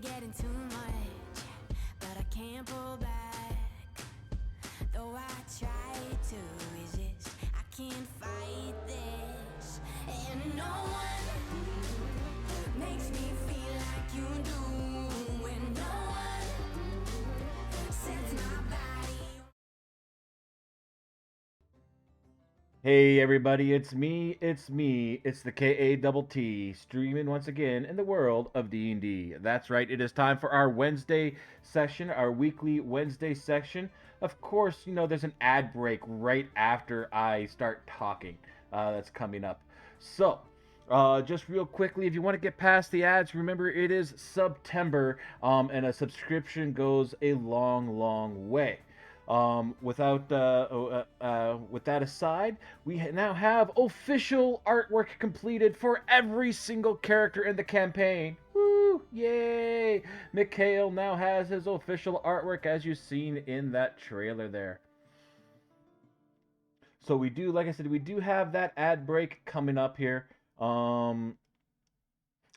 getting too much, but I can't pull back. Though I try to resist, I can't fight this. And no one makes me feel like you do. And no one sets my body. Hey everybody, it's me, it's the KA streaming once again in the world of D&D. That's right, it is time for our Wednesday session, our weekly Wednesday session. Of course, there's an ad break right after I start talking that's coming up. So, just real quickly, if you want to get past the ads, remember it is September, and a subscription goes a long, long way. With that aside, we now have official artwork completed for every single character in the campaign. Woo! Yay! Mikhail now has his official artwork, as you've seen in that trailer there. So we do, like I said, we do have that ad break coming up here.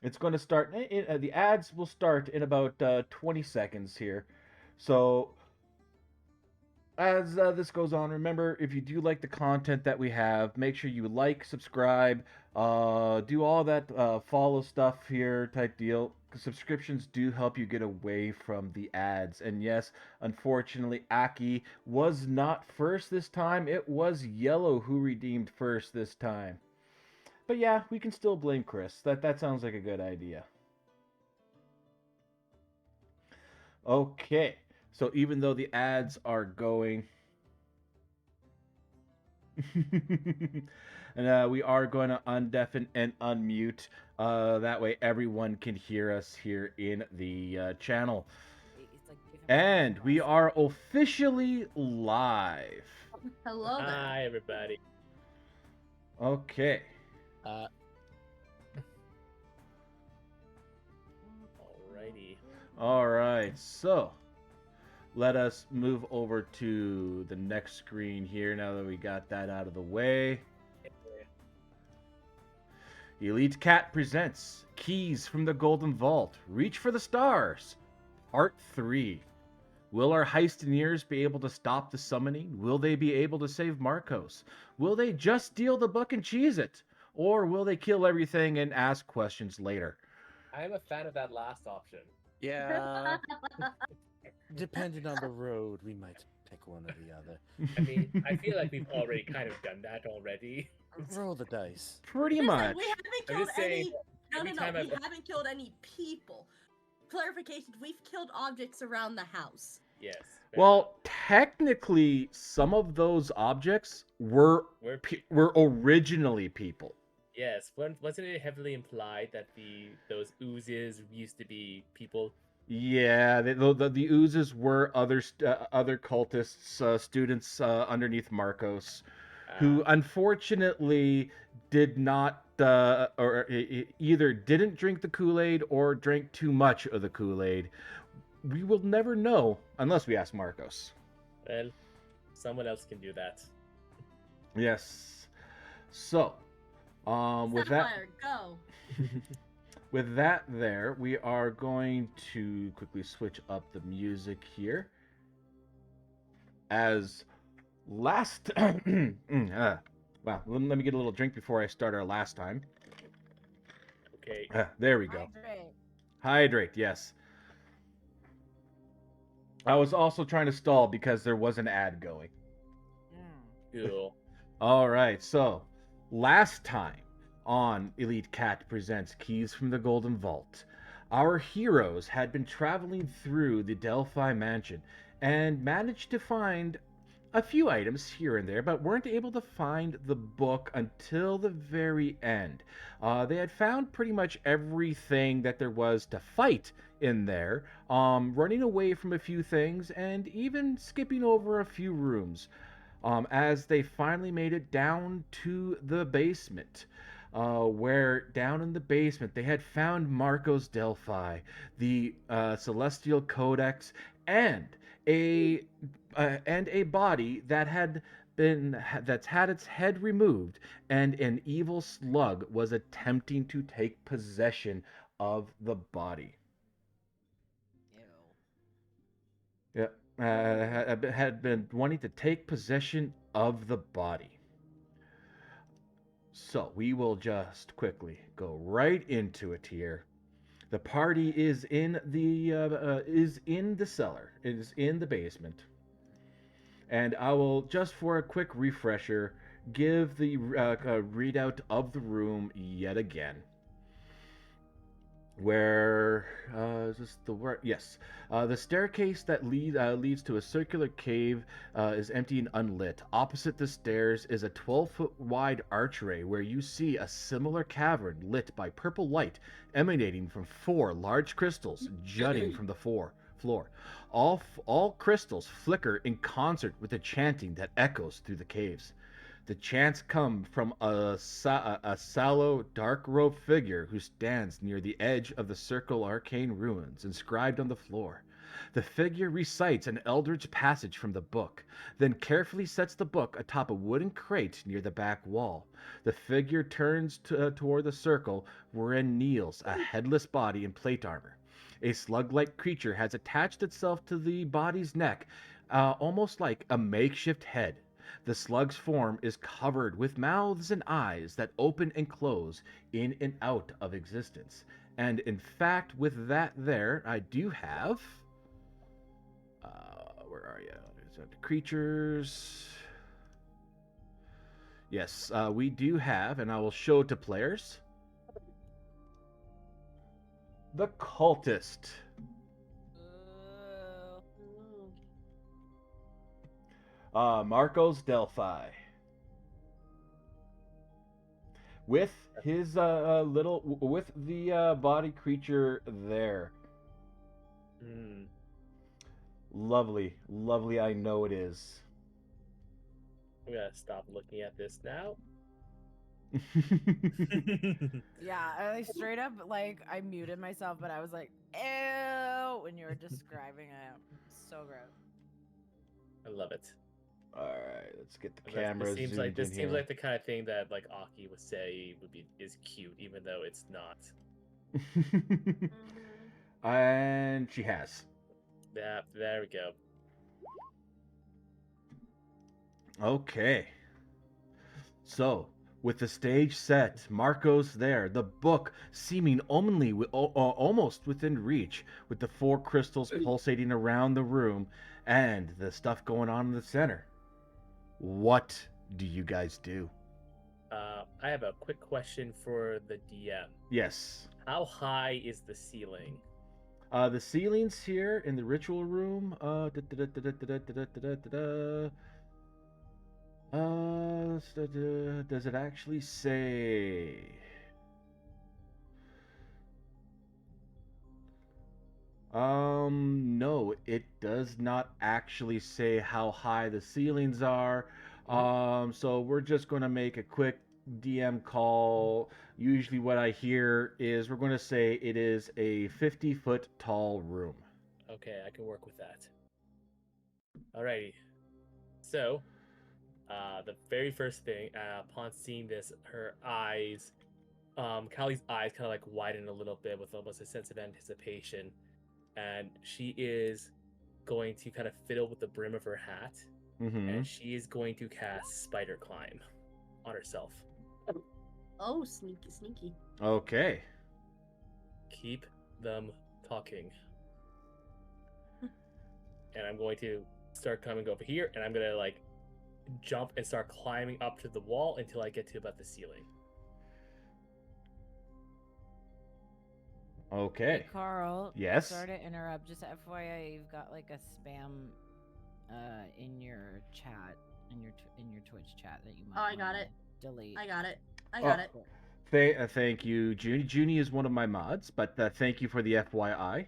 It's going to start. The ads will start in about 20 seconds here. So as this goes on, remember, if you do like the content that we have, make sure you like, subscribe, do all that follow stuff here type deal. Subscriptions do help you get away from the ads. And yes, unfortunately, Aki was not first this time. It was Yellow who redeemed first this time. But yeah, we can still blame Chris. That sounds like a good idea. Okay. So even though the ads are going, and we are going to undeafen and unmute. That way, everyone can hear us here in the channel. And we are officially live. Hello there. Hi, everybody. Okay. Alrighty. All right. So let us move over to the next screen here now that we got that out of the way. Elite Cat presents Keys from the Golden Vault. Reach for the Stars. Part 3. Will our heistineers be able to stop the summoning? Will they be able to save Marcos? Will they just steal the book and cheese it? Or will they kill everything and ask questions later? I am a fan of that last option. Yeah. Depending on the road, we might pick one or the other. I mean, I feel like we've already kind of done that already. Roll the dice. Pretty Listen, much. we haven't I'm killed just saying, any. No, every no, time no. We I've- haven't killed any people. Clarification: we've killed objects around the house. Yes. Well, technically, some of those objects were originally people. Yes. Wasn't it heavily implied that those oozes used to be people? Yeah, the oozes were other cultists, students underneath Marcos, who unfortunately did not either didn't drink the Kool-Aid or drank too much of the Kool-Aid. We will never know unless we ask Marcos. Well, someone else can do that. Yes. So, with that. Sapphire, go. With that there, we are going to quickly switch up the music here. As last... wow, let me get a little drink before I start our last time. Okay. There we go. Hydrate. Hydrate, yes. I was also trying to stall because there was an ad going. Cool. All right, so last time on Elite Cat Presents Keys from the Golden Vault, our heroes had been traveling through the Delphi Mansion and managed to find a few items here and there, but weren't able to find the book until the very end. They had found pretty much everything that there was to fight in there, running away from a few things and even skipping over a few rooms. As they finally made it down to the basement, where down in the basement they had found Marcos Delphi, the Celestial Codex, and a body that's had its head removed, and an evil slug was attempting to take possession of the body. Yeah, had been wanting to take possession of the body. So we will just quickly go right into it here. The party is in the cellar. It is in the basement, and I will just for a quick refresher give the readout of the room yet again. Where is this the word? Yes, the staircase that leads to a circular cave is empty and unlit. Opposite the stairs is a 12-foot wide archway where you see a similar cavern lit by purple light emanating from four large crystals jutting from the floor. All crystals flicker in concert with the chanting that echoes through the caves. The chants come from a sallow, dark-robed figure who stands near the edge of the circle arcane ruins inscribed on the floor. The figure recites an eldritch passage from the book, then carefully sets the book atop a wooden crate near the back wall. The figure turns toward the circle, wherein kneels a headless body in plate armor. A slug-like creature has attached itself to the body's neck, almost like a makeshift head. The slug's form is covered with mouths and eyes that open and close in and out of existence. And in fact, with that there, I do have. Where are you? The creatures. Yes, we do have, and I will show to players. The cultist. Marcos Delphi. With his with the body creature there. Hmm. Lovely, lovely. I know it is. I'm gonna stop looking at this now. Yeah, I straight up I muted myself, but I was like, ew, when you were describing it. So gross. I love it. All right, let's get the And camera This seems zoomed like in here. the kind of thing that like Aki would say is cute, even though it's not. And she has. Yeah, there we go. Okay. So, with the stage set, Marcos there, the book seeming only almost within reach, with the four crystals pulsating around the room, and the stuff going on in the center. What do you guys do? I have a quick question for the DM. Yes. How high is the ceiling? The ceilings here in the ritual room. Does it actually say? No, it does not actually say how high the ceilings are. So we're just going to make a quick DM call. Usually what I hear is we're going to say it is a 50-foot tall room. Okay, I can work with that. Alrighty. So, the very first thing, upon seeing this, her eyes, Callie's eyes kind of like widen a little bit with almost a sense of anticipation. And she is going to kind of fiddle with the brim of her hat. Mm-hmm. And she is going to cast Spider Climb on herself. Oh, sneaky, sneaky. Okay. Keep them talking. And I'm going to start coming over here, and I'm going to like jump and start climbing up to the wall until I get to about the ceiling. Okay. Hey, Carl. Yes? Sorry to interrupt. Just FYI, you've got like a spam in your chat, in your Twitch chat that you might Oh, I got wanna it. delete. I got it. I got it. Thank you, Junie. Junie is one of my mods, but thank you for the FYI.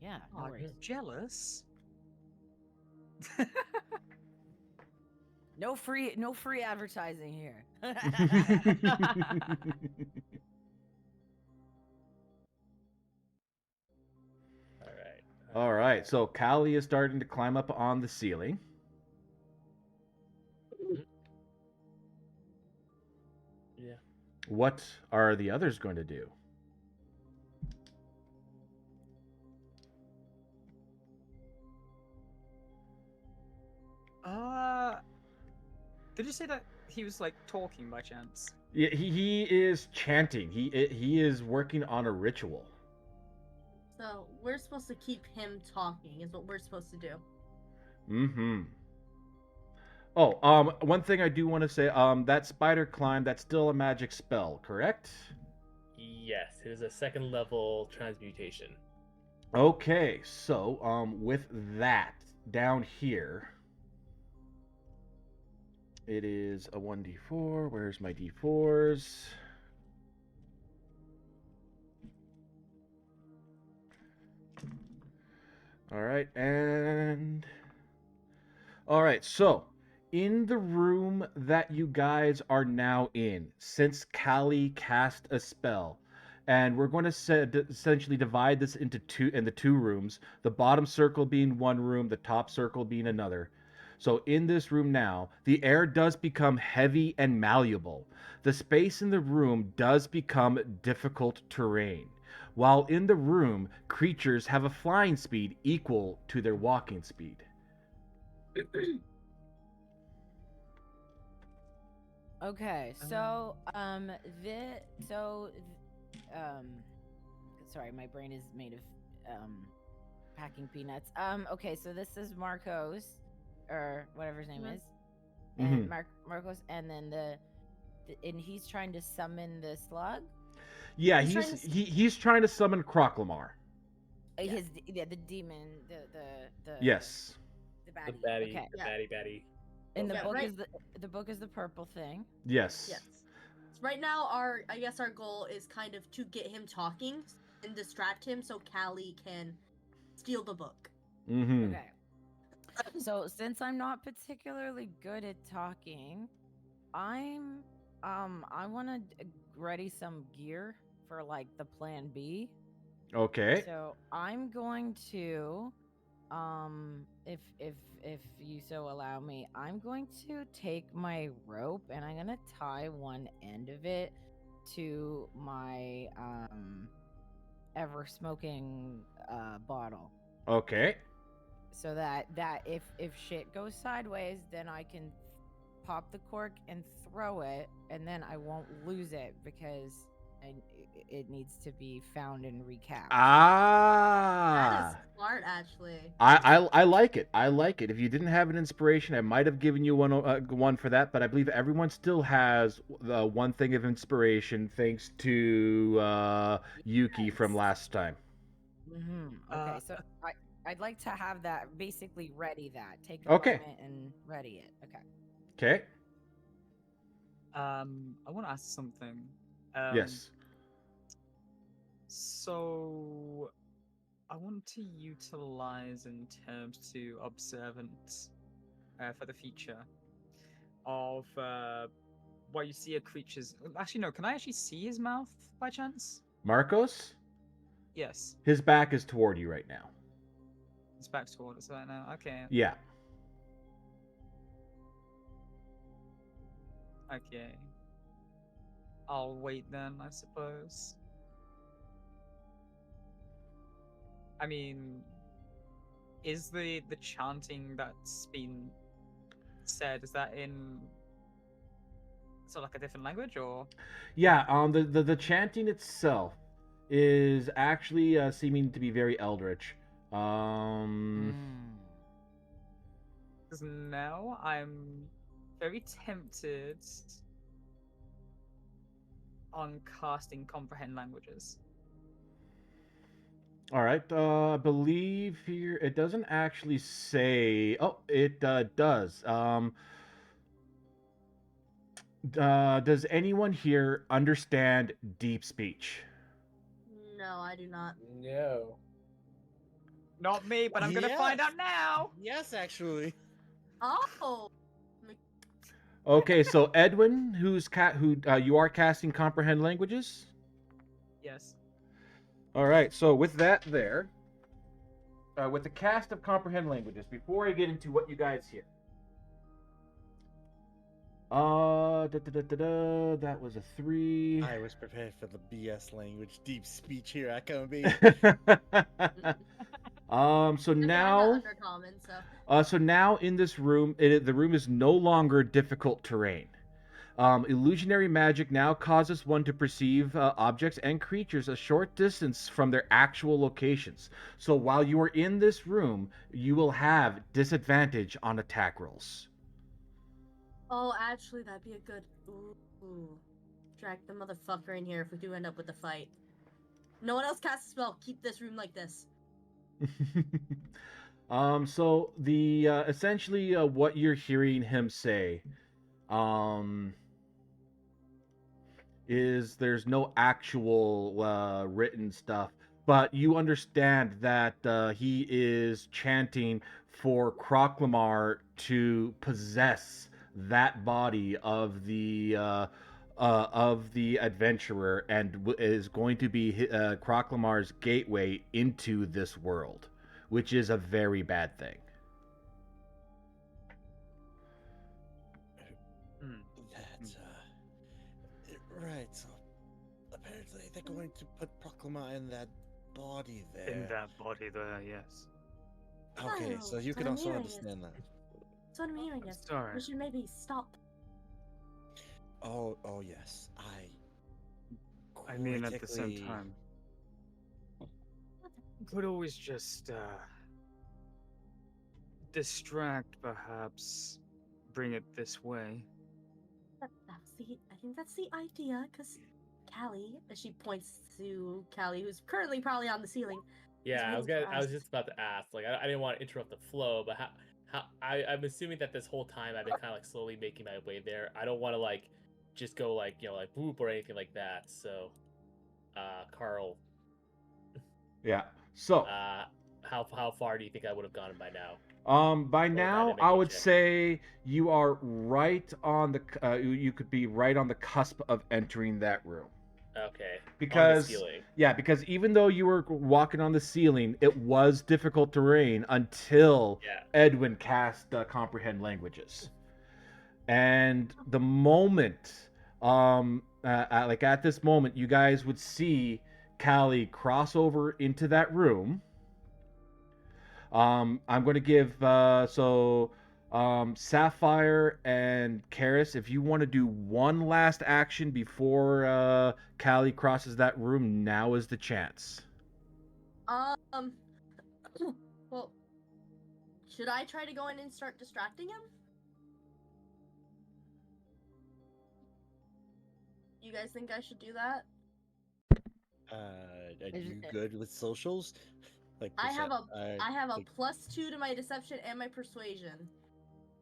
Yeah, no Are worries. you jealous? No free advertising here. All right, so Callie is starting to climb up on the ceiling. Yeah. What are the others going to do? Did you say that he was like talking by chance? Yeah, he is chanting. He is working on a ritual. So we're supposed to keep him talking, is what we're supposed to do. Mm-hmm. Oh, one thing I do want to say, that spider climb, that's still a magic spell, correct? Yes, it is a second level transmutation. Okay, so with that down here, it is a 1d4. Where's my d4s? All right, and all right, so in the room that you guys are now in, since Callie cast a spell, and we're going to essentially divide this into two rooms, the bottom circle being one room, the top circle being another. So in this room now, the air does become heavy and malleable. The space in the room does become difficult terrain. While in the room, creatures have a flying speed equal to their walking speed. Okay, so sorry, my brain is made of packing peanuts. Okay, so this is Marcos, or whatever his name is, and Marcos, and then and he's trying to summon the slug. Yeah, he's trying to summon Croclamar. The demon, the Yes. the The baddie. baddie, Okay. the baddie. And the Yeah, book right. is the book is the purple thing. Yes. Yes. So right now, I guess our goal is kind of to get him talking and distract him so Callie can steal the book. Mm-hmm. Okay. So since I'm not particularly good at talking, I want to ready some gear for like the plan B. Okay. So I'm going to if you so allow me, I'm going to take my rope and I'm going to tie one end of it to my ever smoking bottle. Okay. So that if shit goes sideways, then I can pop the cork and throw it, and then I won't lose it because it needs to be found and recapped. Ah. That is smart, actually. I like it. I like it. If you didn't have an inspiration, I might have given you one for that, but I believe everyone still has the one thing of inspiration thanks to Yuki from last time. Okay, so I'd like to have that basically ready. Take a Okay. moment and ready it. Okay. Okay. I want to ask something. Yes. So, I want to utilize in terms to observance for the future of what you see a creature's. Actually, no. Can I actually see his mouth by chance? Marcos? Yes. His back is toward you right now. His back's toward us right now. Okay. Yeah. Okay. I'll wait then, I suppose. I mean, is the chanting that's been said, is that in sort of like a different language, or? Yeah, the chanting itself is actually seeming to be very eldritch. Hmm. Because now I'm very tempted on casting comprehend languages. All right, I believe here it doesn't actually say. Oh, it does. Does anyone here understand deep speech? No, I do not. No. Not me, but I'm gonna find Yes. out now. Yes, actually. Oh! Okay, so Edwin, who you are casting comprehend languages. Yes. All right, so with that there, with the cast of comprehend languages, before I get into what you guys hear, that was a 3. I was prepared for the BS language, deep speech here at Kobe. So Good thing I'm now, not undercommon, so. so now in this room, the room is no longer difficult terrain. Illusionary magic now causes one to perceive objects and creatures a short distance from their actual locations. So while you are in this room, you will have disadvantage on attack rolls. Oh, actually, that'd be a good. Ooh. Drag the motherfucker in here if we do end up with a fight. No one else casts a spell. Keep this room like this. So the essentially what you're hearing him say, is there's no actual written stuff, but you understand that he is chanting for Croclamar to possess that body of the adventurer, and is going to be Croclamar's gateway into this world, which is a very bad thing. That's right. So apparently they're going to put Proclama in that body there. In that body there, yes. Okay, so you Oh, can also Damiris. understand that. That's what I'm hearing. Is Sorry. we should maybe stop. Oh yes. I mean, at the same critically- time, could always just distract, perhaps, bring it this way. I think that's the idea, because Callie, as she points to Callie, who's currently probably on the ceiling. Yeah, waiting for I was us. just about to ask. Like, I didn't want to interrupt the flow, but I'm assuming that this whole time I've been kind of like slowly making my way there. I don't want to like just go like like boop or anything like that. So, Carl, Yeah. So how far do you think I would have gone by now? by if I now, didn't make I a would check. say you are right on the. You could be right on the cusp of entering that room. Okay. Because on the ceiling. yeah, because even though you were walking on the ceiling, it was difficult terrain until Yeah. Edwin cast comprehend languages. And the moment, like at this moment, you guys would see Callie cross over into that room. I'm going to give Sapphire and Karis, if you want to do one last action before Callie crosses that room, now is the chance. Well, should I try to go in and start distracting him? You guys think I should do that? Are Is you it- good with socials? Like I have a percent- I have a like, +2 to my deception and my persuasion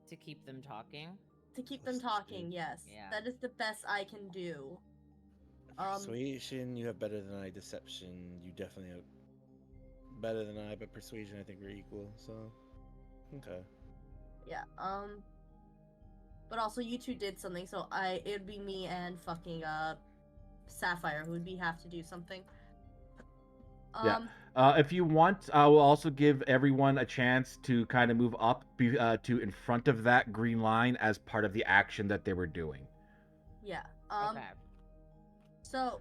To keep them talking. to keep them +2. talking. Yes, Yeah. that is the best I can do. Persuasion, you have better than I. Deception, you definitely have better than I. But persuasion, I think we're equal. So, okay. Yeah. But also you two did something, so it'd be me and fucking Sapphire who would have to do something. Yeah. If you want, I will also give everyone a chance to kind of move up to in front of that green line as part of the action that they were doing. Yeah. Okay. So,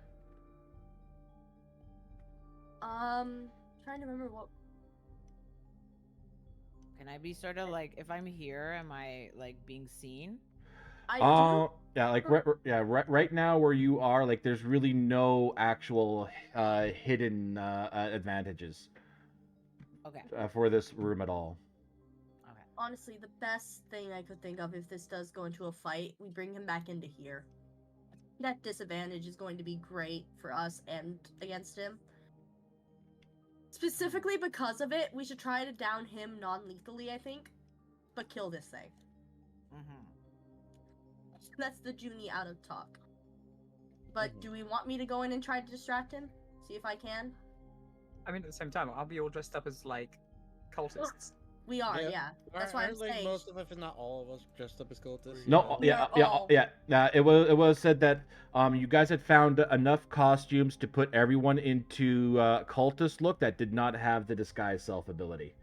trying to remember what. Can I be sort of like, if I'm here, am I like being seen? I do. Yeah, like right now where you are, like there's really no actual hidden advantages Okay. for this room at all. Okay. Honestly, the best thing I could think of if this does go into a fight, we bring him back into here. That disadvantage is going to be great for us and against him. Specifically because of it, we should try to down him non-lethally, I think, but kill this thing. Mm-hmm. That's the Junie out of talk. But Mhm. do we want me to go in and try to distract him? See if I can? I mean, at the same time, I'll be all dressed up as like cultists. We are, Yeah. yeah. That's why I'm Aren't, like saying. most of us, if not all of us, dressed up as cultists? No, We are all- It was said that you guys had found enough costumes to put everyone into cultist look that did not have the disguise self ability.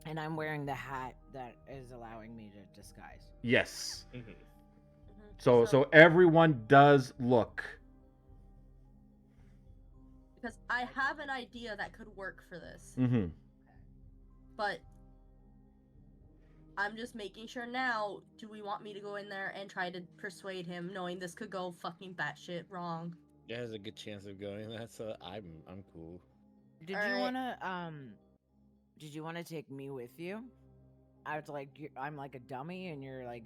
And I'm wearing the hat that is allowing me to disguise. Yes. Mhm. Mhm. So everyone does look. Because I have an idea that could work for this, Mm-hmm. but I'm just making sure now. Do we want me to go in there and try to persuade him, knowing this could go fucking batshit wrong? It has a good chance of going that, so I'm cool. Did you Alright. wanna take me with you? I was like, I'm like a dummy, and you're like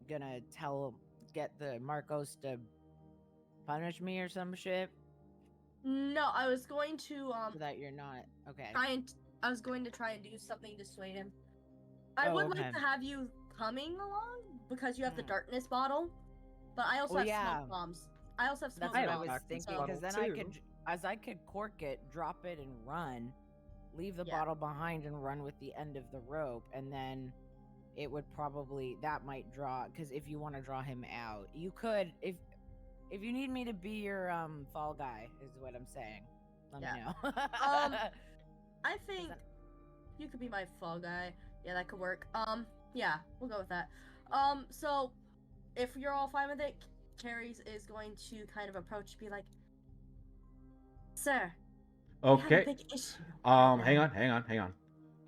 gonna get the Marcos to punish me or some shit, No, I was going to so that you're not okay. I was going to try and do something to dissuade him. I Oh, would okay. like to have you coming along because you have the Hmm. darkness bottle, but I also Well, have yeah. smoke bombs. I also have That's smoke what I bombs. was so- thinking, bottle because then I too. could, I could cork it, drop it, and run, leave the Yeah. bottle behind, and run with the end of the rope, and then it would probably that might draw. Because if you want to draw him out, you could if you need me to be your fall guy, is what I'm saying. Let me know. I think you could be my fall guy. Yeah, that could work. Yeah, we'll go with that. So if you're all fine with it, Carrie's is going to kind of approach, be like, "Sir, we have a Okay. big issue." Hang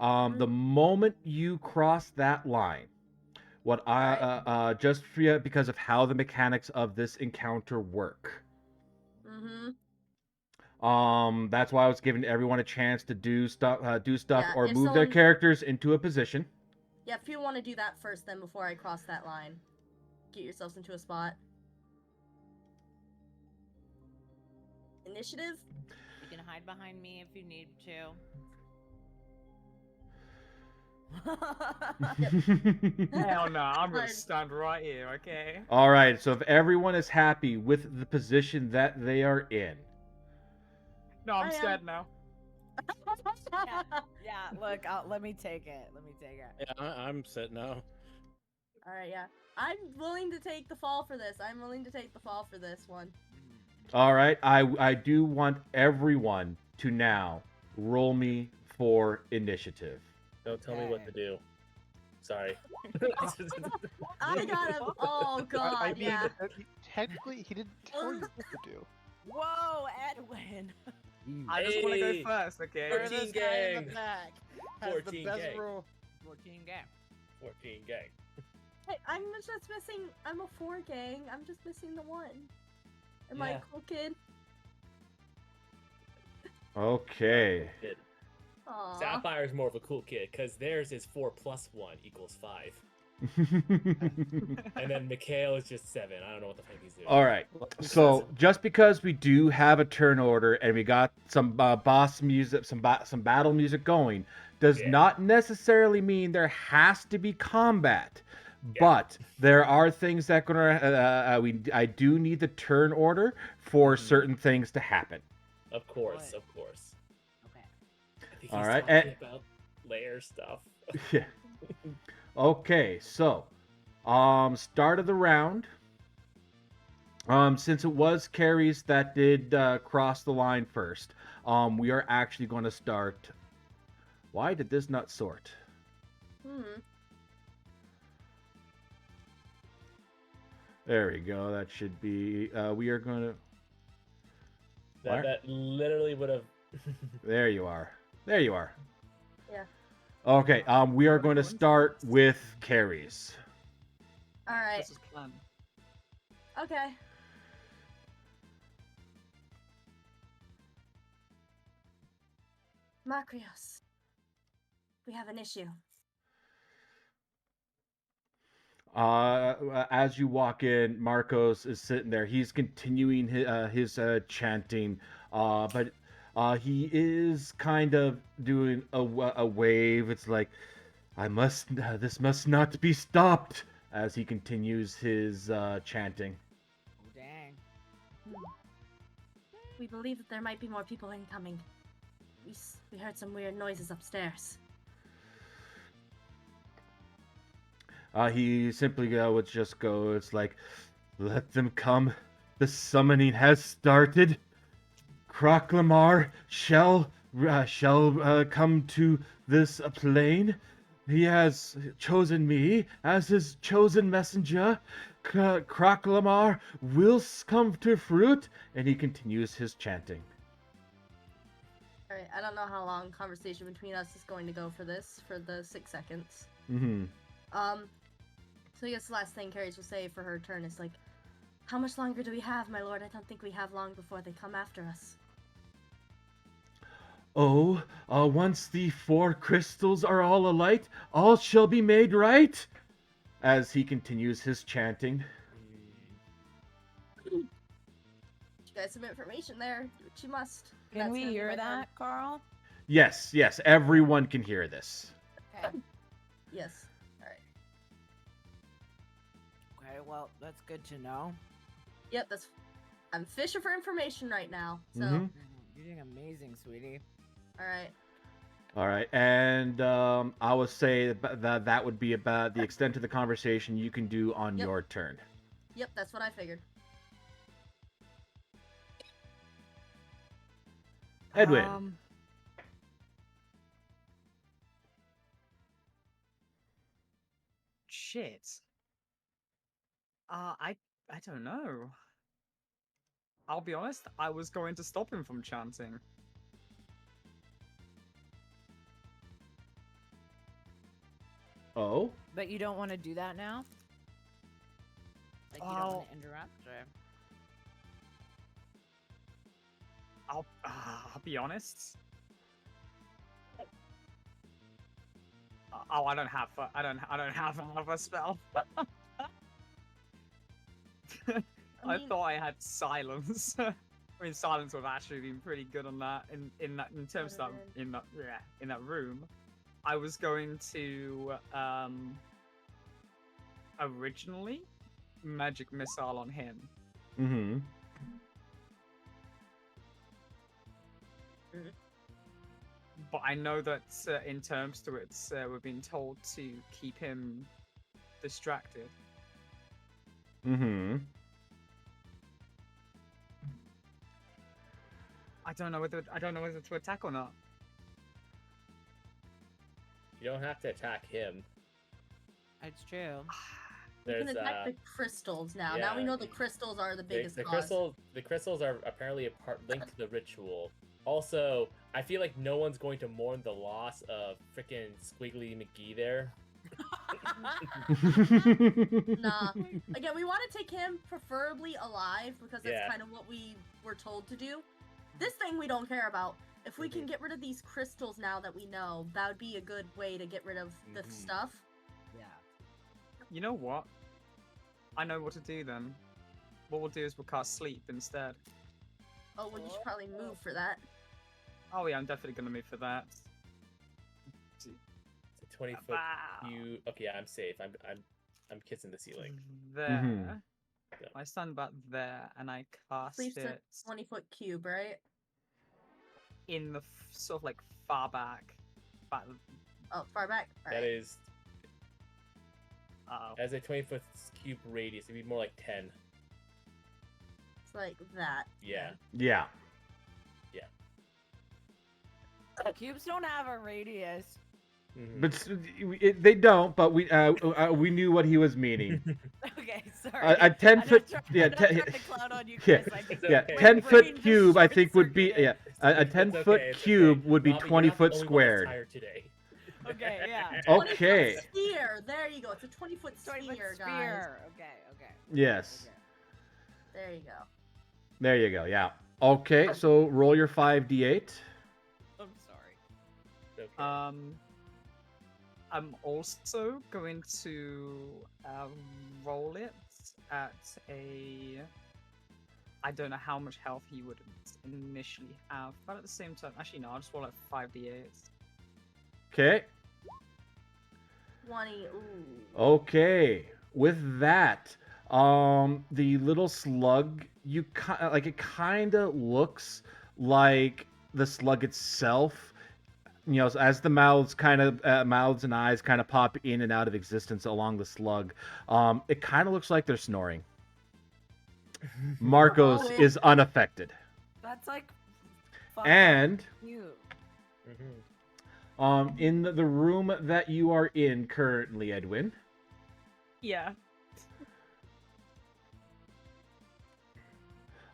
on. The moment you cross that line, what I just for you, because of how the mechanics of this encounter work. Mm-hmm. That's why I was giving everyone a chance to do stuff, Yeah, or if move their someone- characters into a position. Yeah, if you want to do that first, then before I cross that line, get yourselves into a spot. Initiative? You can hide behind me if you need to. Hell no, I'm gonna Fine. stand right here, okay? All right. So if everyone is happy with the position that they are in, No, I'm I am- scared now. Yeah, look, let me take it. Let me take it. Yeah, I'm set now. Alright, yeah. I'm willing to take the fall for this. I'm willing to take the fall for this one. all right. I do want everyone to now roll me for initiative. Don't tell me what to do. Sorry. I got him. Oh, God, I mean, yeah. technically, he didn't tell you what to do. Whoa, Edwin! I just want to go Hey. first, okay? Thirteen. This guy in the gang. back has 14 the best gang. roll. 14 game. 14 gang. Hey, I'm just missing. I'm a 4 gang. I'm just missing the 1. Am I a Yeah. cool kid? Okay. Kid. Aww. Sapphire's more of a cool kid because theirs is 4 + 1 = 5. And then Mikhail is just 7. I don't know what the fuck he's doing. All right. So just because we do have a turn order and we got some boss music, some battle music going, does Yeah. not necessarily mean there has to be combat. Yeah. But there are things that gonna I do need the turn order for Mhm. certain things to happen. Of course, What? of course. Okay. I think All he's right, talking about layer stuff. Yeah. Okay, so start of the round. Since it was Carrie's that did cross the line first, we are actually going to start. Why did this not sort? Hmm. There we go. That should be. We are going to. What? That literally would have. There you are. There you are. Yeah. Okay. We are going to start with Carrie's. Alright. This is planned. Okay. Macrios. We have an issue. As you walk in, Marcos is sitting there. He's continuing his chanting, but he is kind of doing a wave. It's like, this must not be stopped, as he continues his chanting. Oh, dang. We believe that there might be more people incoming. We heard some weird noises upstairs. He simply would just go, it's like, let them come. The summoning has started. Kroklamar shall come to this plane. He has chosen me as his chosen messenger. Kroklamar will come to fruit. And he continues his chanting. Alright, I don't know how long conversation between us is going to go for this, for the 6 seconds. Mm-hmm. So I guess the last thing Carries will say for her turn is like, how much longer do we have, my lord? I don't think we have long before they come after us. Oh, once the 4 crystals are all alight, all shall be made right. As he continues his chanting. You guys have information there. Do what you must. Can That's we gonna be hear my turn. that, Carl? Yes, everyone can hear this. Okay. Yes. Alright. Okay, well, that's good to know. Yep, that's... I'm fishing for information right now, so... Mhm. You're doing amazing, sweetie. Alright. All right, and I would say that would be about the extent of the conversation you can do on Yep. your turn. Yep, that's what I figured. Edwin. Shit. I don't know. I'll be honest, I was going to stop him from chanting. Oh? But you don't want to do that now? Like, you don't want to interrupt? Or... I'll be honest. Oh, I don't have a spell. I mean- thought I had silence. I mean, silence would have actually been pretty good on that. In terms of that in that room, I was going to originally magic missile on him. Mm-hmm. But I know that in terms to it, we've been told to keep him distracted. Mm-hmm. I don't know whether to attack or not. You don't have to attack him. It's true. We can There's attack the crystals now. Now we yeah, know the crystals are the biggest the cause. crystals are apparently a part linked to the ritual. Also, I feel like no one's going to mourn the loss of freaking Squiggly McGee there. Nah. Again, we want to take him preferably alive because that's Yeah. kind of what we were told to do. This thing we don't care about. If we can get rid of these crystals now that we know, that would be a good way to get rid of the Mhm. stuff. Yeah. You know what? I know what to do then. What we'll do is we'll cast sleep instead. Oh, well, you should probably move for that. Oh yeah, I'm definitely gonna move for that. It's a 20-foot Wow. view. Okay, yeah, I'm safe. I'm kissing the ceiling. There. Mhm. Yeah. I stand about there and I cast Sleep's a it 20-foot cube, right? in the sort of like far back. Oh, far back? That Alright. is as a 20-foot cube radius. It'd be more like 10. It's like that. Yeah. Yeah. Cubes don't have a radius. Mhm. But they don't. But we knew what he was meaning. Okay, sorry. A 10-foot, I'm not trying to clown on you, Chris. I just- yeah, okay. my 10-foot brain just cube. I think would be short-circuited. a It's 10-foot okay, it's cube okay. would be Bobby, you're 20 not the foot only one that's squared. tired today. Okay, yeah. 20-foot Okay. sphere! There you go. It's a 20-foot 20-foot sphere, guys. sphere. Okay, okay. Yes. Okay. There you go. There you go. Yeah. Okay. So roll your 5d8. I'm sorry. Okay. I'm also going to roll it at a. I don't know how much health he would initially have, but at the same time, actually no, I'll just roll at 5d8. Okay. 20. Ooh. Okay. With that, the little slug, it kind of looks like the slug itself. You know, as the mouths and eyes kind of pop in and out of existence along the slug, it kind of looks like they're snoring. Marcos Oh, is unaffected, That's like. fucking and cute. Mhm. in the room that you are in currently, Edwin, Yeah.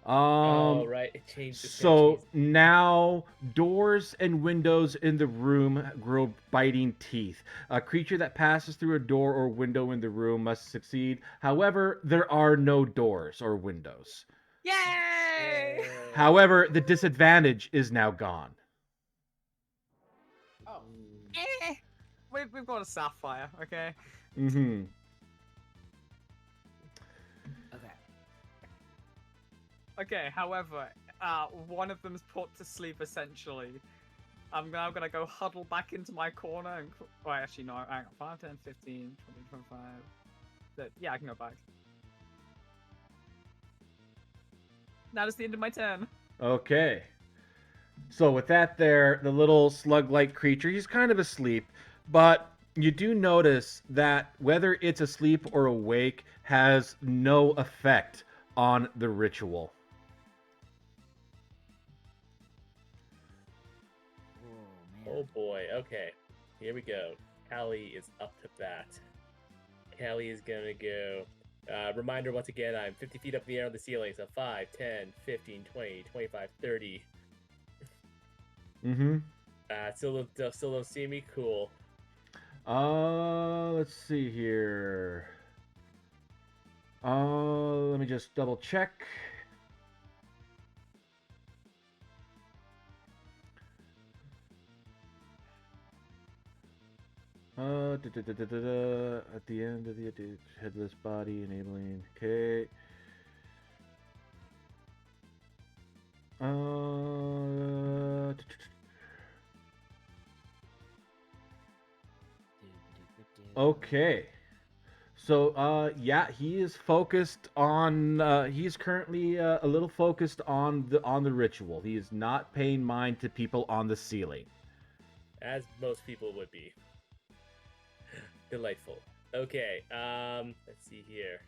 Oh, right. It changed. It's gonna So change. now doors and windows in the room grow biting teeth. A creature that passes through a door or window in the room must succeed. However, there are no doors or windows. Yay! However, the disadvantage is now gone. Oh. Eh. We've got a sapphire, okay? Mm-hmm. Okay. Okay, however, one of them's put to sleep essentially. I'm now gonna go huddle back into my corner and. Well, actually, no, hang on. 5, 10, 15, 20, 25. Yeah, I can go back. That is the end of my turn. Okay. So with that there, the little slug-like creature, he's kind of asleep, but you do notice that whether it's asleep or awake has no effect on the ritual. Oh, man. Oh boy. Okay. Here we go. Callie is up to bat. Callie is gonna go. Reminder once again, I'm 50 feet up in the air on the ceiling. So 5, 10, 15, 20, 25, 30. Mm-hmm. Still don't see me. Cool. Let's see here. Let me just double check. At the end of the headless body, enabling. Okay. Okay. So, yeah, he is focused on. He's currently a little focused on the ritual. He is not paying mind to people on the ceiling. As most people would be. Delightful. Okay. Let's see here.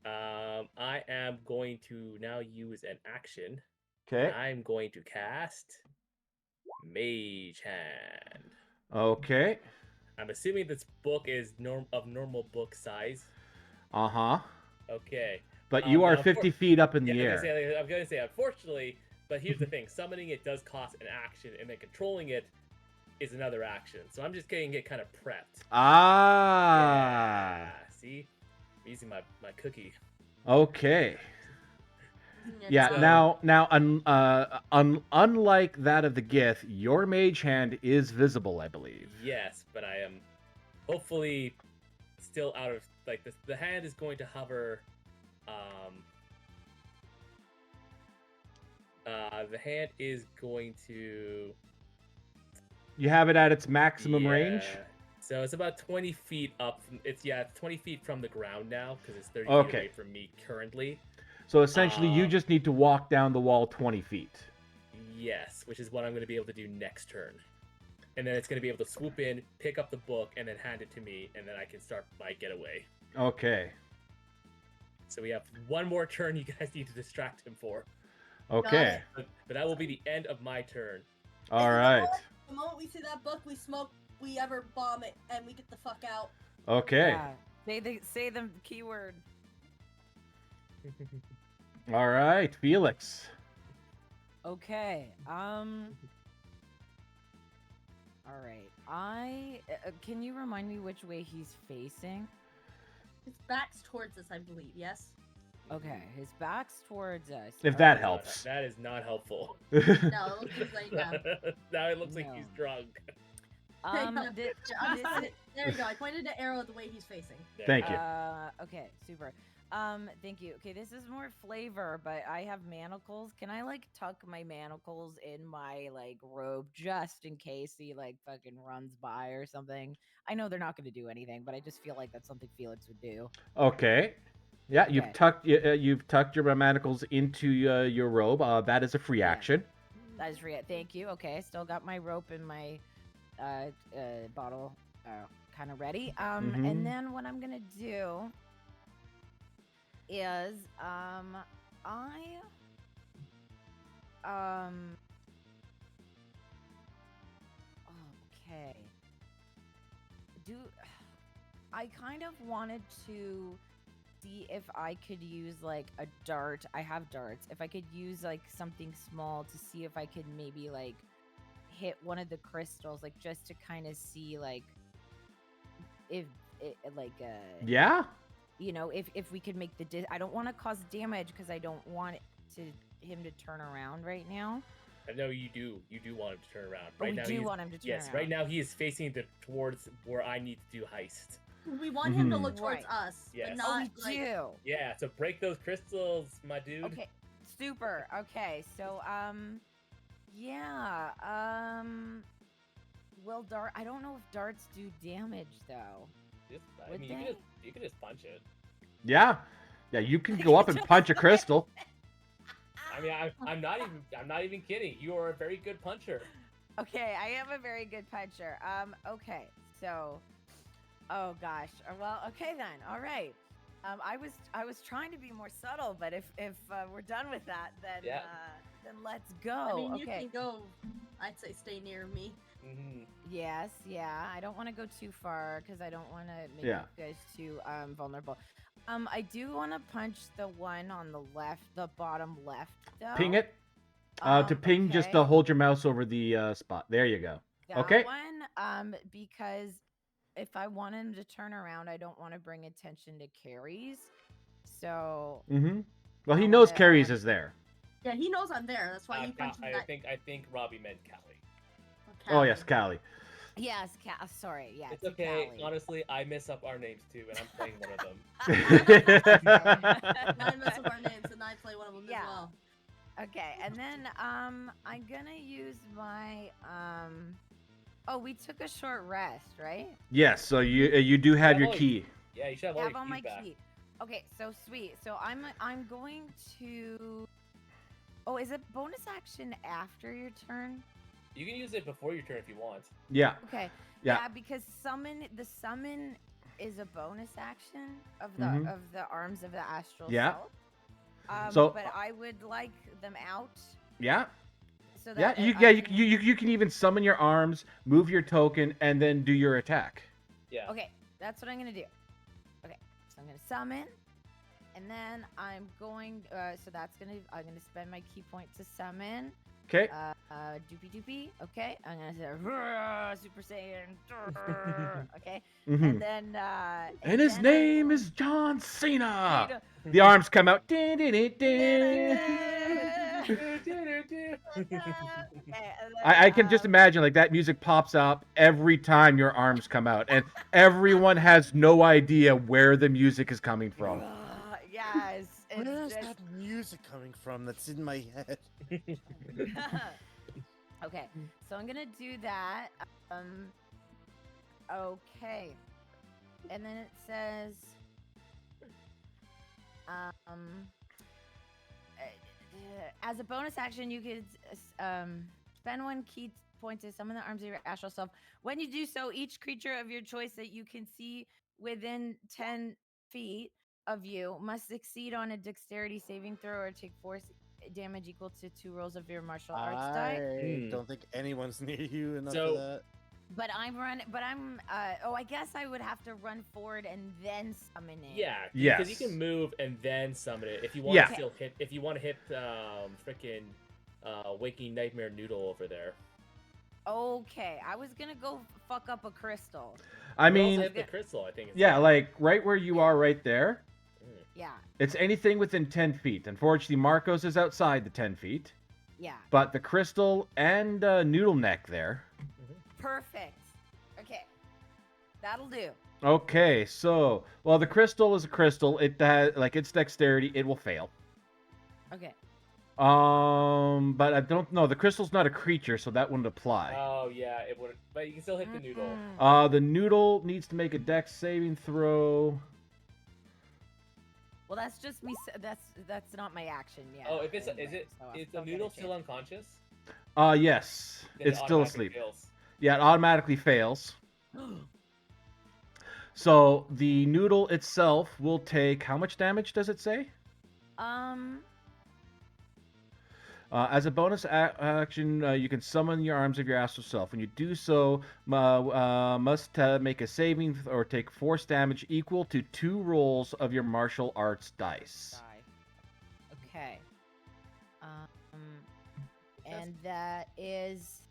I am going to now use an action. Okay. I'm going to cast Mage Hand. Okay. I'm assuming this book is normal book size. Uh-huh. Okay. But you are now, 50 feet up in Yeah, the air. I'm gonna say unfortunately, but here's the thing: summoning it does cost an action, and then controlling it is another action. So I'm just getting it kind of prepped. Ah. Yeah, see, I'm using my cookie. Okay. Yeah. So- Unlike that of the Gith, your mage hand is visible, I believe. Yes, but I am hopefully still out of like this. The hand is going to hover. The hand is going to. You have it at its maximum range. Yeah. So it's about 20 feet up. It's 20 feet from the ground now because it's 30 feet Okay. away from me currently. So essentially, you Um, just need to walk down the wall 20 feet. Yes, which is what I'm going to be able to do next turn. And then it's going to be able to swoop in, pick up the book, and then hand it to me, and then I can start my getaway. Okay. So we have one more turn you guys need to distract him for. Okay. it. But that will be the end of my turn. All right. The moment we see that book, we smoke, we ever bomb it, and we get the fuck out. Okay. Yeah. Say the keyword. All right, Felix. Okay. All right. Can you remind me which way he's facing? His back's towards us, I believe. Yes. Okay, his back's towards us. If that Alright. helps. That is not helpful. No, it looks just like Now it looks like No. he's drunk. There you go. I pointed the arrow the way he's facing. There. Thank you. Okay, super. Thank you. Okay, this is more flavor, but I have manacles. Can I like tuck my manacles in my like robe just in case he like fucking runs by or something? I know they're not going to do anything, but I just feel like that's something Felix would do. Okay. Yeah, you've Okay. tucked your manacles into your robe. That is a free Yeah. action. That is free. Thank you. Okay, I still got my rope and my bottle kind of ready. Mhm. And then what I'm gonna do is okay. I kind of wanted to see if I could use like a dart. I have darts. If I could use like something small to see if I could maybe like hit one of the crystals, like just to kind of see like if it like Yeah. you know, if we could make the I don't want to cause damage because I don't want him to turn around right now. I know you do. You do want him to turn around. But Right we now, do he's- want him to turn Yes, around. right now he is facing towards where I need to do heist. We want him to Mhm. look towards Right. us, Yes. but Oh, not we like. do. Yeah, so break those crystals, my dude. Okay, super. Okay, so yeah, well, dart. I don't know if darts do damage though. Just, I Would mean, they? you can just punch it. Yeah. Yeah, you can go up and punch a crystal. I mean, I'm not even kidding. You are a very good puncher. Okay, I am a very good puncher. Okay, so, oh gosh. Well, okay then. All right. I was trying to be more subtle, but if we're done with that, then Yeah. then let's go. I mean, you okay. can go. I'd say stay near me. Hmm. Yes, yeah. I don't want to go too far because I don't want to make Yeah. you guys too vulnerable. I do want to punch the one on the left, the bottom left, though. Ping it. To ping, just okay. hold your mouse over the spot. There you go. That Okay. one, because if I want him to turn around, I don't want to bring attention to carries. So Mm-hmm. Well, he I knows wanna, Carries is there. Yeah, he knows I'm there. That's why you punched me. I think Robbie meant Callie. Oh yes, Callie. yes, sorry, yeah, It's okay. Callie. Honestly, I mess up our names too, and I'm playing one of them. And I mess up our names, and I play one of them Yeah. as well. Okay, and then I'm gonna use my Oh, we took a short rest, right? Yes. So you do have your Oh, key. Yeah, you should have I all have your all my keys back. key. Okay, so sweet. So I'm going to. Oh, is it bonus action after your turn? You can use it before your turn if you want. Yeah. Okay. Yeah. Because the summon is a bonus action of Mhm. the arms of the astral Yeah. self. So- but I would like them out Yeah. so Yeah. that You can even summon your arms, move your token, and then do your attack. Yeah. Okay, that's what I'm gonna do. Okay, so I'm gonna summon, and then I'm going. So I'm gonna spend my key point to summon. Okay. Doopy doopy. Okay, I'm gonna say "Rrrr, Super Saiyan. Rrrr," okay, Mhm. and then. And his then I name will- is John Cena. Cena. The arms come out. Din, din, din, din. Okay, and then, I can just um, imagine like that music pops up every time your arms come out, and everyone has no idea where the music is coming from. Yes, Where is it's that music coming from that's in my head? Okay, so I'm gonna do that. Okay, and then it says, as a bonus action, you could spend one key point to summon the arms of your astral self. When you do so, each creature of your choice that you can see within 10 feet of you must succeed on a dexterity saving throw or take force damage equal to 2 rolls of your martial arts die. I don't think anyone's near you enough So- for that. But I'm I guess I would have to run forward and then summon it. Yeah. Yes. Because you can move and then summon it if you want Yeah. to still hit. If you want to hit frickin' waking nightmare noodle over there. Okay, I was gonna go fuck up a crystal. I You also mean, hit the crystal. I think. It's yeah, like right where you are right there. Yeah, It's anything within 10 feet. Unfortunately, Marcos is outside the 10 feet, yeah. but the crystal and Noodle Neck there. Perfect. Okay, that'll do. Okay, so well, the crystal is a crystal. It has like its dexterity. It will fail. Okay. But I don't know. The crystal's not a creature, so that wouldn't apply. Oh yeah, it would. But you can still hit the noodle. Mm-mm. The noodle needs to make a dex saving throw. Well, that's just me. That's not my action yet. Oh, if it's anyway, is it so I'm is the still gonna noodle change still it. unconscious? Yes, Then it it's still automatically asleep. fails. Yeah, it automatically fails. So the noodle itself will take how much damage does it say? As a bonus action, you can summon your arms of your astral self. When you do so, must make a saving or take force damage equal to 2 rolls of your martial arts dice. Okay. And that is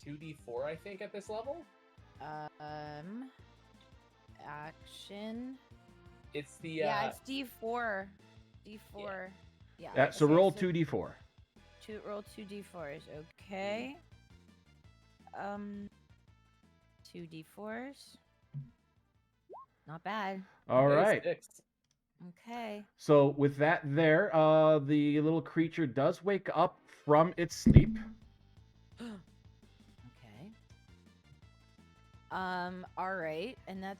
2d4, I think, at this level. action. It's the Yeah, it's D4. D4. Yeah. Yeah, so okay, roll 2d4. Roll 2d4s. Okay. 2d4s. Not bad. All right. 6. Okay. So with that there, the little creature does wake up from its sleep. Okay. All right, and that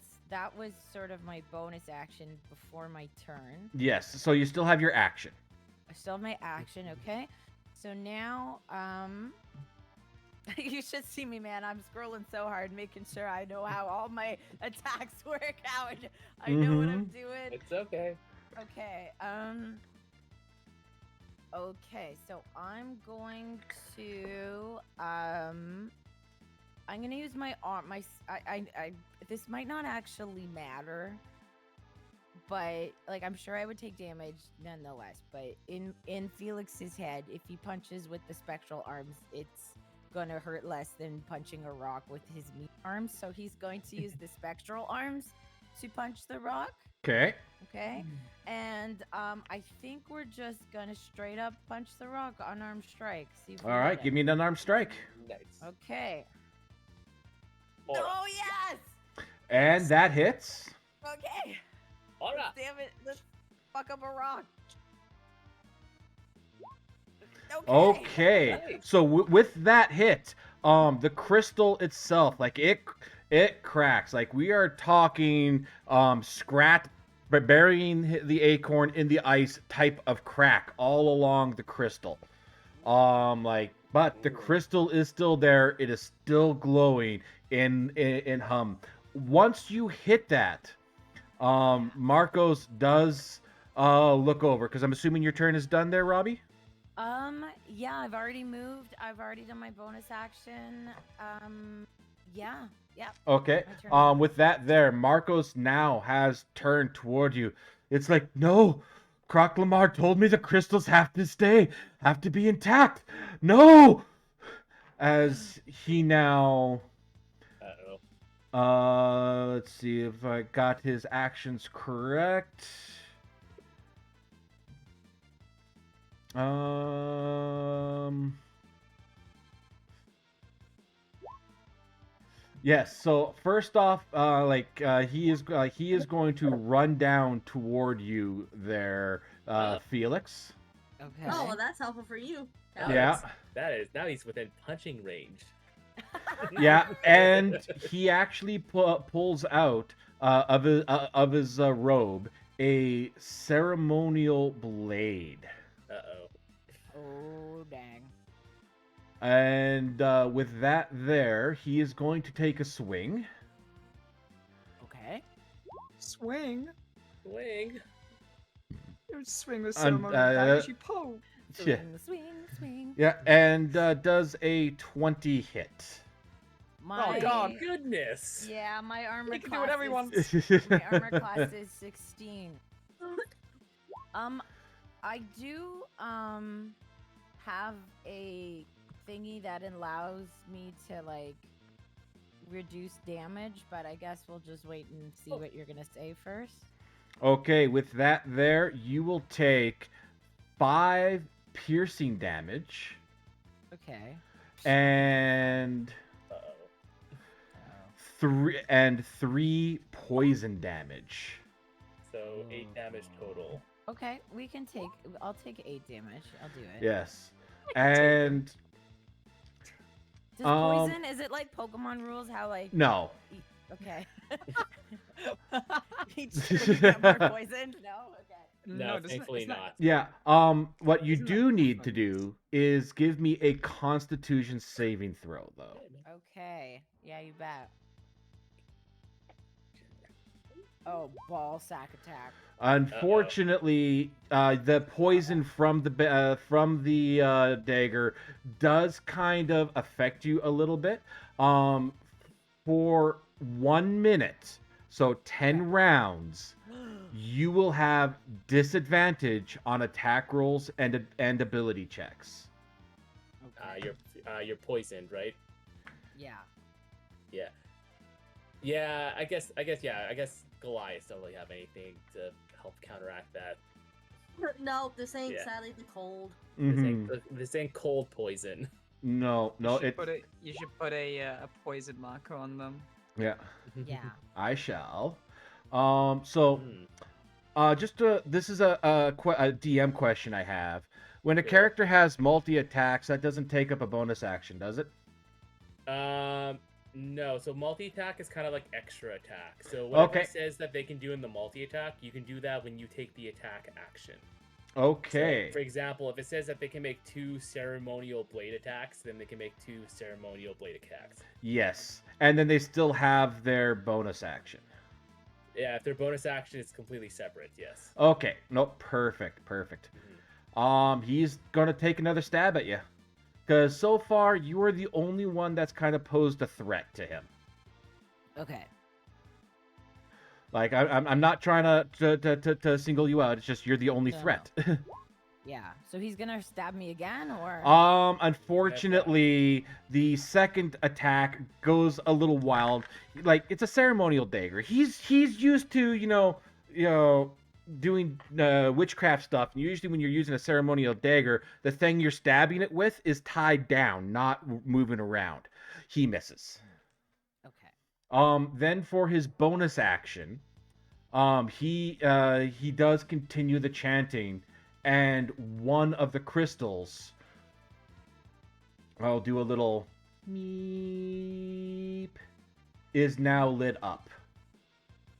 was sort of my bonus action before my turn. Yes, so you still have your action. I still have my action, okay? So now, you should see me, man. I'm scrolling so hard, making sure I know how all my attacks work out. I know what I'm doing. It's okay. Okay, okay, so I'm going to, I'm gonna use my arm, this might not actually matter, but, like, I'm sure I would take damage nonetheless, but in Felix's head, if he punches with the spectral arms, it's gonna hurt less than punching a rock with his meat arms, so he's going to use the spectral arms to punch the rock. Okay. Okay, and I think we're just gonna straight up punch the rock, unarmed strike. See if we All right, get give it. me an unarmed strike. Nice. Okay. Aura. Oh yes. And that hits. Okay. Aura. Damn it! Let's fuck up a rock. Okay. Nice. So with that hit, the crystal itself, like it cracks. Like we are talking scrat burying the acorn in the ice type of crack all along the crystal. But the crystal is still there. It is still glowing in hum. Once you hit that, Marcos does look over, because I'm assuming your turn is done there, Robbie. Yeah, I've already moved. I've already done my bonus action. Yeah. Okay. My turn. With that there, Marcos now has turned toward you. It's like, no, Croc Lamar told me the crystals have to be intact. No! As he now, Uh-oh. let's see if I got his actions correct. Yes. So first off, he is going to run down toward you there, Felix. Okay. Oh, well, that's helpful for you. Now Yeah. That is. Now he's within punching range. Yeah, and he actually pulls out of his robe a ceremonial blade. Uh-oh. Oh dang. And with that there, he is going to take a swing. Okay. Swing. Swing. You swing with And, ceremony damage, you pull. Yeah, Swing. yeah, and does a 20 hit. My, God. Goodness. Yeah, my armor He can do class whatever he is- wants. My armor class is 16. I do have a thingy that allows me to like reduce damage, but I guess we'll just wait and see what you're gonna say first. Okay, with that there, you will take 5 piercing damage Okay. and Uh-oh. 3 poison damage. So 8 damage total. Okay, we can take. I'll take 8 damage. I'll do it. Yes. And Does Um, poison? Is it like Pokemon rules? How like? no. Okay. Each you get more poison? No. Okay. No, doesn't it- thankfully isn't that- not. Yeah. What you Isn't that do need to fun? do is give me a Constitution saving throw, though. Okay. Yeah, you bet. Oh, ball sack attack. Unfortunately, the poison from the dagger does kind of affect you a little bit. For 1 minute, so 10 rounds, you will have disadvantage on attack rolls and ability checks. Okay. You're poisoned, right? Yeah. Yeah. Yeah, I guess Goliath don't really have anything to help counteract that. No, this ain't Yeah. sadly the cold. This ain't cold poison. No, You should put a poison marker on them. yeah, Yeah. I shall. Hmm. This is a DM question I have. When a character has multi attacks, that doesn't take up a bonus action, does it? No. So multi-attack is kind of like extra attack. So whatever Okay. it says that they can do in the multi-attack, you can do that when you take the attack action. Okay. So, for example, if it says that they can make 2 ceremonial blade attacks, then they can make 2 ceremonial blade attacks. Yes, and then they still have their bonus action. Yeah, if their bonus action is completely separate, yes. Okay. Nope. Perfect. He's gonna take another stab at you, because so far you are the only one that's kind of posed a threat to him. Okay. Like I'm not trying to single you out. It's just you're the only No. threat. Yeah. So he's gonna stab me again, or? Unfortunately, the second attack goes a little wild. Like, it's a ceremonial dagger. He's used to doing witchcraft stuff. And usually, when you're using a ceremonial dagger, the thing you're stabbing it with is tied down, not moving around. He misses. Okay. Then for his bonus action, he does continue the chanting, and one of the crystals, I'll do a little meep, is now lit up.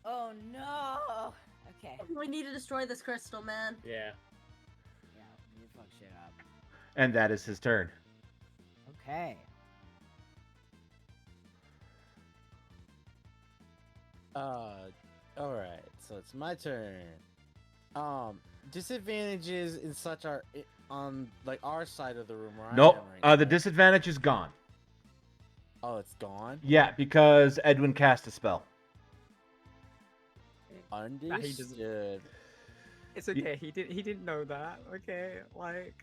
Oh no. Okay. We need to destroy this crystal, man. Yeah. Yeah. You fuck shit up. And that is his turn. Okay. Alright, so it's my turn. Disadvantages in such are on like our side of the room where Nope. I am right The now. disadvantage is gone. Oh, it's gone? Yeah, because Edwin cast a spell. Understood. It's okay. He didn't know that. Okay, like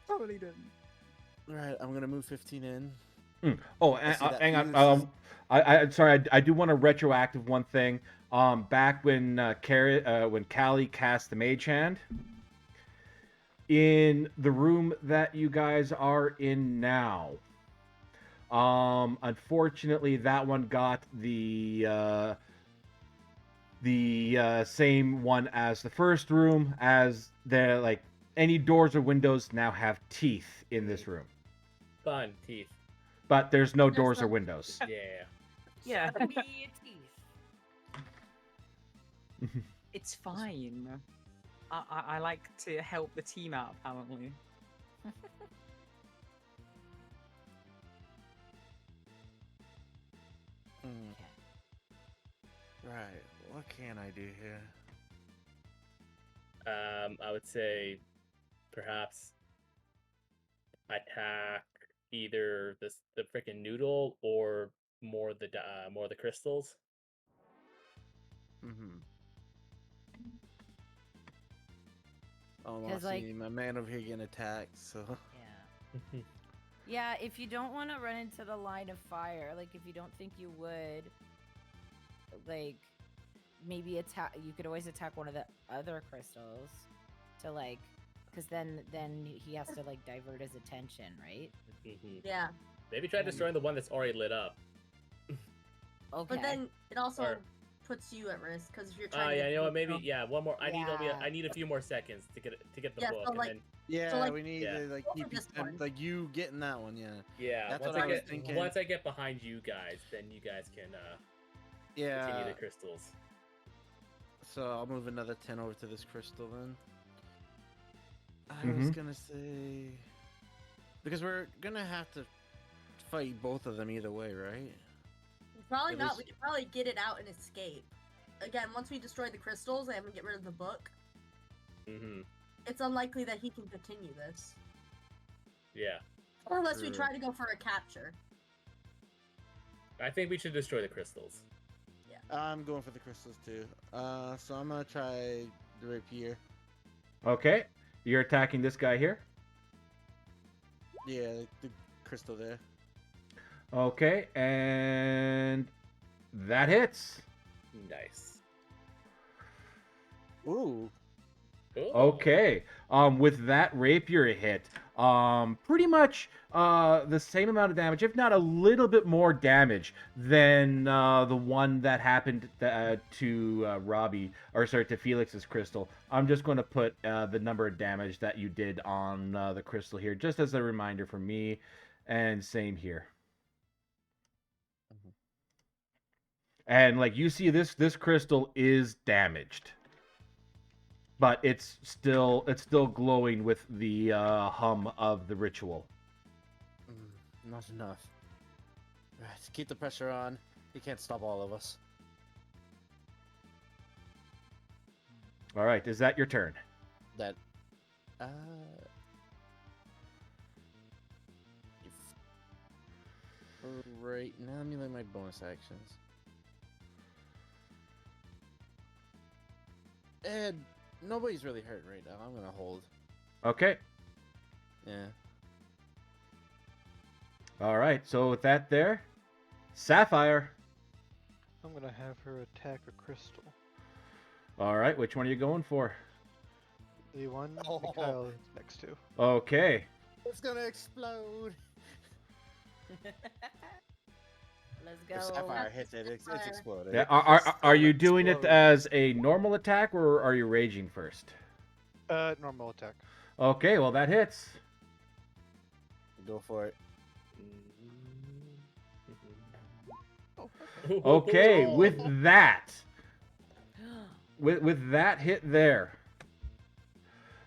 totally didn't. Alright, I'm gonna move 15 in. Oh, I see that hang Felix on. is- I'm sorry. I do want to retroactive one thing. Back when Callie cast the Mage Hand, in the room that you guys are in now, unfortunately, that one got the same one as the first room, as any doors or windows now have teeth in this room, Fun teeth. but there's no There's doors or no- windows. Yeah. Yeah, Me teeth. it's fine. I like to help the team out apparently. Right, what can I do here? I would say perhaps attack either the freaking noodle or more the crystals. Mm-hmm. Oh, 'Cause, well, like- see, my man over here getting attacked, so... Yeah. Yeah, if you don't want to run into the line of fire, like if you don't think you would, like maybe attack. You could always attack one of the other crystals to because then he has to divert his attention, right? Yeah. Maybe try destroying the one that's already lit up. Okay. But then it also Or- puts you at risk because if you're trying to Yeah, get you know what? the Maybe crystal- one more. I Yeah. need a few more seconds to get the Yeah, book, so, and like- then Yeah, like- we need Yeah. to Go for keep this one. you getting that one, yeah. yeah, That's once what I I was get thinking. once I get behind you guys, then you guys can continue Yeah, the crystals. so I'll move another 10 over to this crystal then. I Mhm. was gonna say... Because we're gonna have to fight both of them either way, right? Probably At not. least- We could probably get it out and escape. Again, once we destroy the crystals and we get rid of the book, Mm-hmm. it's unlikely that he can continue this. Yeah. Unless we True. try to go for a capture. I think we should destroy the crystals. I'm going for the crystals too. So I'm gonna try the rapier. Okay. You're attacking this guy here. Yeah, the crystal there. Okay, and that hits. Nice. Ooh. Cool. Okay. With that rapier hit, pretty much the same amount of damage, if not a little bit more damage than the one that happened to Robbie, or sorry, to Felix's crystal. I'm just going to put the number of damage that you did on the crystal here, just as a reminder for me, and same here. Mhm. And like you see, this crystal is damaged, but it's still glowing with the hum of the ritual. Not enough. Right, keep the pressure on. He can't stop all of us. All right, is that your turn? That. Right now, let me look at my bonus actions. And nobody's really hurt right now. I'm gonna hold. Okay. Yeah. All right. So with that there, Sapphire. I'm gonna have her attack a crystal. All right, which one are you going for? The one Oh. Mikhail is next to. Okay. It's gonna explode. Let's If go. Sapphire hits it, it's Fire. exploded. Yeah, are you doing it Explode. as a normal attack or are you raging first? Normal attack. Okay, well that hits. Go for it. Oh, Okay, Oh. with that, with that hit there,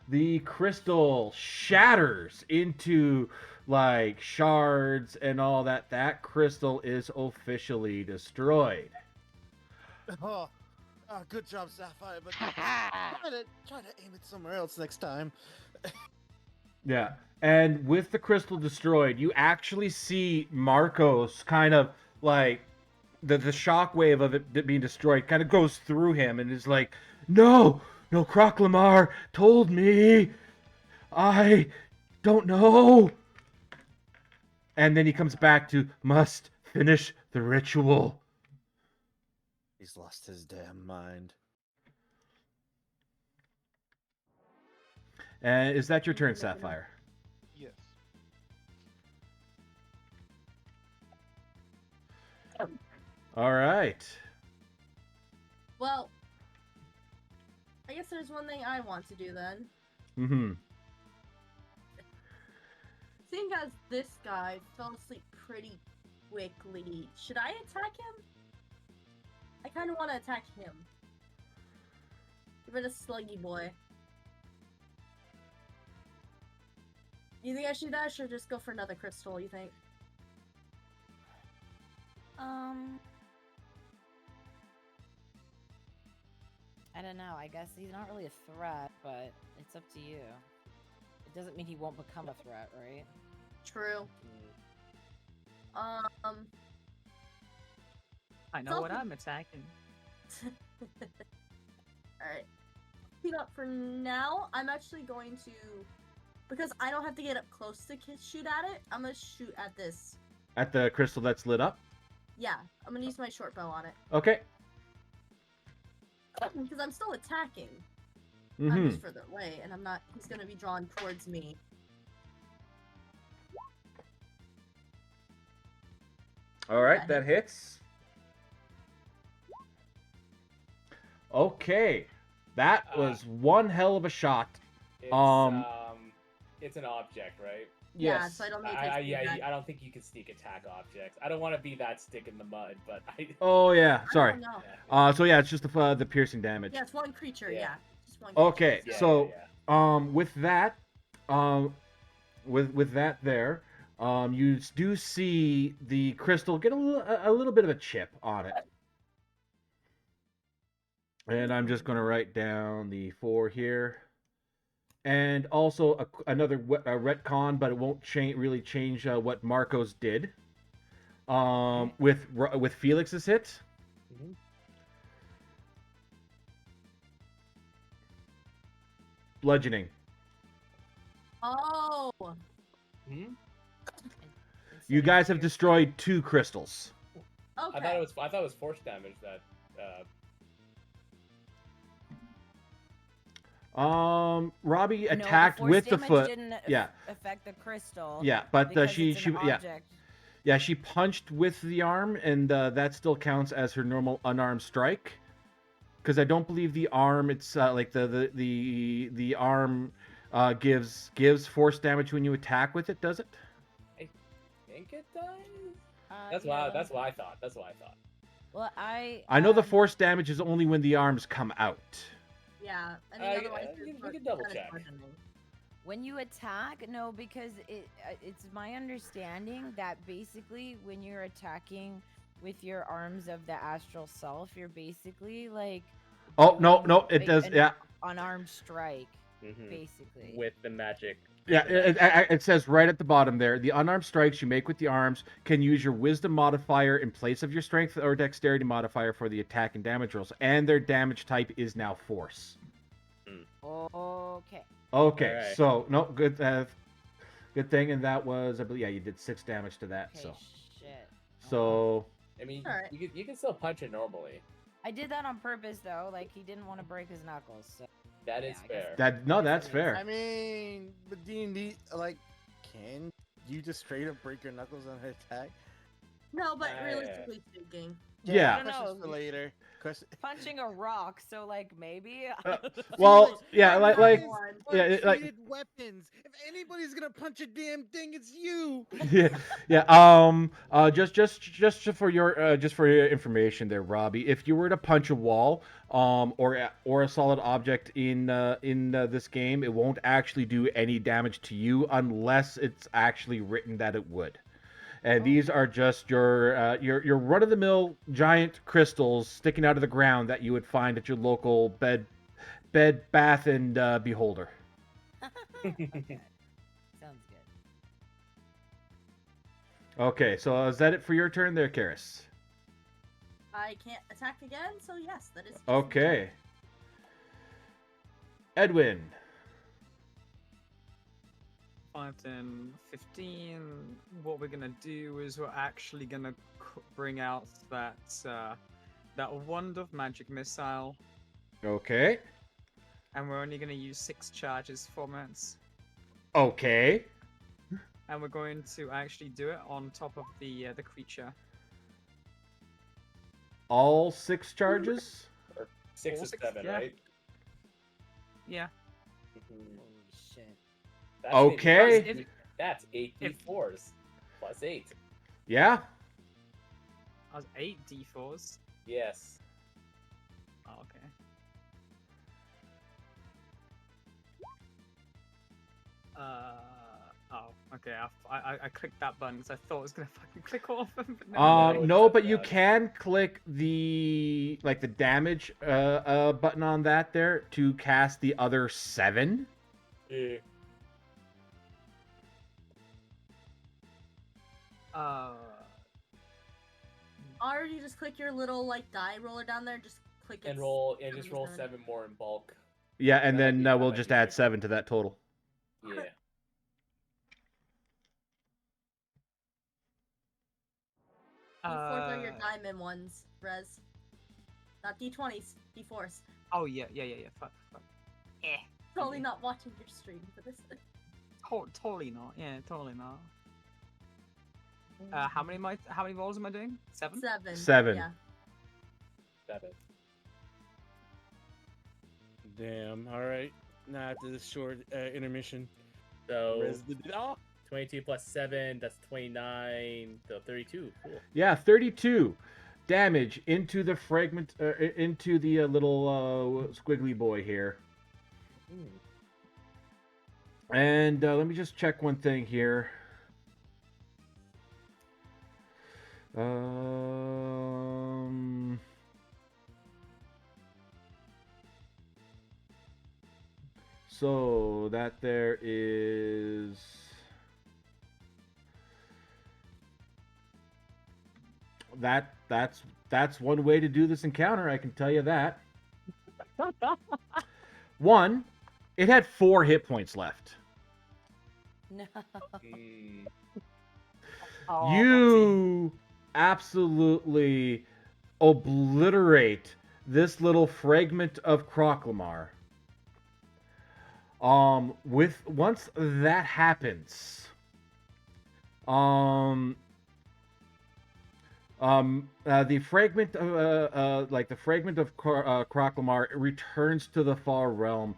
the crystal shatters into like shards and all that. That crystal is officially destroyed. Oh, good job, Sapphire. But try to aim it somewhere else next time. Yeah. And with the crystal destroyed, you actually see Marcos kind of like the shockwave of it being destroyed kind of goes through him and is like, no, Croclamar told me. I don't know. And then he comes back to must finish the ritual. He's lost his damn mind. And is that your turn, Sapphire? yes. All right. Well, I guess there's one thing I want to do then. Mm-hmm. Seeing as this guy fell asleep pretty quickly, should I attack him? I kind of want to attack him. Give it a sluggy boy. You think I should dash or just go for another crystal, you think? I don't know. I guess he's not really a threat, but it's up to you. It doesn't mean he won't become a threat, right? True. I know what Something- I'm attacking. Alright. Peanut, for now, I'm actually going to... Because I don't have to get up close to shoot at it, I'm gonna shoot at this. At the crystal that's lit up? Yeah, I'm gonna use my short bow on it. Okay. Because I'm still attacking. Mm-hmm. I'm just further away, and I'm not... He's gonna be drawn towards me. All right, that hits. Okay, that was one hell of a shot. It's, it's an object, right? Yeah, Yes. so I don't need to Yeah, that. I don't think you can sneak attack objects. I don't want to be that stick in the mud, but I. Oh yeah, I sorry. don't know. So yeah, it's just the piercing damage. Yeah, it's one creature, Yeah. yeah. Just one creature. Okay, Yeah, so yeah. with that, with that there, You do see the crystal get a little bit of a chip on it. And I'm just going to write down the 4 here. And also another retcon, but it won't really change what Marcos did. With Felix's hit. Mhm. Bludgeoning. Oh. Hmm? You guys have destroyed 2 crystals. Okay. I thought it was force damage that. Robbie No, the attacked force with the damage foot. Didn't Yeah. affect the crystal. Yeah, but because she it's an yeah. object. Yeah, she punched with the arm, and that still counts as her normal unarmed strike. Because I don't believe the arm, it's like the arm gives force damage when you attack with it, does it? I think it does. Yeah. That's what I thought. That's what I thought. Well, I know the force damage is only when the arms come out. Yeah. I think otherwise we it's can double kinda check. bludgeoning. When you attack, no, because it's my understanding that basically when you're attacking with your arms of the astral self, you're basically like. Oh no, doing, no, it like, does. an Yeah, unarmed strike, Mhm. basically. With the magic. yeah. It says right at the bottom there. The unarmed strikes you make with the arms can use your wisdom modifier in place of your strength or dexterity modifier for the attack and damage rolls, and their damage type is now force. Okay. Okay, Alright. so no good. Good thing, and that was I believe you did 6 damage to that. Okay. So Shit. so I mean, Alright. you can still punch it normally. I did that on purpose though. Like he didn't want to break his knuckles. So. That Yeah, is I guess fair. that's fair. I mean, but D&D, like, can you just straight up break your knuckles on an attack? No, but Yeah. realistically speaking. Yeah. I don't Questions know. for later. Question. Punching a rock, so like maybe. Well, yeah, Like, like one. yeah, it, like Untreated weapons. If anybody's gonna punch a damn thing, it's you. yeah, yeah. Just for your information, there, Robbie. If you were to punch a wall, or a solid object in this game, it won't actually do any damage to you unless it's actually written that it would. And these are just your run-of-the-mill giant crystals sticking out of the ground that you would find at your local bed, bath, and beholder. Okay. Sounds good. Okay, so is that it for your turn there, Karis? I can't attack again, so yes, that is. Okay. Edwin. 5, 10, 15. What we're gonna do is we're actually gonna bring out that wand of magic missile, Okay. and we're only gonna use 6 charges from it. Okay. And we're going to actually do it on top of the creature. All 6 charges? 6 All or 6, 7, yeah. right? Yeah. Mhm. Holy shit. That's Okay. eight- That's 8d4s plus 8. Yeah. I was 8 d4s. Yes. Oh, okay. Oh, okay. I clicked that button because I thought it was gonna fucking click off. But no. No, it No, does but you not. can click the damage button on that there to cast the other 7. Yeah. Or you just click your little like die roller down there. Just click it. And roll and just roll 7. 7 more in bulk. Yeah, and That then might be- that we'll might just be add fair. 7 to that total. Yeah. D4s are your Uh, diamond ones, Rez. Not D20s, D4s. Oh yeah. Fuck. Totally not watching your stream for this. Totally not. Yeah, totally not. How many rolls am I doing? 7. 7. 7. Yeah. 7. Damn. All right. Now after this short intermission, So Rez did it. Oh, 22 plus 7, that's 29. So 32. Cool. Yeah, 32 damage into the fragment, into the little squiggly boy here. And let me just check one thing here. Um. So that there is. That's one way to do this encounter. I can tell you that. One, it had 4 hit points left. No. Oh, You absolutely obliterate this little fragment of Croclamar. With once that happens, the fragment of like the fragment of Croclamar returns to the far realm.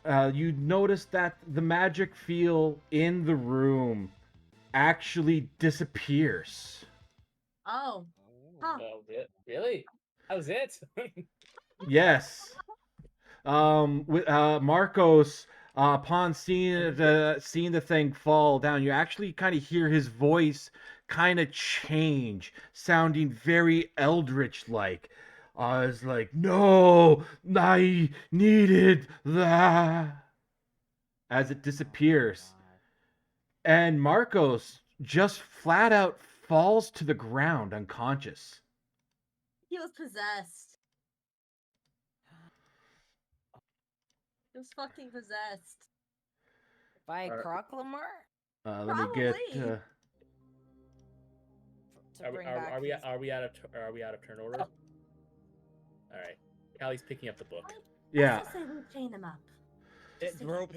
You notice that the magic field in the room actually disappears. Oh. Huh. Oh, really? That was it? Yes. With Marcos, upon seeing the thing fall down, you actually kind of hear his voice kind of change, sounding very eldritch like. It's like, no, I needed that. As it disappears, and Marcos just flat out falls to the ground unconscious. He was possessed. He was fucking possessed. By Alright. Croclamar? Let me get. Probably. To bring back Are we his- out of turn order? All right. Callie's picking up the book. Yeah. Let's just say we chain him up. Rope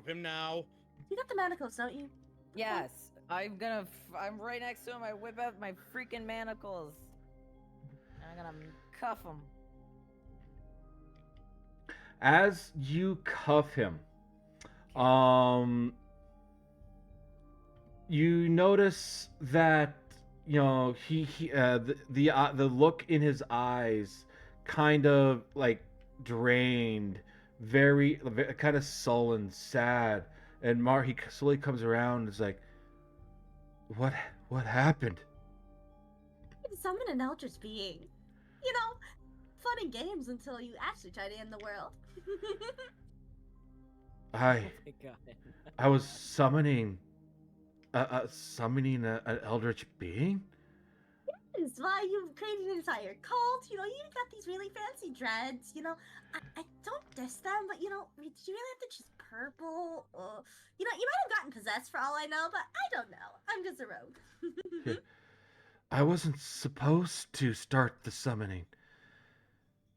him now. You got the manacles, don't you? Yes, I'm right next to him. I whip out my freaking manacles. And I'm gonna cuff him. As you cuff him, you notice that the look in his eyes kind of like drained, very kind of sullen, sad, and he slowly comes around and is like, what happened? You can summon an eldritch being. You know, fun and games until you actually try to end the world. Oh my god. I was summoning an eldritch being. Is why you created an entire cult. You know, you got these really fancy dreads. You know, I don't diss them, but you know, did you really have to choose purple? You know, you might have gotten possessed for all I know, but I don't know. I'm just a rogue. I wasn't supposed to start the summoning.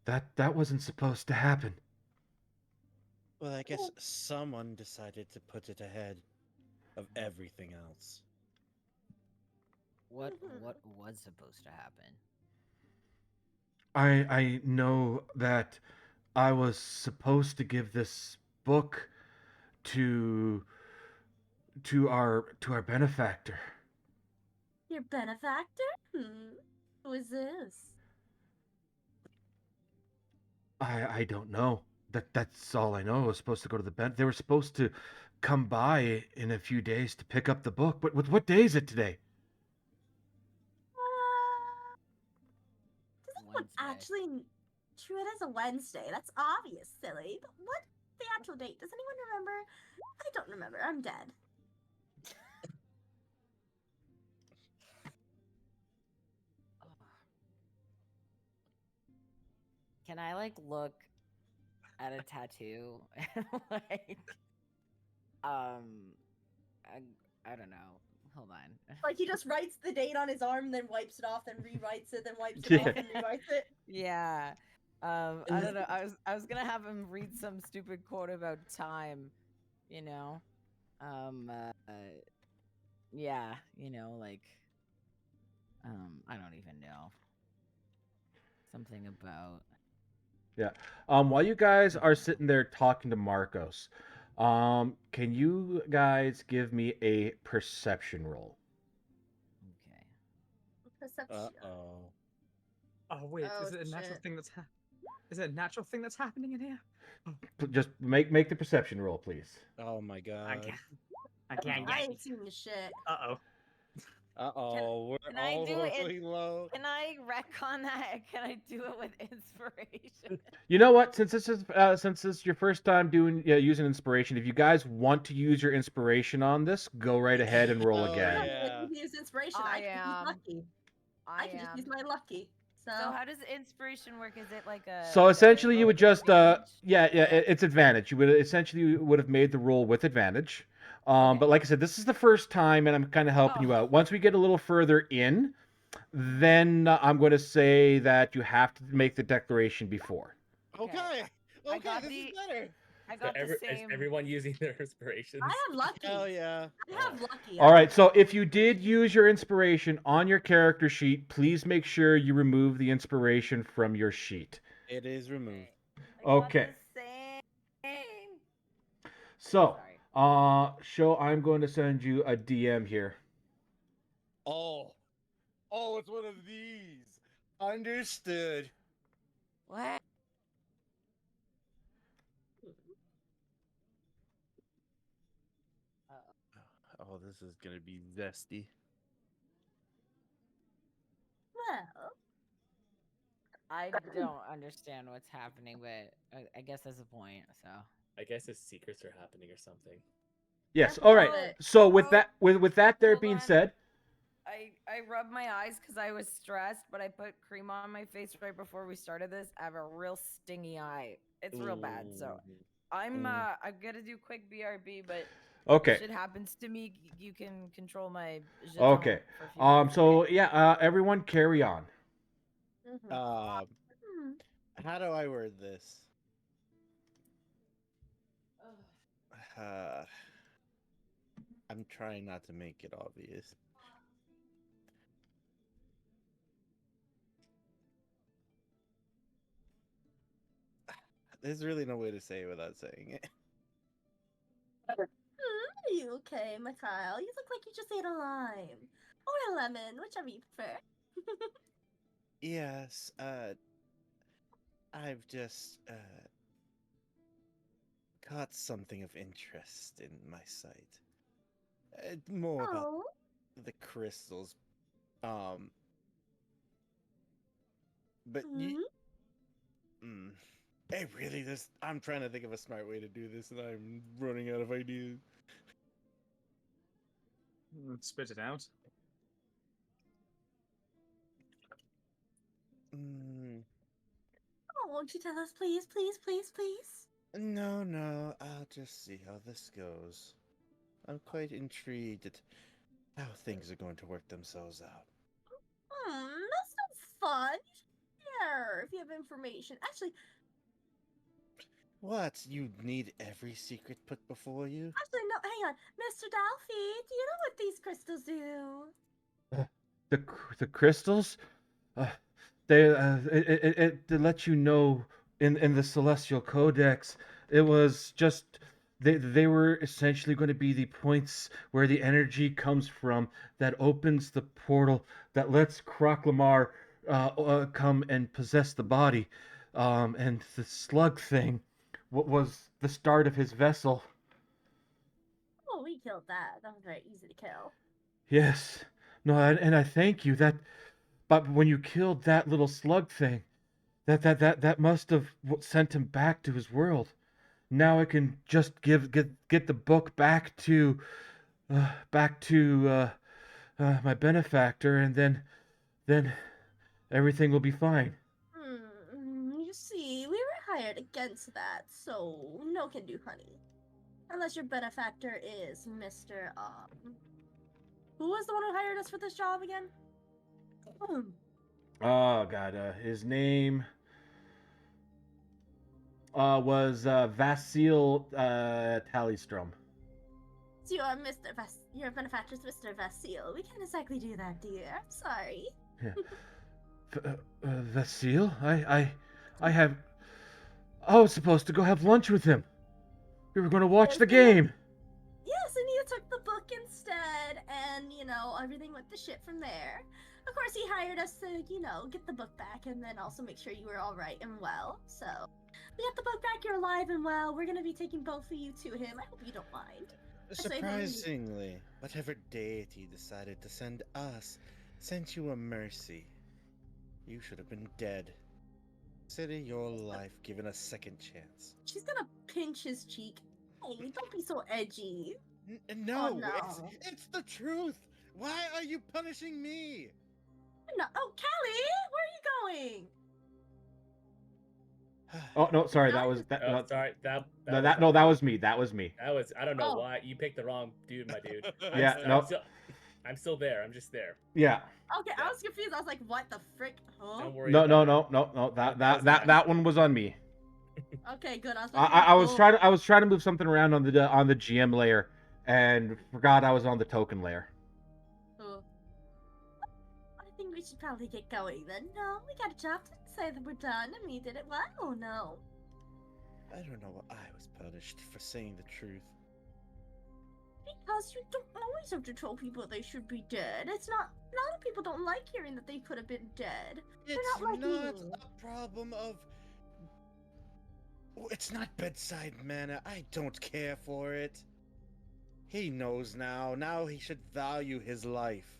That wasn't supposed to happen. Well, I guess someone decided to put it ahead of everything else. What was supposed to happen? I know that I was supposed to give this book to our benefactor. Your benefactor? Who is this? I don't know. That's all I know. I was supposed to go to the They were supposed to come by in a few days to pick up the book. But what day is it today? Does anyone Wednesday. actually? True, it is a Wednesday. That's obvious, silly. But what's the actual date? Does anyone remember? I don't remember. I'm dead. Can I like look at a tattoo and like I don't know. Hold on. Like he just writes the date on his arm, then wipes it off, then rewrites it, then wipes it Yeah. off, and rewrites it. Yeah. I don't know. I was gonna have him read some stupid quote about time, you know. Yeah, you know, like I don't even know. Something about While you guys are sitting there talking to Marcos, can you guys give me a perception roll? okay. Perception. Oh wait, Oh, is it a natural shit. thing that's is it a natural thing that's happening in here? Just make the perception roll, please. Oh my god. I can't I get ain't seen the shit. Uh-oh. Uh-oh, we're can I all do it? going low. Can I retcon that? Can I do it with inspiration? You know what? Since this is your first time doing using inspiration, if you guys want to use your inspiration on this, go right ahead and roll Oh, again. yeah. You can use inspiration. I I can use am. lucky. I can just use my lucky. So how does inspiration work? Is it like a? So essentially, you would just advantage? it's advantage. You would essentially would have made the roll with advantage. Okay. But like I said, this is the first time, and I'm kind of helping you Oh. out. Once we get a little further in, then I'm going to say that you have to make the declaration before. Okay. I Okay, got this the- is better. I So got the is same. everyone using their inspirations? I have lucky. Hell yeah. I have lucky. All right. So if you did use your inspiration on your character sheet, please make sure you remove the inspiration from your sheet. It is removed. I got Okay. the same. So, Sorry. Show, I'm going to send you a DM here. Oh. Oh, it's one of these. Understood. What? Oh, this is gonna be zesty. Well, I don't understand what's happening, but I guess that's the point. So. I guess his secrets are happening or something. Yes. I All right. love it. So with Oh, that with that there hold being on. said, I rubbed my eyes because I was stressed, but I put cream on my face right before we started this. I have a real stingy eye. It's real bad. So Ooh. I'm gonna do quick BRB, but okay. if shit happens to me, you can control my. jeton Okay. for a few minutes, So okay? yeah, everyone carry on. mhm. Hmm. How do I word this? I'm trying not to make it obvious. There's really no way to say it without saying it. Are you okay, Mikhail? You look like you just ate a lime. Or a lemon, whichever you prefer. Yes, I've just caught something of interest in my sight. More about Oh. the crystals. But Mhm. Hey, really, I'm trying to think of a smart way to do this, and I'm running out of ideas. Spit it out. Oh, won't you tell us, please, please, please, please? No, I'll just see how this goes. I'm quite intrigued at how things are going to work themselves out. That sounds fun. You should share if you have information. Actually, What? You need every secret put before you? no, hang on. Mr. Dalphy, do you know what these crystals do? The crystals, they it let you know in the Celestial Codex. It was just they were essentially going to be the points where the energy comes from that opens the portal that lets Kroklamar come and possess the body, and the slug thing, what was the start of his vessel. Oh, we killed that. That was very easy to kill. Yes. No, and I thank you. But when you killed that little slug thing, that must have sent him back to his world. Now I can just get the book back to my benefactor, and then everything will be fine. You see, we were hired against that, so no can do, honey. Unless your benefactor is Mr. Who was the one who hired us for this job again? Oh God, his name was Vasil Tallystrom. So your benefactor's Mr. Vasil. We can't exactly do that, dear. I'm sorry. Vasil? I was supposed to go have lunch with him. We were going to watch the game. Yes, and you took the book instead, and, everything went to shit from there. Of course, he hired us to, get the book back, and then also make sure you were alright and well. So, we got the book back, you're alive and well. We're gonna be taking both of you to him. I hope you don't mind. say the least. Surprisingly, whatever deity decided to send us sent you a mercy. You should have been dead. Consider your life given a second chance. She's gonna pinch his cheek. Hey, don't be so edgy. No, no. it's the truth. Why are you punishing me? No, oh, Callie, where are you going? Oh no, sorry, that That was is- that. Oh, no, sorry, that was me. That was me. That was I don't know Oh. why you picked the wrong dude, my dude. Yeah, no. I'm still there. I'm just there. Yeah. Okay, I was confused. I was like, what the frick? Huh? Don't worry. No, about no, it. no, no, no. That That was that mine. that one was on me. Okay, good. I was I, like, I was trying to move something around on the GM layer, and forgot I was on the token layer. Oh. I think we should probably get going then. No, we got a job to say that we're done and we did it well. Oh no. I don't know why I was punished for saying the truth. Because you don't always have to tell people they should be dead. It's not. A lot of people don't like hearing that they could have been dead. It's not like not you. a problem of. It's not bedside manner. I don't care for it. He knows now. Now he should value his life.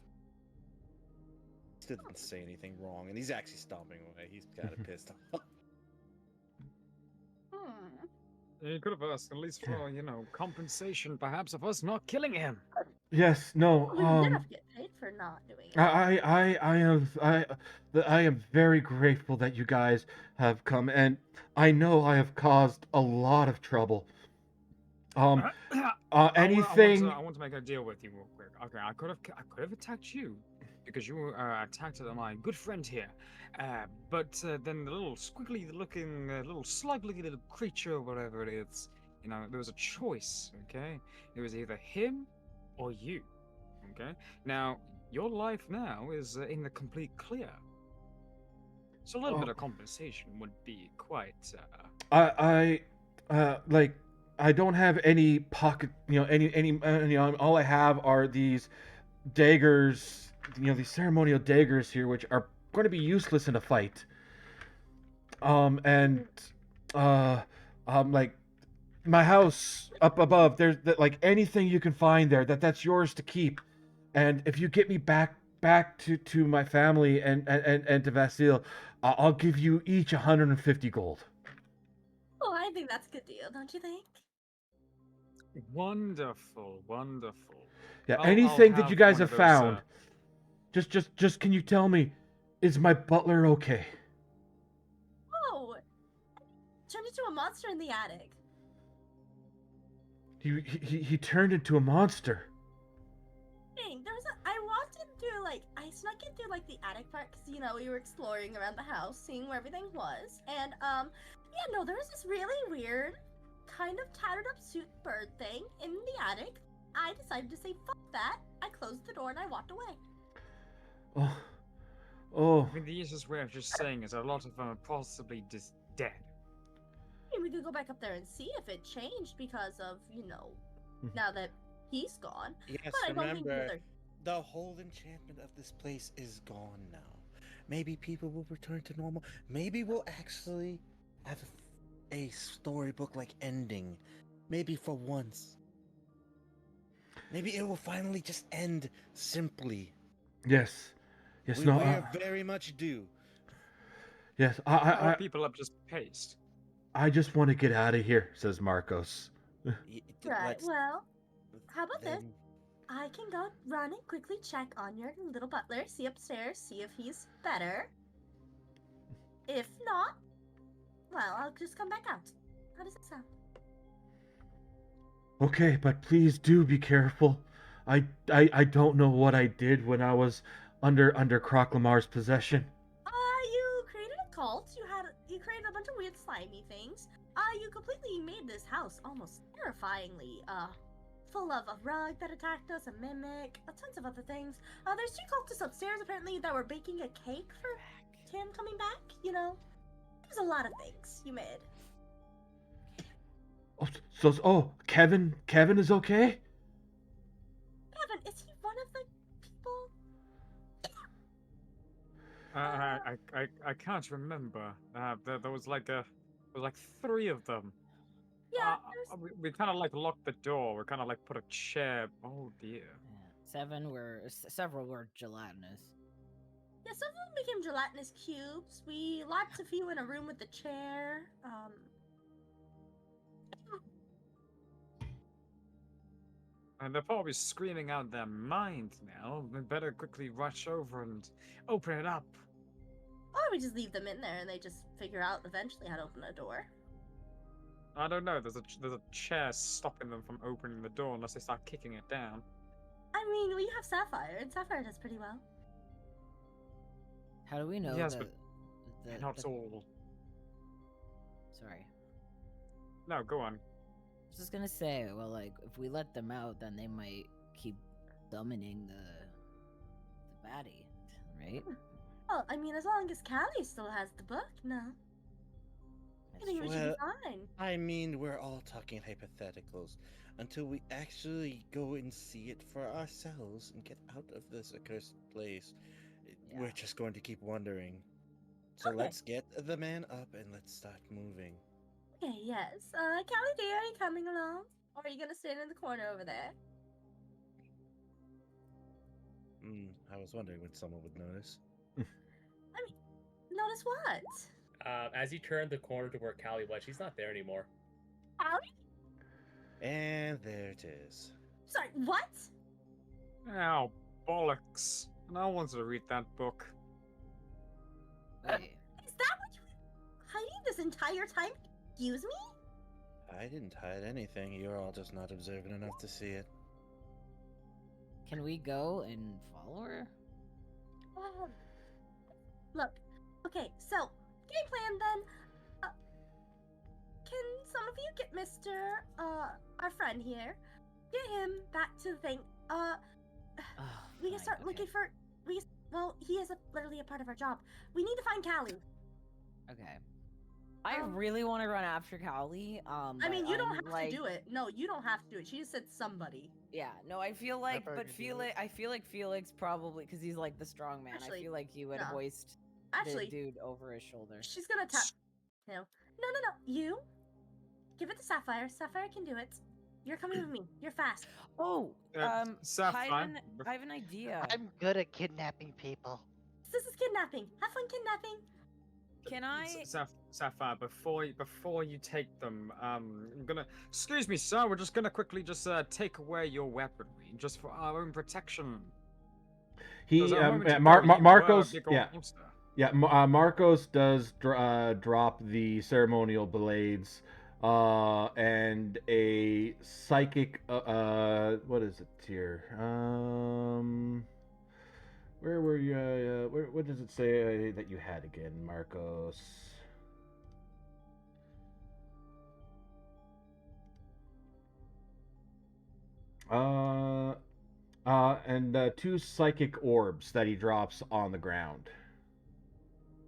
Still didn't say anything wrong, and he's actually stomping away. He's kind of pissed off. Hmm. You could have asked at least for, compensation perhaps of us not killing him. Yes. No. We would never get paid for not doing it. I am very grateful that you guys have come, and I know I have caused a lot of trouble. Anything. I want to make a deal with you real quick. Okay, I could have attacked you because you attacked my good friend here. But then the little squiggly looking, little slugly little creature, whatever it is, there was a choice. Okay, it was either him or you. Okay, now your life now is in the complete clear. So a little bit of compensation would be quite. I don't have any pocket, all I have are these daggers, these ceremonial daggers here, which are going to be useless in a fight. Like my house up above, there's like anything you can find there, that's yours to keep. And if you get me back to my family and to Vasil, I'll give you each 150 gold. Oh, I think that's a good deal, don't you think? Wonderful. Yeah, I'll anything that have you guys one have of those, found, just can you tell me, is my butler okay? Oh, turned into a monster in the attic. He turned into a monster. Dang, I walked into I snuck into the attic part because we were exploring around the house, seeing where everything was, and yeah, no, there was this really weird, kind of tattered up suit bird thing in the attic. I decided to say fuck that. I closed the door and I walked away. Oh. I mean, the easiest way of just saying is a lot of them are possibly just dead. I mean, we could go back up there and see if it changed because of now that he's gone. Yes, but I don't think remember, either. the whole enchantment of this place is gone now. Maybe people will return to normal. Maybe we'll actually have a storybook-like ending. Maybe for once. Maybe it will finally just end simply. Yes, We no. very much do. Yes, People have just paced. I just want to get out of here, says Marcos. Right, well, how about this? then- I can go run and quickly check on your little butler, see upstairs, see if he's better. If not, well, I'll just come back out. How does it sound? Okay, but please do be careful. I don't know what I did when I was under Croclamar's possession. You created a cult. You created a bunch of weird slimy things. You completely made this house almost terrifyingly, full of a rug that attacked us, a mimic, tons of other things. There's 2 cultists upstairs apparently that were baking a cake for him coming back. There's a lot of things you made. Kevin is okay? Kevin, is he one of the people? I can't remember. There was like 3 of them. Yeah, we kind of like locked the door. We kind of like put a chair. Oh dear. Yeah. Several were gelatinous. yeah, some of them became gelatinous cubes. We locked a few in a room with a chair. And they're probably screaming out their mind now. We better quickly rush over and open it up. Or we just leave them in there and they just figure out eventually how to open a door. I don't know. There's a chair stopping them from opening the door unless they start kicking it down. I mean, we have Sapphire, and Sapphire does pretty well. How do we know Yes, that? but not all. Sorry. No, go on. I was just gonna say, well, like, if we let them out, then they might keep summoning the baddie, right? Well, I mean, as long as Callie still has the book, no. I That's think we true. should be Well, fine. I mean, we're all talking hypotheticals until we actually go and see it for ourselves and get out of this accursed place. We're Yeah. just going to keep wondering. So Okay. let's get the man up and let's start moving. Okay, yes. Callie dear, are you coming along? Or are you gonna stand in the corner over there? I was wondering when someone would notice. Notice what? As you turn the corner to where Callie was, she's not there anymore. Callie? And there it is. Sorry, what? Ow, bollocks. No one wants to read that book. Wait, Is that what you were hiding this entire time? Excuse me? I didn't hide anything. You're all just not observant enough to see it. can we go and follow her? Look, okay, so, game plan then. Can some of you get Mr. Our friend here, get him back to the thing? Oh, We can fine, start okay. looking for. Well, he is literally a part of our job. We need to find Callie. Okay. I Um, really want to run after Callie. I mean, you don't have like, to do it. No, you don't have to do it. She just said somebody. Yeah, no, I feel like, probably but could do it. I feel like Felix probably, because he's like the strong man. Actually, I feel like he would no. hoist Actually, the dude over his shoulder. she's gonna tap. No. You. Give it to Sapphire. Sapphire can do it. You're coming with me. You're fast. Oh, Sapphire, I have an idea. I'm good at kidnapping people. This is kidnapping. Have fun kidnapping. Can I? Sapphire, before you take them, I'm gonna. Excuse me, sir. We're just gonna quickly take away your weaponry, just for our own protection. He, 'Cause a moment ago, Mar- you Mar- were a Marcos, big ol' yeah, monster. yeah. Marcos does drop the ceremonial blades, and a psychic. What is it here? Where were you? What does it say that you had again, Marcos? And two psychic orbs that he drops on the ground.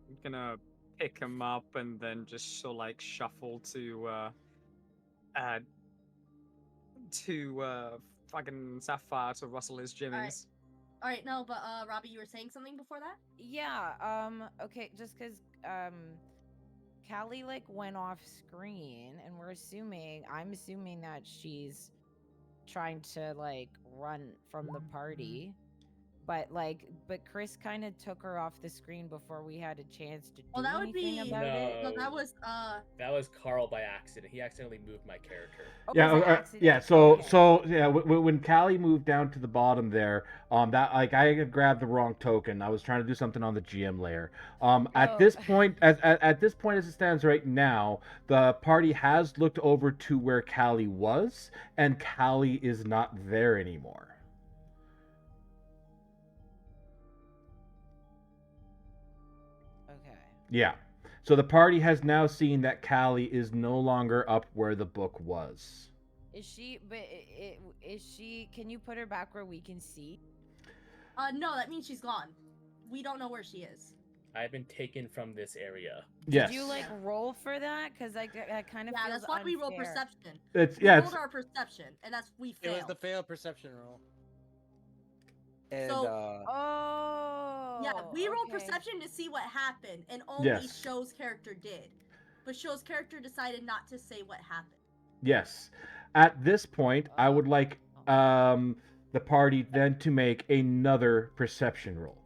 I'm gonna pick him up and then just like shuffle to fucking Sapphire to rustle his jimmies. All right, no, but Robbie, you were saying something before that? Yeah. Okay. Just because Callie like went off screen, and I'm assuming that she's trying to like run from the party, but Chris kind of took her off the screen before we had a chance to do Well, that would anything be. about it. No, No. that was That was Carl by accident. He accidentally moved my character. Oh, Yeah, was it accident? yeah. So, Okay. when Callie moved down to the bottom there, that like I had grabbed the wrong token. I was trying to do something on the GM layer. At Oh. this point, at this point as it stands right now, the party has looked over to where Callie was, and Callie is not there anymore. Okay. Yeah. So the party has now seen that Callie is no longer up where the book was. Is she? But is she? Can you put her back where we can see? no, that means she's gone. We don't know where she is. I've been taken from this area. Yes. Did you like roll for that? Because I kind of Yeah, feels that's why we roll unfair. perception. It's We yeah. rolled It's, our perception, and that's we It failed. was the failed perception roll. And So- Oh. Yeah, we roll okay. perception to see what happened, and only Yes. Show's character did. But Show's character decided not to say what happened. Yes. At this point, I would like the party then to make another perception roll.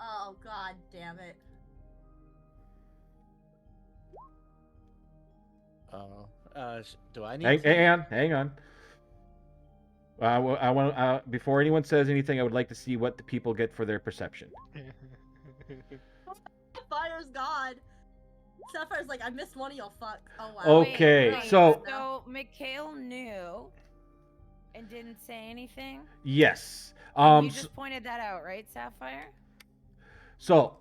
Oh god damn it. Oh, do I need Hang, to? hang on. I want before anyone says anything, I would like to see what the people get for their perception. Sapphire's god. Sapphire's like, I missed one of y'all fuck. Oh wow. Okay, Wait, so- Mikhail knew and didn't say anything. Yes. You just pointed that out, right, Sapphire? So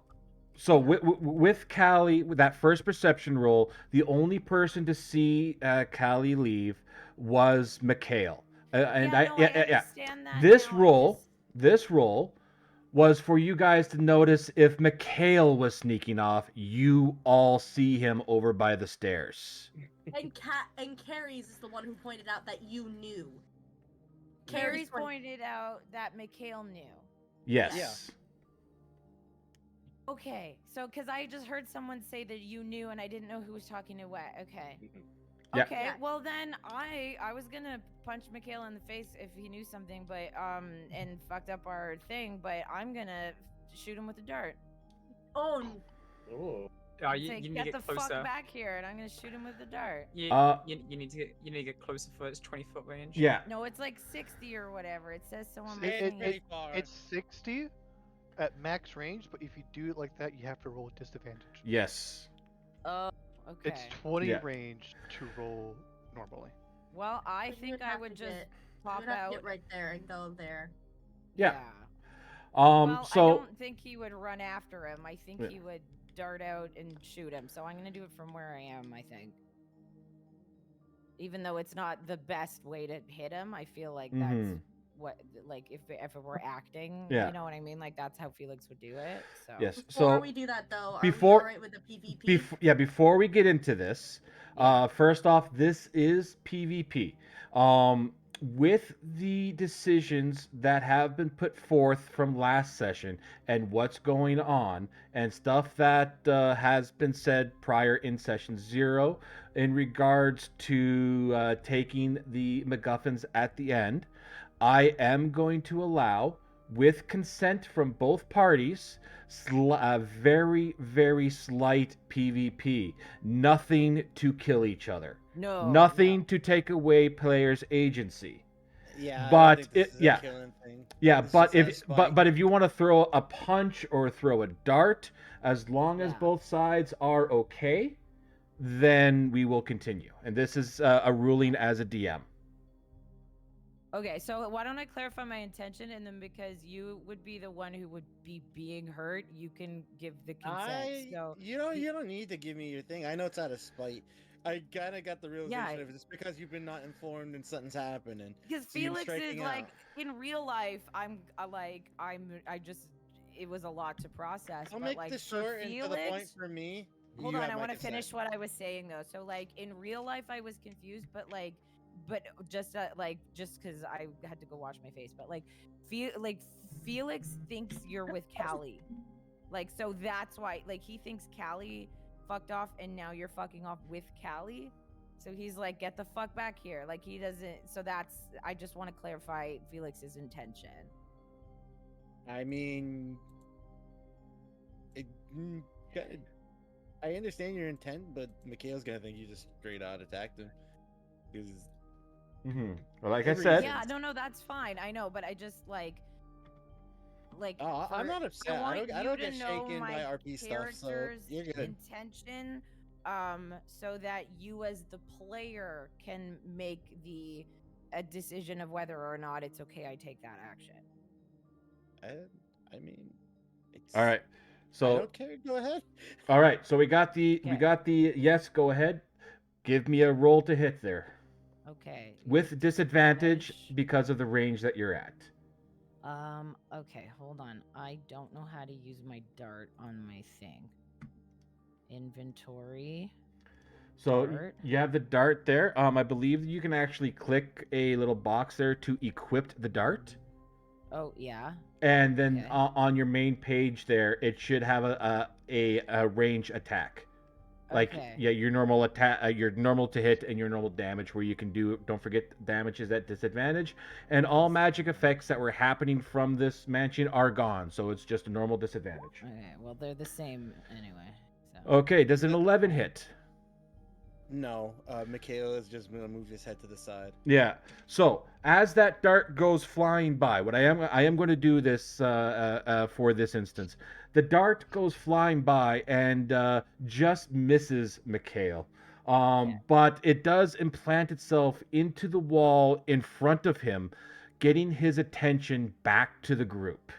with Callie, with that first perception roll, the only person to see Callie leave was Mikhail. And I yeah. understand that This now, this roll was for you guys to notice if Mikhail was sneaking off. You all see him over by the stairs. And Carrie's is the one who pointed out that you knew. Carrie's pointed out that Mikhail knew. Yes. Yeah. Okay, so because I just heard someone say that you knew, and I didn't know who was talking to what. Okay. Yeah. Okay. Yeah. Well then, I was gonna punch Mikhail in the face if he knew something, but and fucked up our thing. But I'm gonna shoot him with a dart. Oh, Ooh. You Say, need to get the get fuck closer. back here, and I'm gonna shoot him with a dart. You, Uh, you need to get closer for its 20-foot range. Yeah. No, it's like 60 or whatever. It says so on my It- thing. It's 60 at max range, but if you do it like that, you have to roll a disadvantage. Yes. Oh, okay. It's 20 Yeah. range to roll normally. Well, I but you think I have would to just get- pop you would have out. to get right there and go there. Yeah. Well, I So don't think he would run after him. I think Yeah. he would dart out and shoot him. So I'm gonna do it from where I am. I think, even though it's not the best way to hit him, I feel like that's Mhm. what, like, if it were acting, Yeah. you know what I mean? Like that's how Felix would do it. So yes. Before So we do that though, are before- we alright with the PvP? before we get into this, first off, this is PvP. With the decisions that have been put forth from last session and what's going on and stuff that has been said prior in session 0 in regards to taking the MacGuffins at the end, I am going to allow, with consent from both parties, very, very slight PvP. Nothing to kill each other. no, Nothing to take away players' agency. Yeah, But I don't think this it- is a yeah. killing thing. Yeah, This but is a if spike. but if you want to throw a punch or throw a dart, as long as Yeah. both sides are okay, then we will continue. And this is a ruling as a DM. Okay, so why don't I clarify my intention, and then because you would be the one who would be being hurt, you can give the consent. So you don't need to give me your thing. I know it's out of spite. I kind of got the realization of it. It's because you've been not informed and something's happening. because So you're Felix is striking like out. in real life, I just it was a lot to process. I'll but make like this for short and to the point Felix, for me. hold you on, have I my want to finish consent. what I was saying though. So like in real life, I was confused, but just because I had to go wash my face, but like Felix thinks you're with Callie, like so that's why like he thinks Callie fucked off, and now you're fucking off with Callie. So he's like, get the fuck back here. Like he doesn't. So that's. I just want to clarify Felix's intention. I mean, I understand your intent, but Mikhail's gonna think you just straight out attacked him. Because Well, like I Every- said, Yeah, no, that's fine. I know, but I just like. oh, I'm for- not upset. I want don't you get to know shaken by my RP stuff, so character's you're good. intention, so that you as the player can make a decision of whether or not it's okay I take that action. I mean, it's all right. I So don't care. Go ahead. all right. So we got the Okay. yes. Go ahead. Give me a roll to hit there Okay. with disadvantage Disadvantage. because of the range that you're at. Okay, hold on. I don't know how to use my dart on my thing. Inventory. So Dart. you have the dart there. I believe you can actually click a little box there to equip the dart, Oh, yeah. and then Okay. on your main page there, it should have a range attack. Like Okay. yeah, your normal attack, your normal to hit, and your normal damage. Where you can do. Don't forget, damage is at disadvantage, and all magic effects that were happening from this mansion are gone. So it's just a normal disadvantage. Okay, well they're the same anyway. So. Okay, does an Yeah. 11 hit? No, Mikhail is just gonna move his head to the side. Yeah. So as that dart goes flying by, what I am going to do this for this instance. The dart goes flying by and just misses Mikhail. But it does implant itself into the wall in front of him, getting his attention back to the group.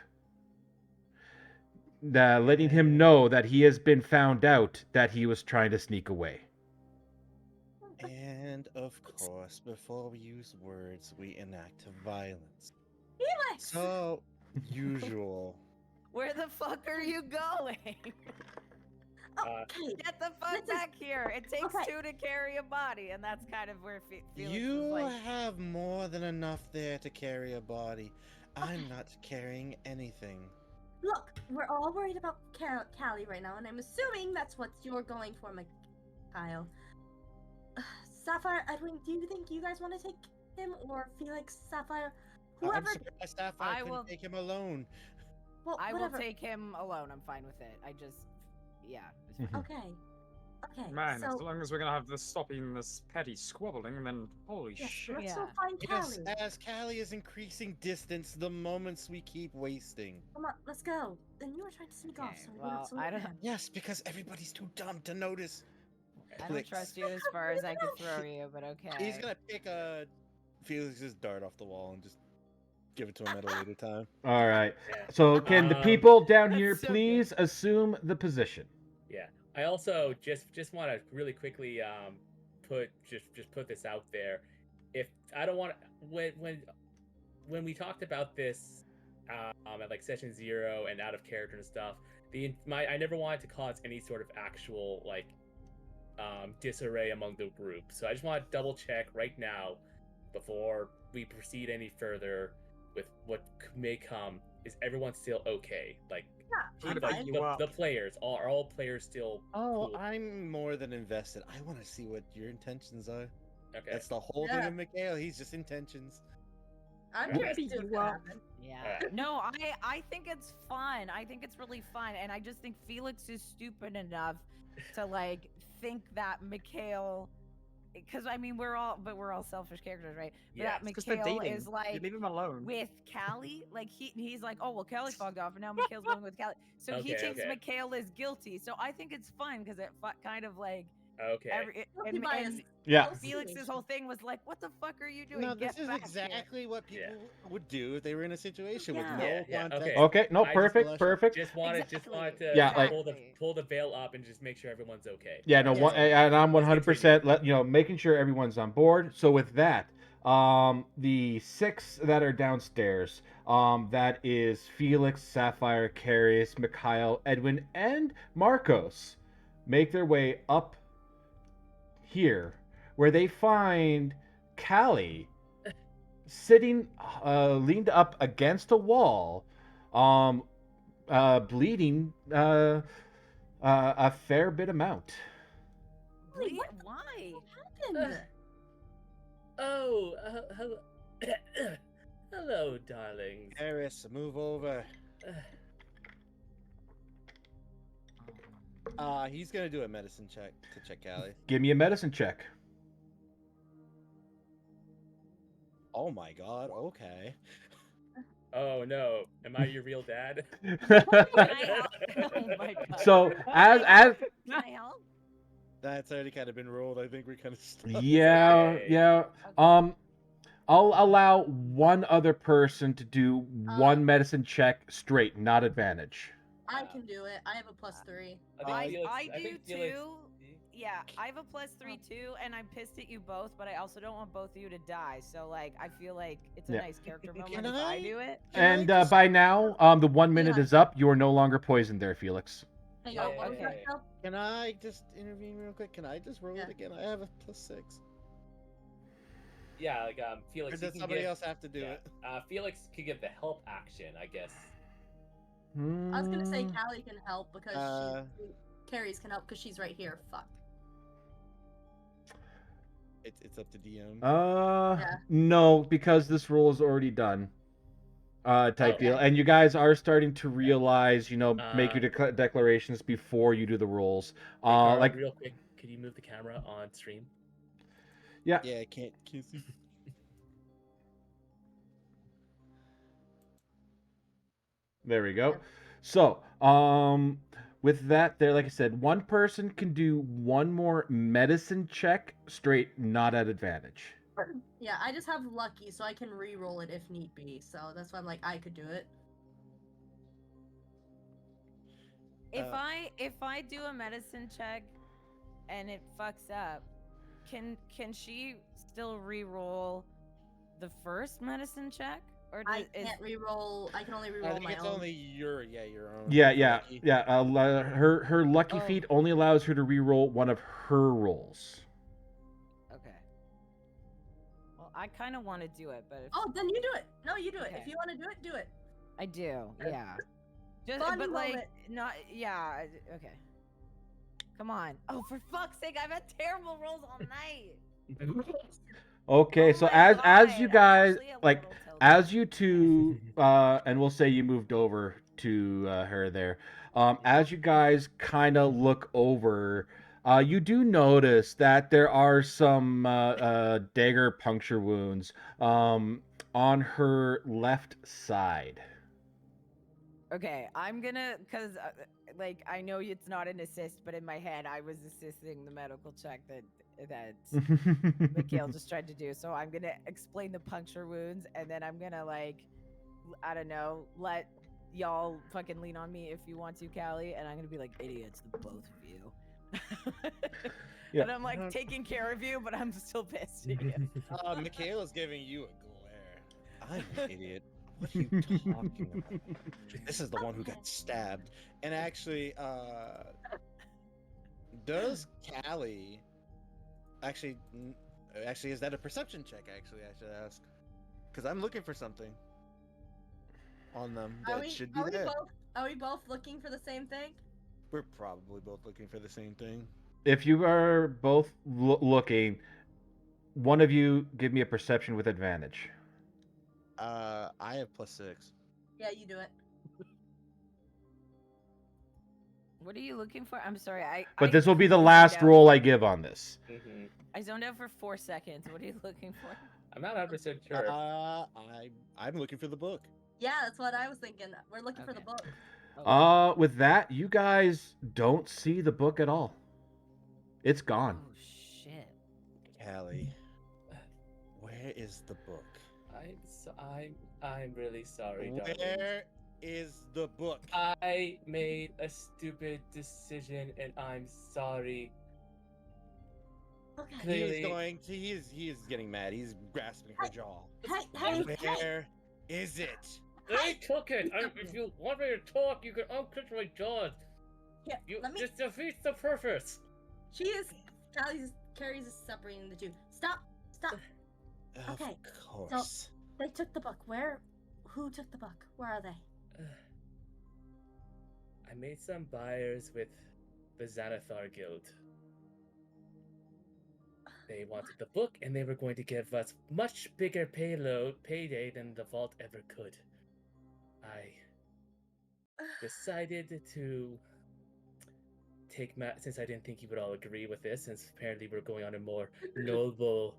Letting him know that he has been found out that he was trying to sneak away. And of course, before we use words, we enact violence. Felix! So, usual. Where the fuck are you going? Okay. Get the fuck This is- back here. It takes okay. 2 to carry a body, and that's kind of where Felix You is like. have more than enough there to carry a body. I'm not carrying anything. Look, we're all worried about Callie right now, and I'm assuming that's what you're going for, Kyle. Sapphire, Edwin, do you think you guys want to take him, or Felix, Sapphire, I'm whoever? surprised Sapphire I couldn't will- take him alone. Well, I whatever. will take him alone. I'm fine with it. I just, yeah. It's Mhm. fine. Okay. Okay. Man, so as long as we're gonna have this stopping this petty squabbling, then holy yes, shit. let's Yeah. go find Yes, Callie. as Callie is increasing distance, the moments we keep wasting. Come on, let's go. And you were trying to sneak off, Okay, so well, absolutely I don't- can. Yes, because everybody's too dumb to notice. I don't Clicks. trust you as far as I could throw you, but okay. He's gonna pick Felix's dart off the wall and just give it to him at a later time. All right. Yeah. So can the Um, people down that's here so good. please assume the position? Yeah. I also just want to really quickly put this out there. If I don't want when we talked about this at like session 0 and out of character and stuff, I never wanted to cause any sort of actual like disarray among the group. So I just want to double check right now before we proceed any further with what may come. Is everyone still okay? Like, Yeah, I'm I'm fine. fine. You up. the players, are all players still Oh, cool? I'm more than invested. I want to see what your intentions are. Okay. That's the whole thing Yeah. of Mikhail. He's just intentions. I'm Yeah. curious to see You what's gonna are- happen. Yeah. Alright. No, I think it's fun. I think it's really fun, and I just think Felix is stupid enough to like think that Mikhail, because I mean we're all selfish characters, right? But Yeah, that Because they're Mikhail dating. is You like leave him alone. with Callie, like he's like, oh well, Callie fogged off, and now Mikhail's going with Callie, so he Okay, thinks okay. Mikhail is guilty. So I think it's fun because it kind of like Okay. Guilty bias. and Yeah. Close Felix's situation. whole thing was like, what the fuck are you doing? No, Get this is back here." exactly what people Yeah. would do if they were in a situation Yeah. with no Yeah, yeah, context. okay. Okay. No, I just perfect. blush. Perfect. Just wanted to Exactly. Yeah, like- pull the veil up and just make sure everyone's okay. Yeah, no, Yeah. and I'm Let's 100% making sure everyone's on board. So with that, the 6 that are downstairs, that is Felix, Sapphire, Carius, Mikhail, Edwin, and Marcos, make their way up here, where they find Callie sitting, leaned up against a wall, bleeding a fair bit amount. Bleed- what Why? Happened? Oh, hello, hello, darlings. Eris, move over. He's gonna do a medicine check to check Callie. Give me a medicine check. Oh my god, okay. Oh no, am I your real dad? Can I help? Oh my god. So as Can I help? That's already kind of been rolled. I think we're kind of stuck. yeah, okay. yeah. I'll allow one other person to do one medicine check straight, not advantage. I can do it. I have a +3. I do think Felix- too. Yeah, I have a +3 too, and I'm pissed at you both, but I also don't want both of you to die. So like, I feel like it's a Yeah. nice character moment Can if I I- do it. Can I And just- by now, the 1 minute Yeah. is up. You are no longer poisoned there, Felix. Hang Oh, on, what was that, okay. Phil? Can I just intervene real quick? Can I just roll Yeah. it again? I have a +6. Yeah, like Or Felix. you does can somebody give- else have to do yeah, it? Felix could give the help action, I guess. I was gonna say Hmm. Callie can help because Uh, Carrie's can help because she's right here. Fuck. it's up to DM. Yeah. No, because this roll is already done. Type deal, Okay. and you guys are starting to realize, make your Uh, declarations before you do the rolls. Hey, Carl, Like, real quick, could you move the camera on stream? yeah, Yeah, I can't see. there we go. Yep. So, with that, there, like I said, one person can do one more medicine check straight, not at advantage. Yeah, I just have lucky, so I can re-roll it if need be. So that's why I'm like, I could do it. If Uh, I do a medicine check and it fucks up, can she still re-roll the first medicine check? Or I can't re-roll. I can only I re-roll think my it's own. only your own. Yeah, for yeah, lucky. yeah. Her lucky Oh. feat only allows her to re-roll one of her rolls. Okay. Well, I kind of want to do it, but if Oh, then you do it. No, you do it. Okay. If you want to do it, do it. I do, yeah. Just, Fun but like, moment. not, yeah. Okay. Come on. Oh, for fuck's sake! I've had terrible rolls all night. Okay, Oh so my as you God, I'm guys actually a like, little tilted. as you two, and we'll say you moved over to her there. As you guys kind of look over, you do notice that there are some dagger puncture wounds on her left side. Okay, I'm gonna, cause like I know it's not an assist, but in my head I was assisting the medical check that Mikhail just tried to do. So I'm gonna explain the puncture wounds, and then I'm gonna like, I don't know, let y'all fucking lean on me if you want to, Callie, and I'm gonna be like idiots, the both of you. Yeah. And I'm like taking care of you, but I'm still pissed at you. Michaela's giving you a glare. I'm an idiot. What are you talking about? This is the one who got stabbed. And actually, does Callie actually is that a perception check? Actually, I should ask, because I'm looking for something on them that should be there. Are we both looking for the same thing? We're probably both looking for the same thing. If you are both looking, one of you give me a perception with advantage. I have +6. Yeah, you do it. What are you looking for? I'm sorry, But I this will be the completely last zoned out. roll I give on this. Mhm. I zoned out for 4 seconds. What are you looking for? I'm not 100% sure. I'm looking for the book. Yeah, that's what I was thinking. We're looking for the Okay. book. Oh, With that, you guys don't see the book at all. It's gone. oh shit. Callie, where is the book? I'm really sorry, darling. Where is the book? I made a stupid decision, and I'm sorry. Okay. Clearly- He is getting mad. He's grasping her jaw. Hey, Where is it? I took it. If you want me to talk, you can unclench my jaws. Here, let me. This defeats the purpose. Carrie's separating the two. Stop. Okay, Of course. They took the book. Who took the book? Where are they? I made some buyers with the Xanathar Guild. They wanted the book, and they were going to give us much bigger payday than the vault ever could. I decided to take since I didn't think you would all agree with this, since apparently we're going on a more noble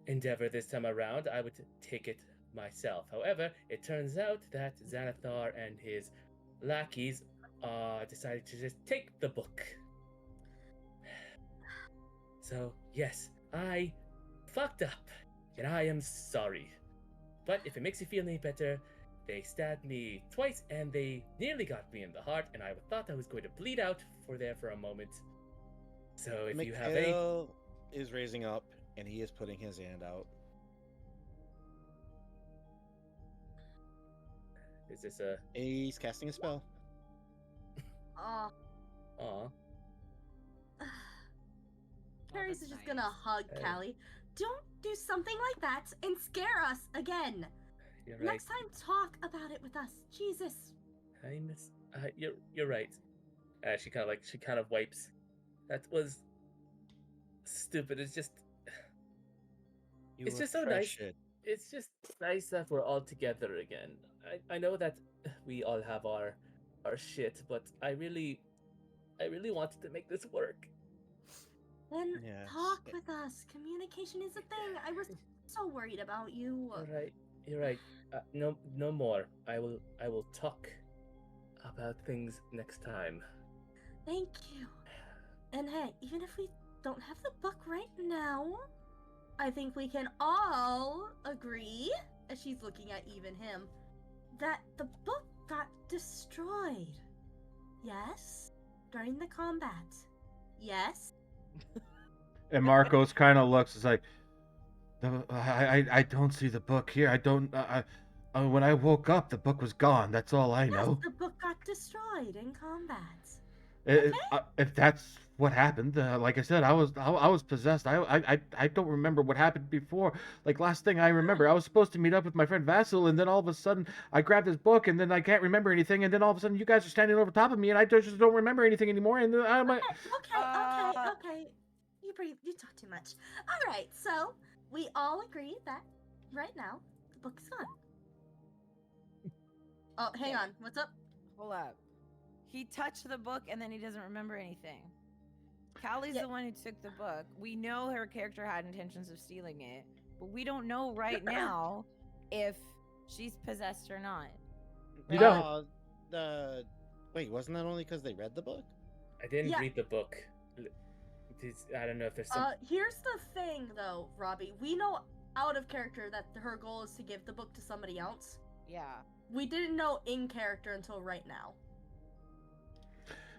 endeavor this time around, I would take it myself. However, it turns out that Xanathar and his lackeys decided to just take the book. So, yes, I fucked up, and I am sorry. But if it makes you feel any better, they stabbed me twice, and they nearly got me in the heart, and I thought I was going to bleed out for a moment. So if you have any... Mikhail is raising up, and he is putting his hand out. Is this a... He's casting a spell. Oh, Aw. Carrie's that's just nice. gonna hug Hey. Callie. Don't do something like that and scare us again. You're right. Next time, talk about it with us. Jesus. You're right. She kind of wipes. That was stupid. It's just You It's just so nice. It's just nice that we're all together again. I know that we all have our shit, but I really wanted to make this work. Then Yes. talk with us. Communication is a thing. I was so worried about you. You're right. No more. I will talk about things next time. Thank you. And hey, even if we don't have the book right now, I think we can all agree, as she's looking at even him, that the book got destroyed. Yes? During the combat. Yes? And Marcos kind of looks. It's like, I don't see the book here. I don't. When I woke up, the book was gone. That's all I know. Yes, the book got destroyed in combat. If that's what happened, like I said, I was possessed. I don't remember what happened before. Like last thing I remember, I was supposed to meet up with my friend Vasil, and then all of a sudden I grabbed his book, and then I can't remember anything, and then all of a sudden you guys are standing over top of me, and I just don't remember anything anymore. And then I'm like, Okay. You breathe. You talk too much. All right, so we all agree that right now the book is gone. Oh, hang on. What's up? Hold up. He touched the book and then he doesn't remember anything. Callie's the one who took the book. We know her character had intentions of stealing it, but we don't know right now if she's possessed or not. You don't. Wait, wasn't that only because they read the book? I didn't read the book. I don't know if there's some. Here's the thing, though, Robbie. We know out of character that her goal is to give the book to somebody else. Yeah. We didn't know in character until right now.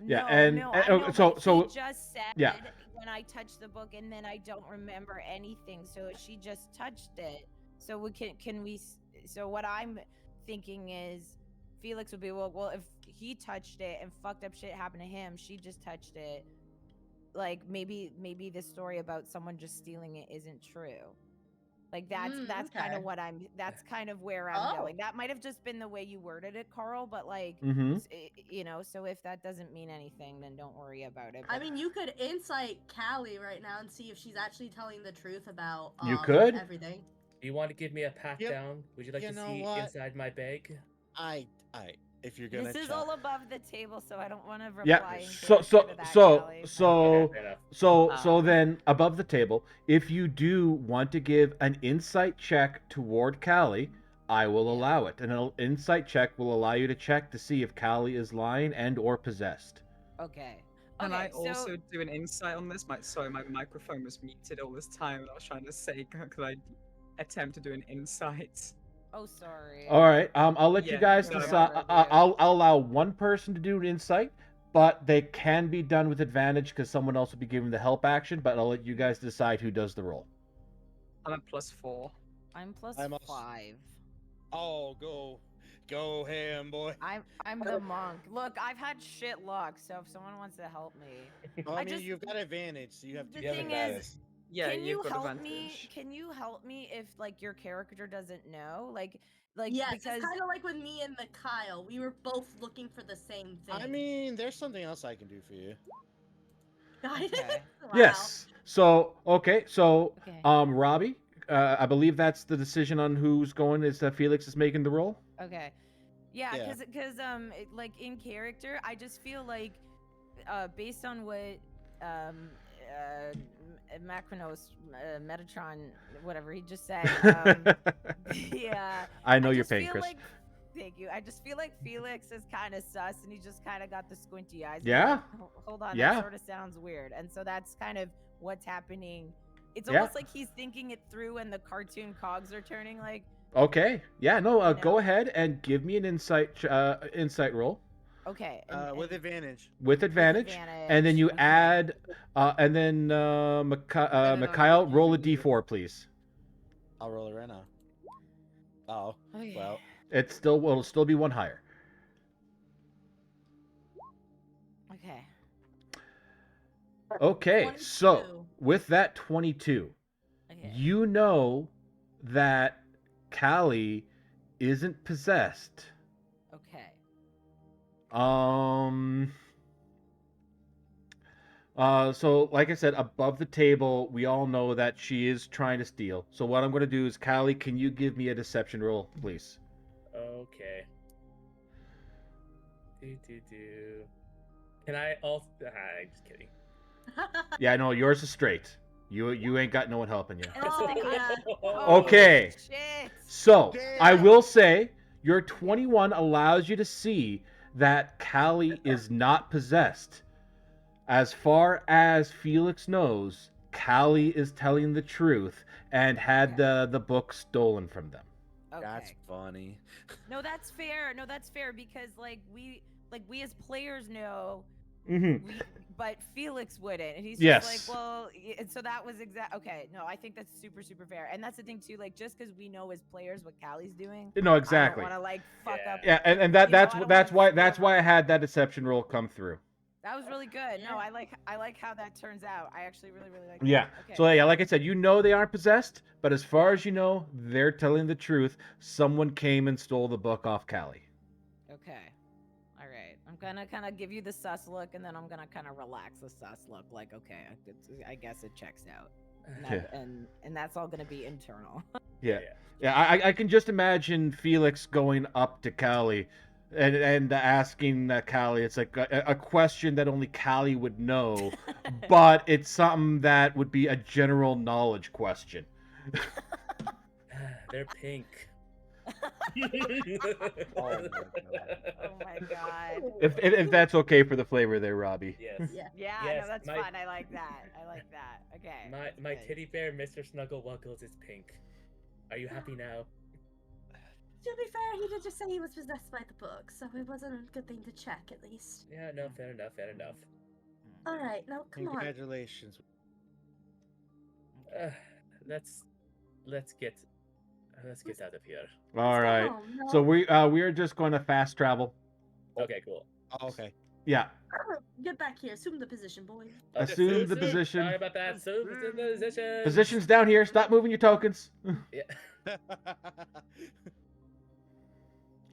Yeah, I know, so he just said yeah. when I touched the book and then I don't remember anything. So she just touched it. So we can we? So what I'm thinking is, Felix would be well if he touched it and fucked up shit happened to him, she just touched it. Like maybe the story about someone just stealing it isn't true. Like that's kind of what that's kind of where I'm going. That might have just been the way you worded it, Carl, but like you know, so if that doesn't mean anything, then don't worry about it. I mean, you could insight Callie right now and see if she's actually telling the truth about you could everything. Do you want to give me a pat down? Would you like to see inside my bag? If you're gonna. This is all above the table, so I don't want to reply. Yeah. So then above the table, if you do want to give an insight check toward Callie, I will allow it. And an insight check will allow you to check to see if Callie is lying and or possessed. Okay. Can I also do an insight on this? Sorry, my microphone was muted all this time, and I was trying to say, could I attempt to do an insight? Oh, sorry. All right. I'll let you guys decide. I'll allow one person to do an insight, but they can be done with advantage because someone else will be giving the help action. But I'll let you guys decide who does the roll. I'm at +4. I'm +5. Oh, go ham, boy. I'm the monk. Look, I've had shit luck, so if someone wants to help me, I mean, you've got advantage, so you have to. The thing is, yeah, can you help advantage. me? Can you help me if like your character doesn't know? Like yes, because it's kind of like with me and Mikhail. We were both looking for the same thing. I mean, there's something else I can do for you. Okay. Wow. Yes. So Robbie, I believe that's the decision on who's going. Is that Felix is making the roll? Okay. Yeah, because like in character, I just feel like based on what Macronos, Metatron, whatever he just said. Yeah. I know you're paying, Chris. Thank you. I just feel like Felix is kind of sus, and he just kind of got the squinty eyes. Yeah. Like, hold on. Yeah. That sort of sounds weird, and so that's kind of what's happening. It's almost like he's thinking it through, and the cartoon cogs are turning. Like. Okay. Yeah. No. Go ahead and give me an insight roll. Okay. With advantage. With advantage, and then you add, and then Mikhail, roll a d4, please. I'll roll it right now. Oh, well. It'll still be one higher. Okay. Okay. 22. So with that 22, you know that Callie isn't possessed. Okay. So like I said, above the table, we all know that she is trying to steal. So what I'm going to do is, Callie, can you give me a deception roll, please? Okay. Can I also? I'm just kidding. Yeah, no, yours is straight. You ain't got no one helping you. Oh, yeah. Okay. Shit. So I Damn. will say your 21 allows you to see that Callie is not possessed. As far as Felix knows, Callie is telling the truth and had the book stolen from them. Okay. That's funny. No, that's fair. No, that's fair because we as players know, Mm-hmm. but Felix wouldn't, and he's just Yes. like, well, and so that was okay. No, I think that's super super fair, and that's the thing too. Like, just because we know as players what Callie's doing, No, exactly. I don't want to like fuck Yeah. up. Yeah, and you know, that's I don't that's wanna why screw up. I had that deception roll come through. That was really good. No, Yeah. I like how that turns out. I actually really like. Yeah. That. Okay. So yeah, like I said, you know they aren't possessed, but as far as you know, they're telling the truth. Someone came and stole the book off Callie. Okay. All right. I'm gonna kind of give you the sus look, and then I'm gonna kind of relax the sus look. Like, okay, I guess it checks out, and that's all gonna be internal. Yeah. Yeah, I can just imagine Felix going up to Callie and asking Callie. It's like a question that only Callie would know, but it's something that would be a general knowledge question. They're pink. Oh my god. Oh my god. If that's okay for the flavor there, Robbie. Yes. Yeah. Yeah, Yes, no, that's my- fun. I like that. I like that. Okay. My good. teddy bear, Mr. Snuggle Wuggles, is pink. Are you happy now? To be fair, he did just say he was possessed by the book, so it wasn't a good thing to check, at least. Yeah, no, fair enough, fair enough. Alright, now come on. Congratulations. Let's get out of here. All right. Oh, no. So we are just going to fast travel. Okay, cool. Oh, okay. Yeah. Get back here. Assume the position, boy. Okay, Assume the so- position. Sorry about that. So the position. Positions down here. Stop moving your tokens. Yeah.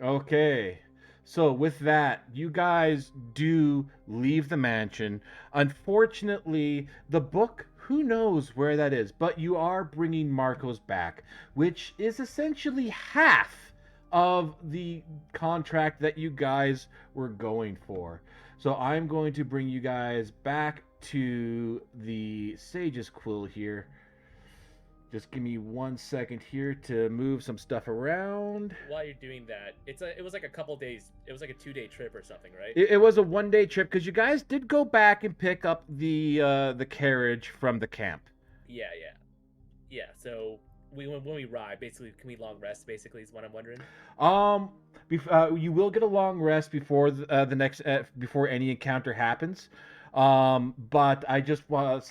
Okay. So with that, you guys do leave the mansion. Unfortunately, the book, who knows where that is, but you are bringing Marcos back, which is essentially half of the contract that you guys were going for. So I'm going to bring you guys back to the Sage's Quill here. Just give me 1 second here to move some stuff around. While you're doing that, it was like a couple days. It was like a 2-day trip or something, right? It was a 1-day trip because you guys did go back and pick up the carriage from the camp. Yeah. So when we ride, basically, can we long rest? Basically, is what I'm wondering. You will get a long rest before the next before any encounter happens. But I just want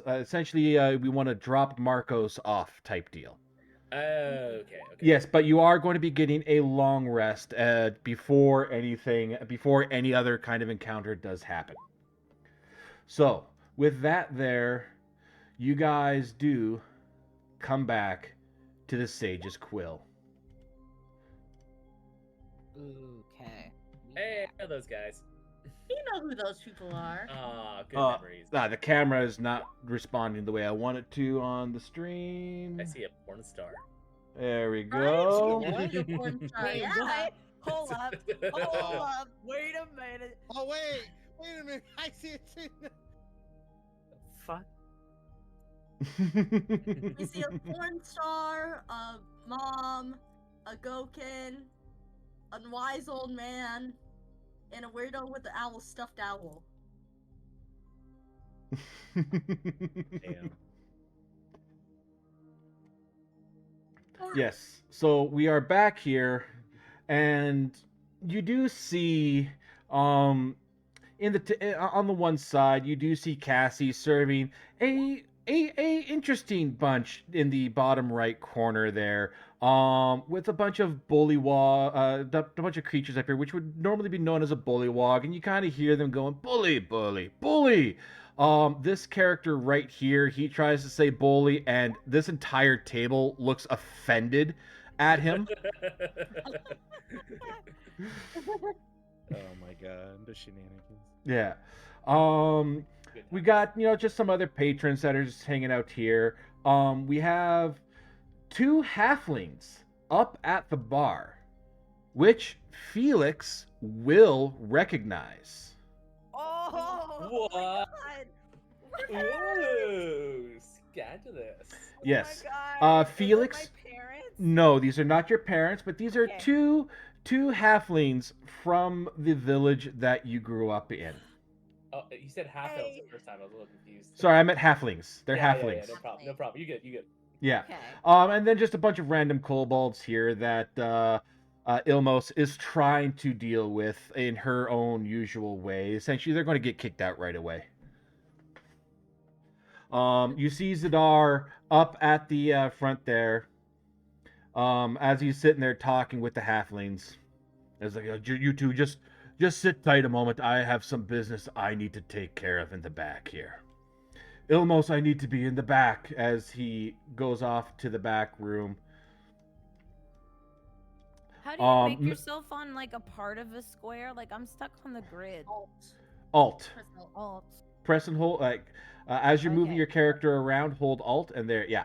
essentially we want to drop Marcos off type deal. Okay. Yes, but you are going to be getting a long rest before any other kind of encounter does happen. So with that there, you guys do come back to the Sage's Quill. Okay. Hey, I know those guys. You know who those people are. Ah, good Uh, memories. The camera is not responding the way I want it to on the stream. I see a porn star. There we Right? go. She is a porn star, Wait, yeah. what? Hold up. Hold up. Wait a minute. Oh wait a minute. I see it too. Fuck. We see a porn star, a mom, a Gokin, a wise old man, and a weirdo with the owl stuffed owl. Damn. Yes. So we are back here, and you do see, on the one side, you do see Cassie serving a interesting bunch in the bottom right corner there, with a bunch of bullywog, a bunch of creatures up here, which would normally be known as a bullywog, and you kind of hear them going bully, bully, bully. This character right here, he tries to say bully, and this entire table looks offended at him. Oh my god, the shenanigans. Yeah. Good we times. got just some other patrons that are just hanging out here. We have 2 halflings up at the bar, which Felix will recognize. Oh, my What? God. Ooh, scandalous. Yes. Oh my God. Felix. Is it my parents? No, these are not your parents, but these are Okay. two halflings from the village that you grew up in. Oh, you said half elves Hey. the first time. I was a little confused. Sorry, I meant halflings. They're Yeah, halflings. no problem. No problem. You good. You good. Yeah. Okay. And then just a bunch of random kobolds here that Ilmos is trying to deal with in her own usual way. Essentially, they're going to get kicked out right away. You see Zadar up at the front there. As he's sitting there talking with the halflings. It's like, you two just sit tight a moment. I have some business I need to take care of in the back here. Ilmos, I need to be in the back, as he goes off to the back room. How do you make m- yourself on like a part of a square? Like I'm stuck on the grid. Alt. Alt. Press and hold, as you're moving Okay. your character around, hold Alt, and there, yeah.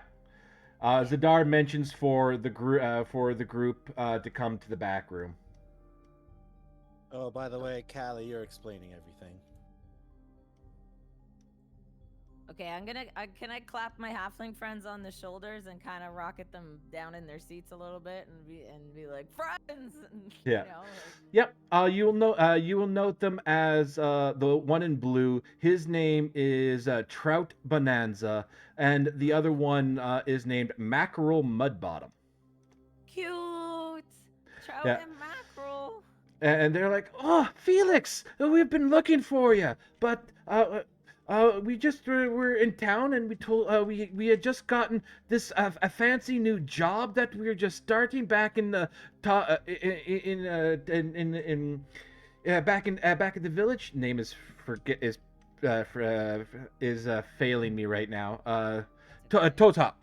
Zadar mentions for the group to come to the back room. Oh, by the way, Callie, you're explaining everything. Okay, can I clap my halfling friends on the shoulders and kind of rocket them down in their seats a little bit and be like friends. Yeah. You know, like, Yep. You will note them as the one in blue. His name is Trout Bonanza, and the other one is named Mackerel Mudbottom. cute. Trout Yeah. and mackerel. And they're like, "Oh, Felix, we've been looking for you, but we just were in town, and we had just gotten this a fancy new job that we were just starting back in the back in the village. Name is failing me right now. Toe Top.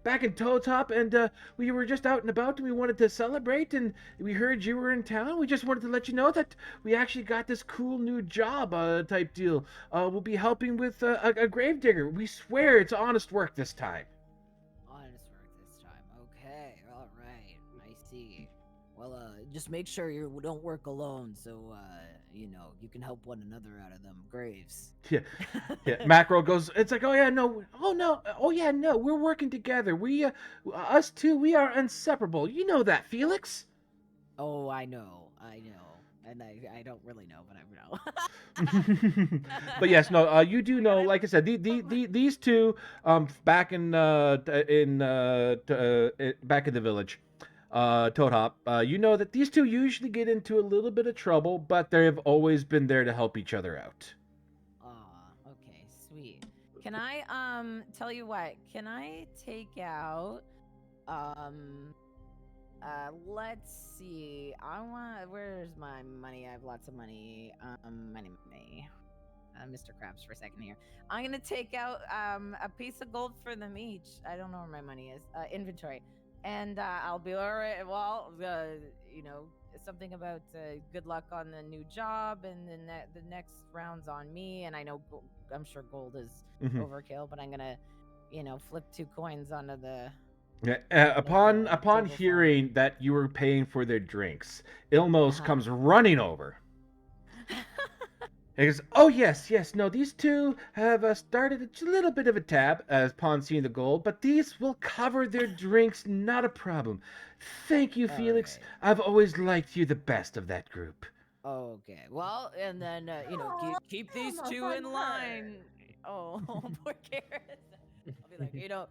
Back in Toe Top, and we were just out and about, and we wanted to celebrate, and we heard you were in town. We just wanted to let you know that we actually got this cool new job type deal. We'll be helping with a gravedigger. We swear it's honest work this time. Honest work this time. Okay, all right. I see. Well, just make sure you don't work alone, so you can help one another out of them graves. Yeah. Macro goes. It's like, oh yeah, no, we're working together. We, us two, we are inseparable. You know that, Felix. Oh, I know, and I don't really know, but I know. But yes, no, you do know. Like I said, these two, back in back in the village, Toad Hop, you know that these two usually get into a little bit of trouble, but they have always been there to help each other out. Aw, okay, sweet. Can I tell you what? Can I take out let's see. Where's my money? I have lots of money. Money. Mr. Krabs for a second here. I'm gonna take out a piece of gold for them each. I don't know where my money is. Inventory. And I'll be all right. Well, something about good luck on the new job, and then the next round's on me. And I know I'm sure gold is overkill, but I'm gonna, flip 2 coins onto the. Yeah, upon table hearing that you were paying for their drinks, Ilmos Uh-huh. comes running over. He goes, "Oh yes, no, these two have started a little bit of a tab as upon seeing the gold, but these will cover their drinks, not a problem. Thank you, Felix. Alright. I've always liked you the best of that group." Okay. Well, and then Aw, keep these Elmo, two fun in her. line. Oh, poor Garrett. I'll be like,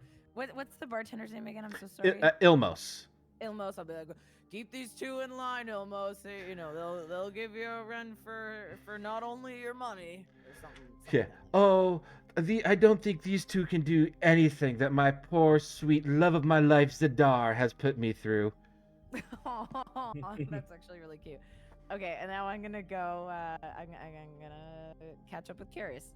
what's the bartender's name again? I'm so sorry. Ilmos. Ilmos. I'll be like, keep these 2 in line, Ilmos. They'll give you a run for not only your money or something. Yeah. Oh, I don't think these two can do anything that my poor, sweet love of my life, Zadar, has put me through. Aw, that's actually really cute. Okay, and now I'm gonna go. I'm gonna catch up with Curious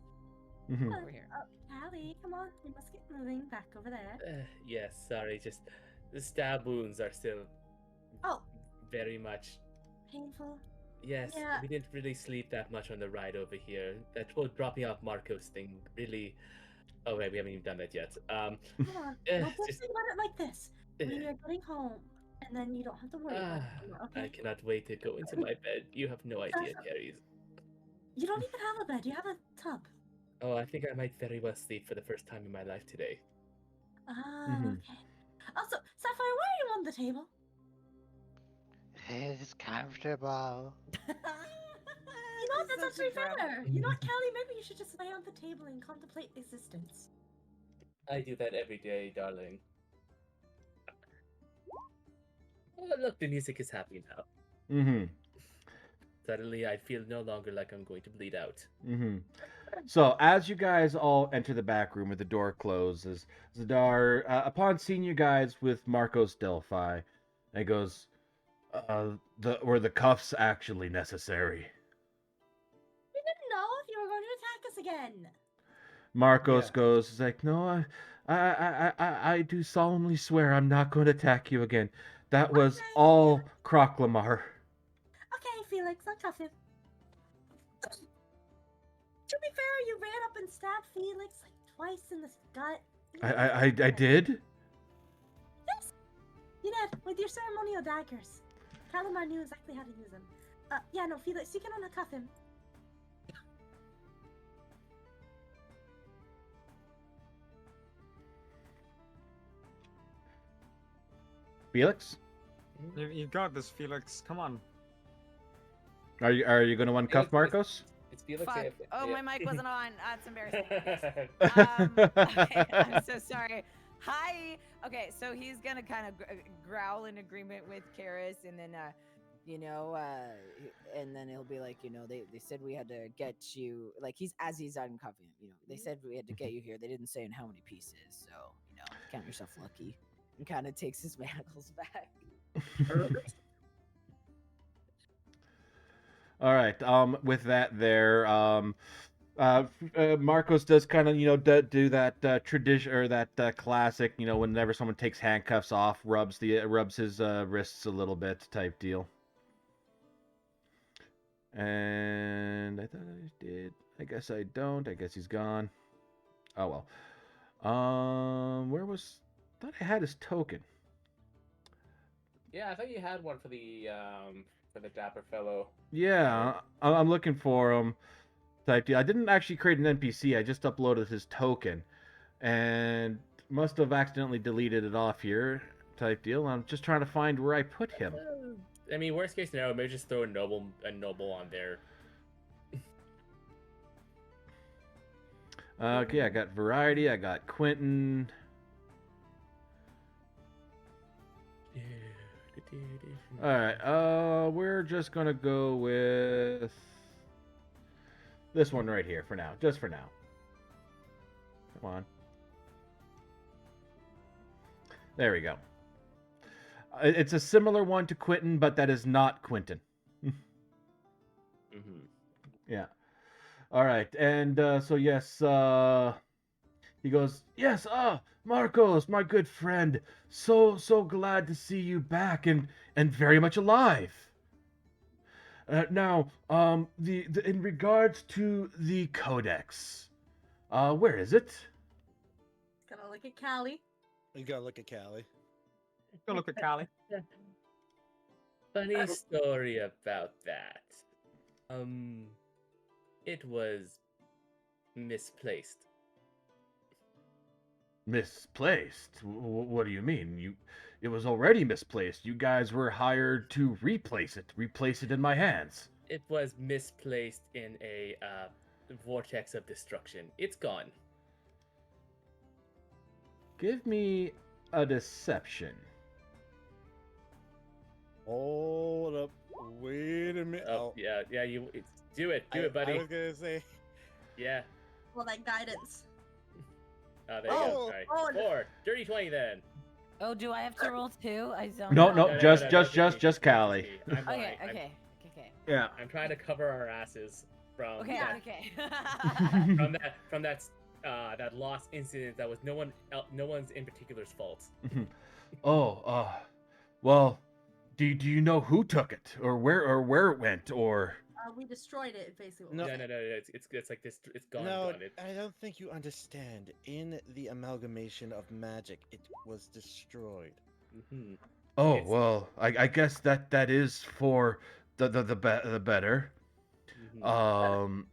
Mhm. over here. Callie, come on. We must get moving back over there. Yes, sorry. Just the stab wounds are still Oh, very much. painful. Yes, Yeah. we didn't really sleep that much on the ride over here. That whole dropping off Marcos thing really. Oh right, we haven't even done that yet. Come on. Eh, No, just just- think about it like this. When eh. you're getting home, and then you don't have to worry about it anymore, I okay? cannot wait to go into my bed. You have no idea, Carries. You don't even have a bed. You have a tub. Oh, I think I might very well sleep for the first time in my life today. Ah, Mhm. okay. Also, Sapphire, why are you on the table? It is comfortable. You know what? That's actually fair. You know what, Callie? Maybe you should just lay on the table and contemplate existence. I do that every day, darling. Oh, look, the music is happy now. Mm-hmm. Suddenly, I feel no longer like I'm going to bleed out. Mm-hmm. So as you guys all enter the back room with the door closes, Zadar, upon seeing you guys with Marcos Delphi, he goes, were the cuffs actually necessary? We didn't know if you were going to attack us again. Marcos Yeah. goes, he's like, no, I do solemnly swear I'm not going to attack you again. That was Okay. all Croclamar. Okay, Felix, uncuff him. To be fair, you ran up and stabbed Felix like twice in the gut. I did? Yes, you did, with your ceremonial daggers. Calamar knew exactly how to use them. Yeah, no, Felix, you can uncuff him. Felix? You've got this, Felix. Come on. Are you going to uncuff Felix, Marcos? It's Felix. Fuck. AF Oh, yeah. my mic wasn't on. That's embarrassing. Okay, I'm so sorry. Hi. Okay, so he's gonna kind of growl in agreement with Karis, and then, and then he'll be like, they said we had to get you, like he's uncuffing, they said we had to get you here. They didn't say in how many pieces, so count yourself lucky. And kind of takes his manacles back. All right. With that, Marcos does kind of, do that tradition or that classic, whenever someone takes handcuffs off, rubs his wrists a little bit type deal. And I thought I did. I guess I don't. I guess he's gone. Oh well. Where was? Thought I had his token. Yeah, I thought you had one for the dapper fellow. Yeah, I'm looking for him. Type deal. I didn't actually create an NPC. I just uploaded his token, and must have accidentally deleted it off here. Type deal. I'm just trying to find where I put him. I mean, worst case scenario, maybe just throw a noble on there. Okay, I got Variety. I got Quentin. All right. We're just gonna go with this one right here for now. Just for now. Come on. There we go. It's a similar one to Quentin, but that is not Quentin. Mm-hmm. Yeah. All right. And so yes, he goes, yes, Marcos, my good friend. So glad to see you back and very much alive. Now, the in regards to the codex, where is it? Gonna look at Callie. You gotta look at Callie. Go look at Callie. Funny story about that. It was misplaced. Misplaced? What do you mean? It was already misplaced. You guys were hired to replace it in my hands. It was misplaced in a vortex of destruction. It's gone. Give me a deception. Hold up. Wait a minute. Oh, yeah, do it, buddy. I was gonna say. Yeah. Well, that guidance. Oh, there you go. All right. Oh, no. 4. Dirty 20 then. Oh, do I have to roll too? I don't No, know. no, just Callie. I'm Okay, lying. okay. Yeah. I'm trying to cover our asses from Okay, that, okay. from that lost incident that was no one's in particular's fault. Well, do you know who took it, or where it went, or? We destroyed it, basically. No. What No, we're no, saying. no, it's like this. It's gone, No, gone. It, I don't think you understand. In the amalgamation of magic, it was destroyed. hmm Oh It's well, I guess that is for the better. mhm. Um,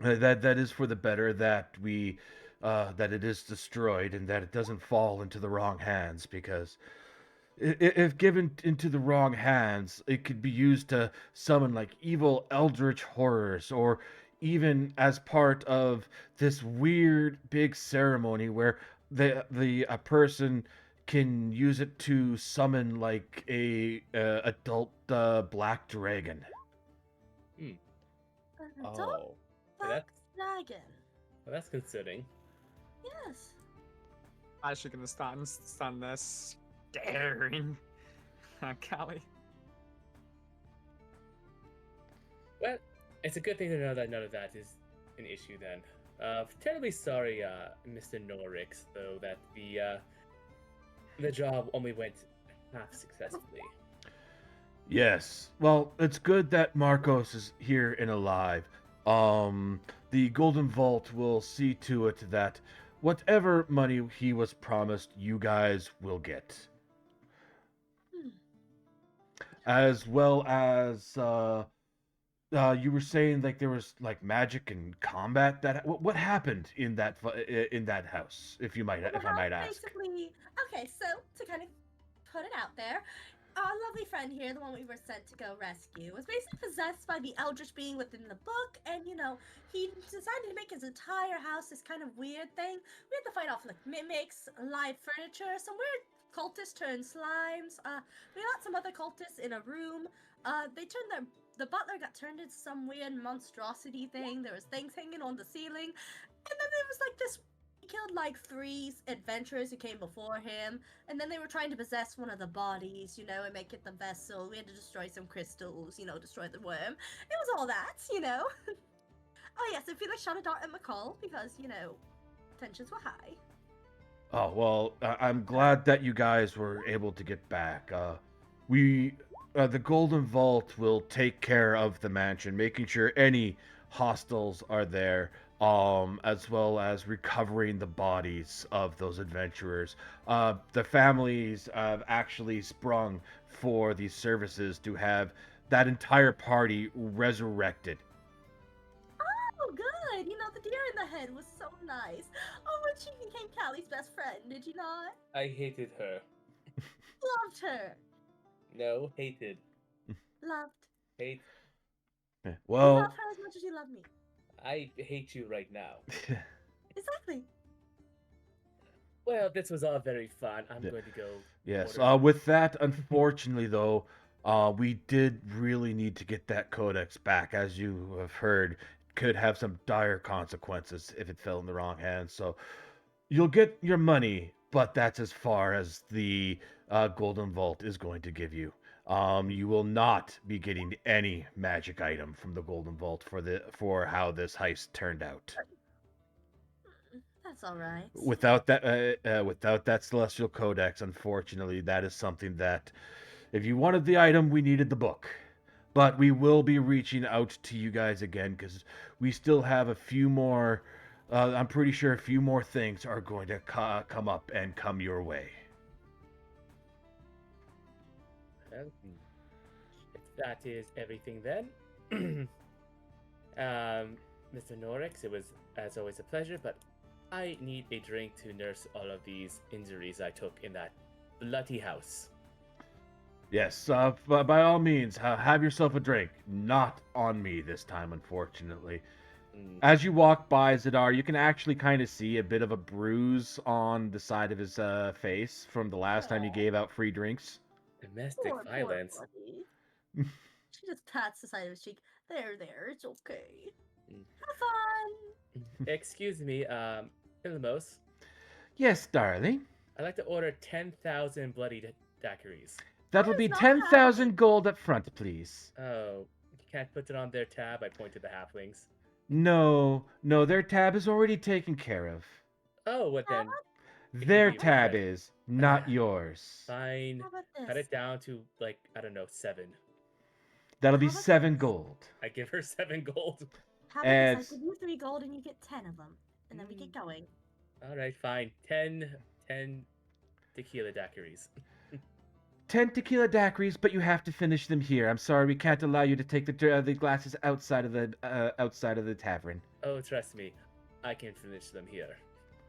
that is for the better that we that it is destroyed and that it doesn't fall into the wrong hands, because if given into the wrong hands, it could be used to summon like evil eldritch horrors, or even as part of this weird big ceremony where the a person can use it to summon like a adult black dragon. Don't Oh, Black that Dragon. well, that's concerning. Yes. I'm actually gonna stand there staring at Callie. Well, it's a good thing to know that none of that is an issue then. Terribly sorry, Mr. Norix, though, that the job only went half successfully. Yes. Well, it's good that Marcos is here and alive. The Golden Vault will see to it that whatever money he was promised, you guys will get. Hmm. As well as you were saying, like there was like magic and combat. What happened in that house, if I might ask? Basically, okay, so to kind of put it out there, our lovely friend here, the one we were sent to go rescue, was basically possessed by the eldritch being within the book, and he decided to make his entire house this kind of weird thing. We had to fight off like mimics, live furniture, some weird cultists turned slimes. We got some other cultists in a room. The butler got turned into some weird monstrosity thing. There was things hanging on the ceiling, and then there was like this. He killed like 3 adventurers who came before him, and then they were trying to possess one of the bodies, and make it the vessel. We had to destroy some crystals, destroy the worm. It was all that. Oh yes, if Felix shot a dart at McCall because, tensions were high. Oh well, I'm glad that you guys were able to get back. The Golden Vault will take care of the mansion, making sure any hostiles are there, as well as recovering the bodies of those adventurers. The families have actually sprung for these services to have that entire party resurrected. Oh, good. The deer in the head was so nice. Oh, when she became Callie's best friend, did you not? I hated her. Loved her. No, hated. Loved. Hate. You Well, love her as much as you love me. I hate you right now. Exactly. Well, this was all very fun. I'm Yeah. going to go. yes. order- With that, unfortunately, though, we did really need to get that codex back, as you have heard. Could have some dire consequences if it fell in the wrong hands. So you'll get your money, but that's as far as the Golden Vault is going to give you. You will not be getting any magic item from the Golden Vault for how this heist turned out. That's all right. Without that Celestial Codex, unfortunately, that is something that, if you wanted the item, we needed the book. But we will be reaching out to you guys again, because we still have a few more. I'm pretty sure a few more things are going to come up and come your way. Well, if that is everything then, Mr. Norix, it was as always a pleasure, but I need a drink to nurse all of these injuries I took in that bloody house. Yes, by all means, have yourself a drink. Not on me this time, unfortunately. As you walk by Zadar, you can actually kind of see a bit of a bruise on the side of his face from the last time he gave out free drinks. Domestic Poor violence. buddy. She just pats the side of his cheek. There, it's okay. Mm. Have fun. Excuse me, Ilmos. Yes, darling. I'd like to order 10,000 bloody daiquiris. That'll That be is not 10,000 gold up front, please. Oh, you can't put it on their tab? I point to the halflings. No, their tab is already taken care of. Oh, what then? can Their be tab regretted. is, not yours. Fine. How about Cut this? it down to like I don't know 7. That'll be How about 7 this? gold. I give her 7 gold. How about this? I As give you 3 gold and you get 10 of them, and then we get going. All right, fine. 10 tequila daiquiris. 10 tequila daiquiris, but you have to finish them here. I'm sorry, we can't allow you to take the glasses outside of the tavern. Oh, trust me, I can finish them here.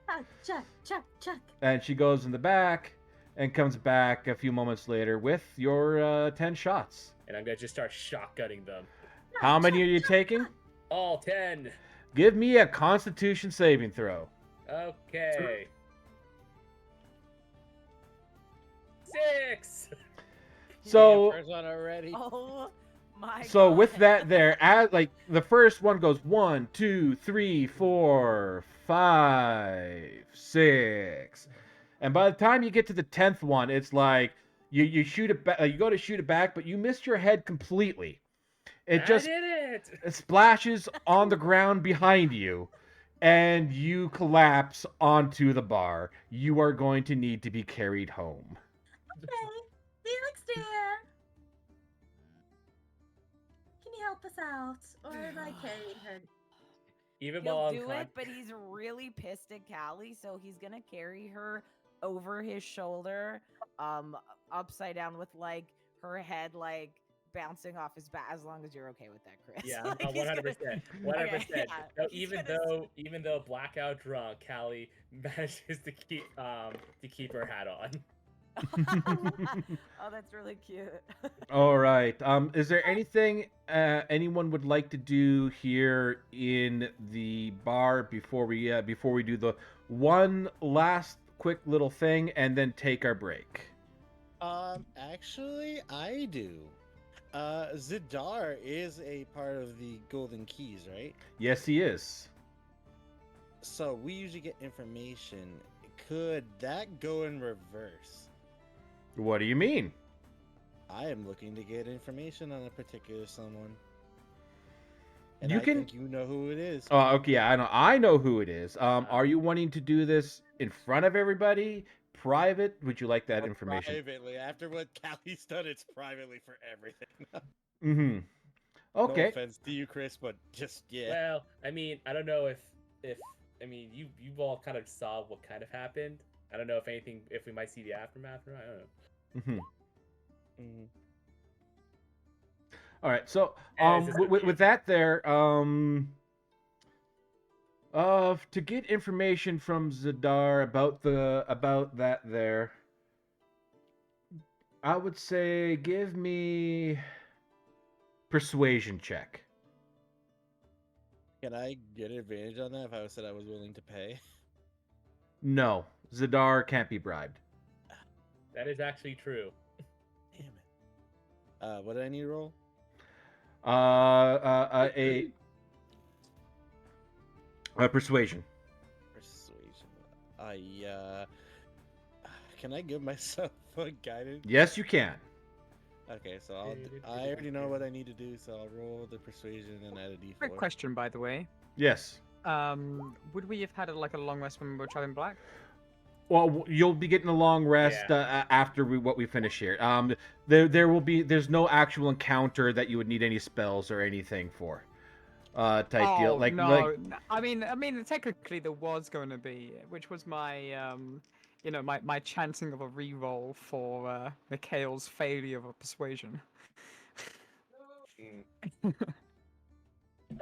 Ah, check, check, check. And she goes in the back and comes back a few moments later with your 10 shots. And I'm gonna just start shotgunning them. How many are you taking? All 10. Give me a Constitution saving throw. Okay. 6. So, First one already. Oh my so god. with that there, as like the first one goes 1, 2, 3, 4, 5, 6, and by the time you get to the 10th one, it's like you shoot it back. You go to shoot it back, but you missed your head completely. It just I did it. splashes on the ground behind you, and you collapse onto the bar. You are going to need to be carried home. Okay, Felix dear. Can you help us out? Or am I carrying her? Even while He'll I'm do it, but he's really pissed at Callie, so he's gonna carry her over his shoulder, upside down with like her head like bouncing off his back. As long as you're okay with that, Chris. Yeah, Like, no, he's gonna- 100%. 100%. Okay, yeah, No, he's even gonna- even though blackout drunk, Callie manages to keep her hat on. Oh, that's really cute. All right. Is there anything anyone would like to do here in the bar before we do the one last quick little thing and then take our break? Actually, I do. Zidar is a part of the Golden Keys, right? Yes, he is. So we usually get information. Could that go in reverse? What do you mean? I am looking to get information on a particular someone. And You I can- think you know who it is. Oh, okay. Yeah, I know who it is. Are you wanting to do this in front of everybody? Private? Would you like that Or information? Privately. After what Callie's done, it's privately for everything. Mm-hmm. No Okay. offense to you, Chris, but just, yeah. Well, I mean, I don't know if I mean you all kind of saw what kind of happened. I don't know if we might see the aftermath or not. I don't know. Mm-hmm. Mhm. All right. So, Yeah, it's just with weird. that there, to get information from Zadar about that there, I would say give me persuasion check. Can I get advantage on that if I said I was willing to pay? No, Zadar can't be bribed. That is actually true. Damn it. What did I need to roll? A persuasion. Persuasion. Can I give myself a guidance? Yes, you can. Okay, so I already know what I need to do, so I'll roll the persuasion and add a d4. Quick question, by the way. Yes. Would we have had like a long rest when we were traveling black? Well, you'll be getting a long rest after what we finish here. There's no actual encounter that you would need any spells or anything for. Type deal. Like no, like I mean, technically there was going to be, which was my, my chanting of a reroll for Mikhail's failure of a persuasion.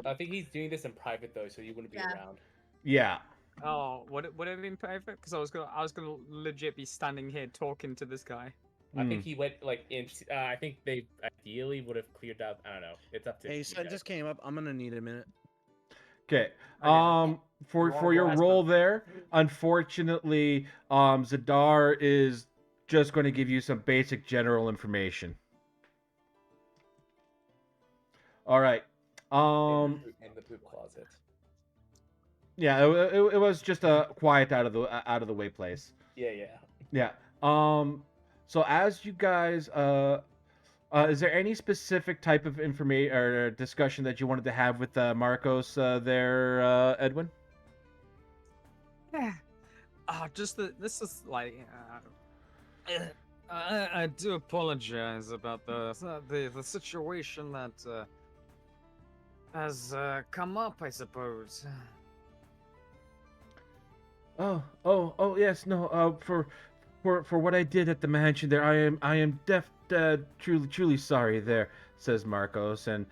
I think he's doing this in private though, so you wouldn't be Yeah. around. yeah. Oh, would it have been private? Because I was gonna legit be standing here talking to this guy. I Hmm. think he went like in. I think they ideally would have cleared out. I don't know. It's up to. Hey, you so I guys. just came up. I'm gonna need a minute. Okay. Okay. For Roll your last roll one. there, unfortunately, Zadar is just going to give you some basic general information. All right. in the poop closet. Yeah, it was just a quiet out of the way place. Yeah. Yeah. So as you guys, is there any specific type of information or discussion that you wanted to have with Marcos there, Edwin? Yeah. Just that this is like. I do apologize about the situation that has come up, I suppose. Oh, yes, no, for what I did at the mansion there, I am truly sorry there, says Marcos, and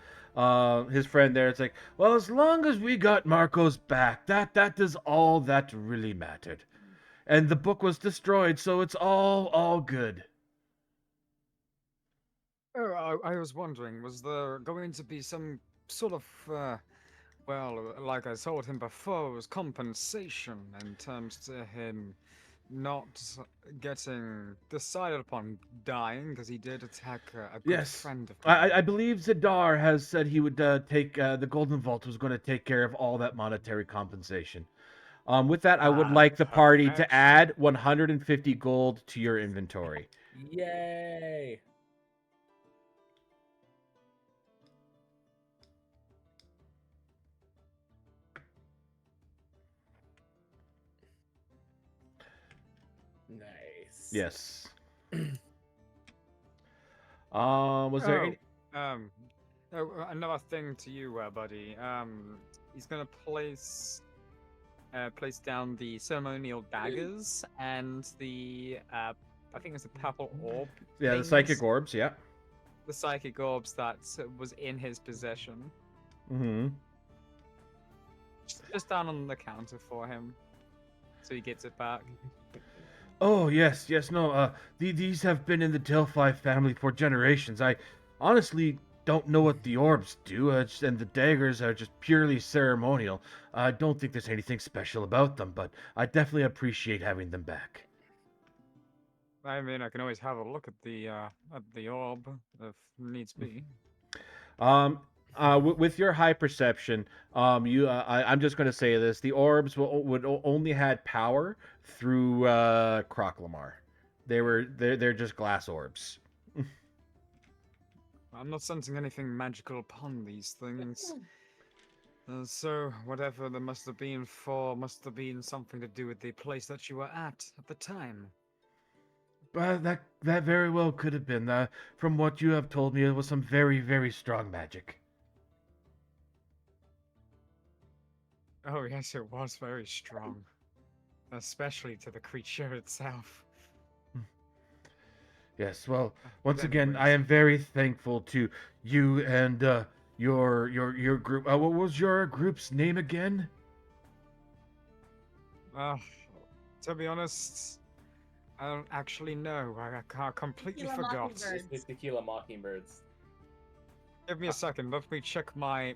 his friend there, it's like, well, as long as we got Marcos back, that is all that really mattered. And the book was destroyed, so it's all good. Oh, I was wondering, was there going to be some sort of, well, like I told him before, it was compensation in terms to him not getting decided upon dying because he did attack a good Yes, friend of mine. I believe Zadar has said he would take the Golden Vault was going to take care of all that monetary compensation. With that, I would like the party to add 150 gold to your inventory. Yay! Nice. Yes. Was there any? Another thing to you, buddy. He's gonna place down the ceremonial daggers and the I think it's a purple orb. Yeah, the things. psychic orbs. Yeah. The psychic orbs that was in his possession. Mm-hmm. Just down on the counter for him, so he gets it back. Oh yes, no. These have been in the Delphi family for generations. I honestly don't know what the orbs do, and the daggers are just purely ceremonial. I don't think there's anything special about them, but I definitely appreciate having them back. I mean, I can always have a look at the orb if needs be. With your high perception, I'm just going to say this: the orbs would only had power through Croclamar. They're just glass orbs. I'm not sensing anything magical upon these things. So whatever there must have been something to do with the place that you were at the time. But that very well could have been. From what you have told me, it was some very, very strong magic. Oh yes, it was very strong, especially to the creature itself. Yes, well, once again, I am very thankful to you and your group. What was your group's name again? To be honest, I don't actually know. I completely forgot. It's Tequila Mockingbirds. Give me a second. Let me check my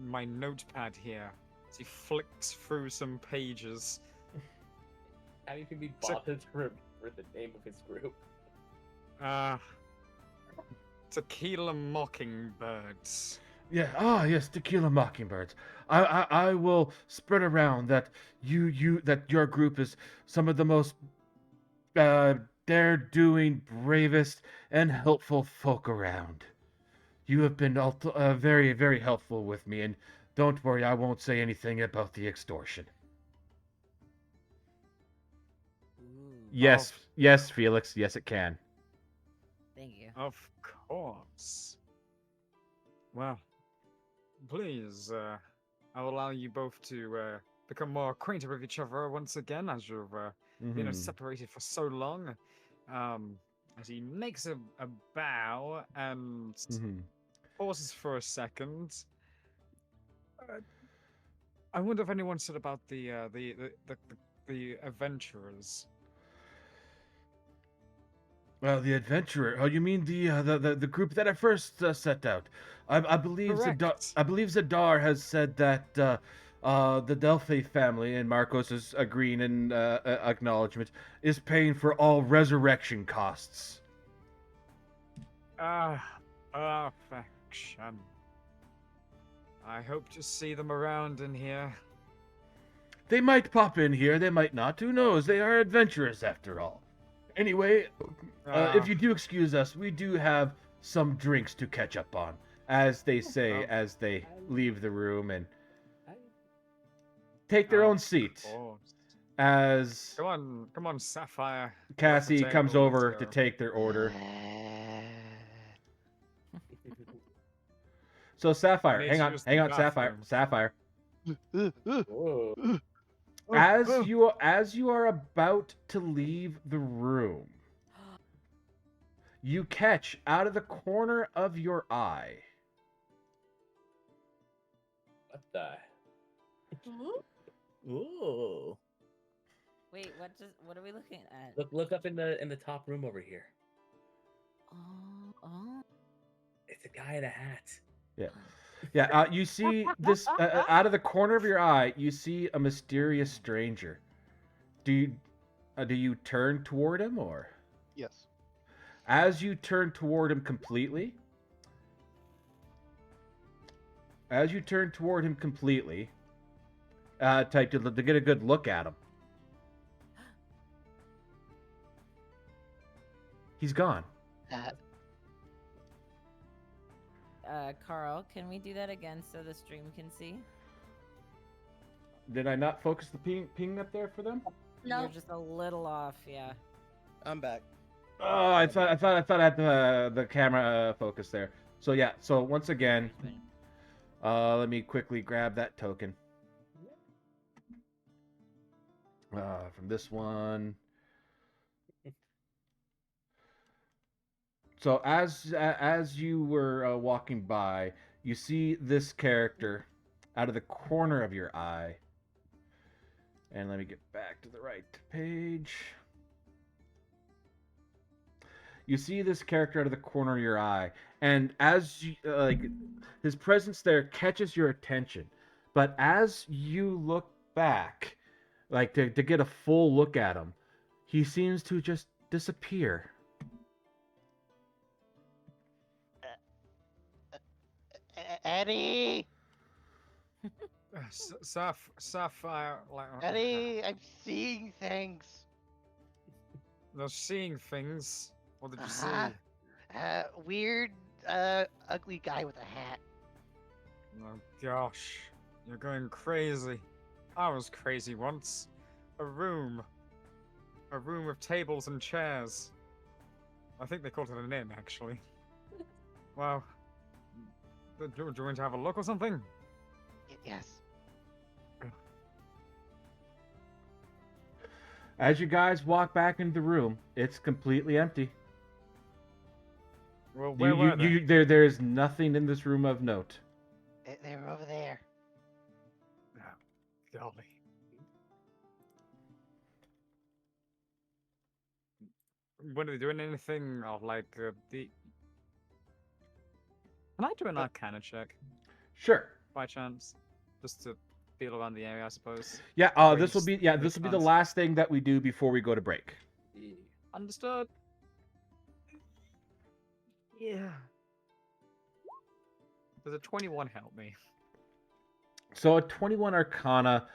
notepad here. He flicks through some pages. How do you think we bothered to remember the name of his group? Tequila Mockingbirds. Yeah. Yes, Tequila Mockingbirds. I will spread around that that your group is some of the most dare-doing, bravest, and helpful folk around. You have been very, very helpful with me, and don't worry, I won't say anything about the extortion. Yes, Felix. Yes, it can. Thank you. Of course. Well, please, I'll allow you both to become more acquainted with each other once again, as you've been separated for so long. As he makes a bow and pauses for a second. I wonder if anyone said about the adventurers. Well, the adventurer. Oh, you mean the group that I first set out? I believe Zadar has said that the Delphi family, and Marcos is agreeing in acknowledgement, is paying for all resurrection costs. Perfection. I hope to see them around in here. They might pop in here, they might not. Who knows? They are adventurers after all. Anyway, if you do excuse us, we do have some drinks to catch up on, as they say as they leave the room and take their own seat. as Come on, Sapphire. Cassie comes table, let's over to go. take their order. So Sapphire, need hang to on, use hang the on, Sapphire, bathroom. Sapphire. Whoa. As you are about to leave the room, you catch out of the corner of your eye What the? Ooh. Ooh. Wait, what are we looking at? Look up in the top room over here. Oh. It's a guy in a hat. Yeah. Yeah, you see this out of the corner of your eye. You see a mysterious stranger. Do you turn toward him, or Yes. as you turn toward him completely? As you turn toward him completely, type to get a good look at him. He's gone. Carl, can we do that again so the stream can see? Did I not focus the ping up there for them? No. You're just a little off, yeah. I'm back. Oh, I thought I had the camera focus there. So yeah. So once again, let me quickly grab that token. From this one. So as you were walking by, you see this character out of the corner of your eye. And let me get back to the right page. You see this character out of the corner of your eye, and as you, his presence there catches your attention. But as you look back, to get a full look at him, he seems to just disappear. Eddie! Sapphire. Eddie, I'm seeing things. They're seeing things. What did you Uh-huh. see? Weird, ugly guy with a hat. Oh gosh, you're going crazy. I was crazy once. A room with tables and chairs. I think they called it an inn, actually. Wow. Do you want to have a look or something? Yes. As you guys walk back into the room, it's completely empty. Well, where were they? There is nothing in this room of note. They were over there. Oh, golly. Were they doing anything of like the? Can I do an Arcana check Sure. by chance, just to feel around the area, I suppose? Yeah. Or This will just be this will be the response? last thing that we do before we go to break. Understood. Yeah. Does a 21 help me? So a 21 Arcana,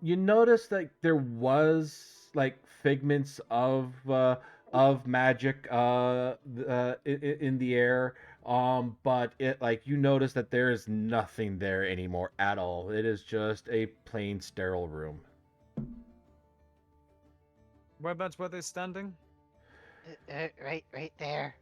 you notice that there was figments of magic in the air, but you notice that there is nothing there anymore at all. It is just a plain sterile room. Whereabouts were they standing? Right there.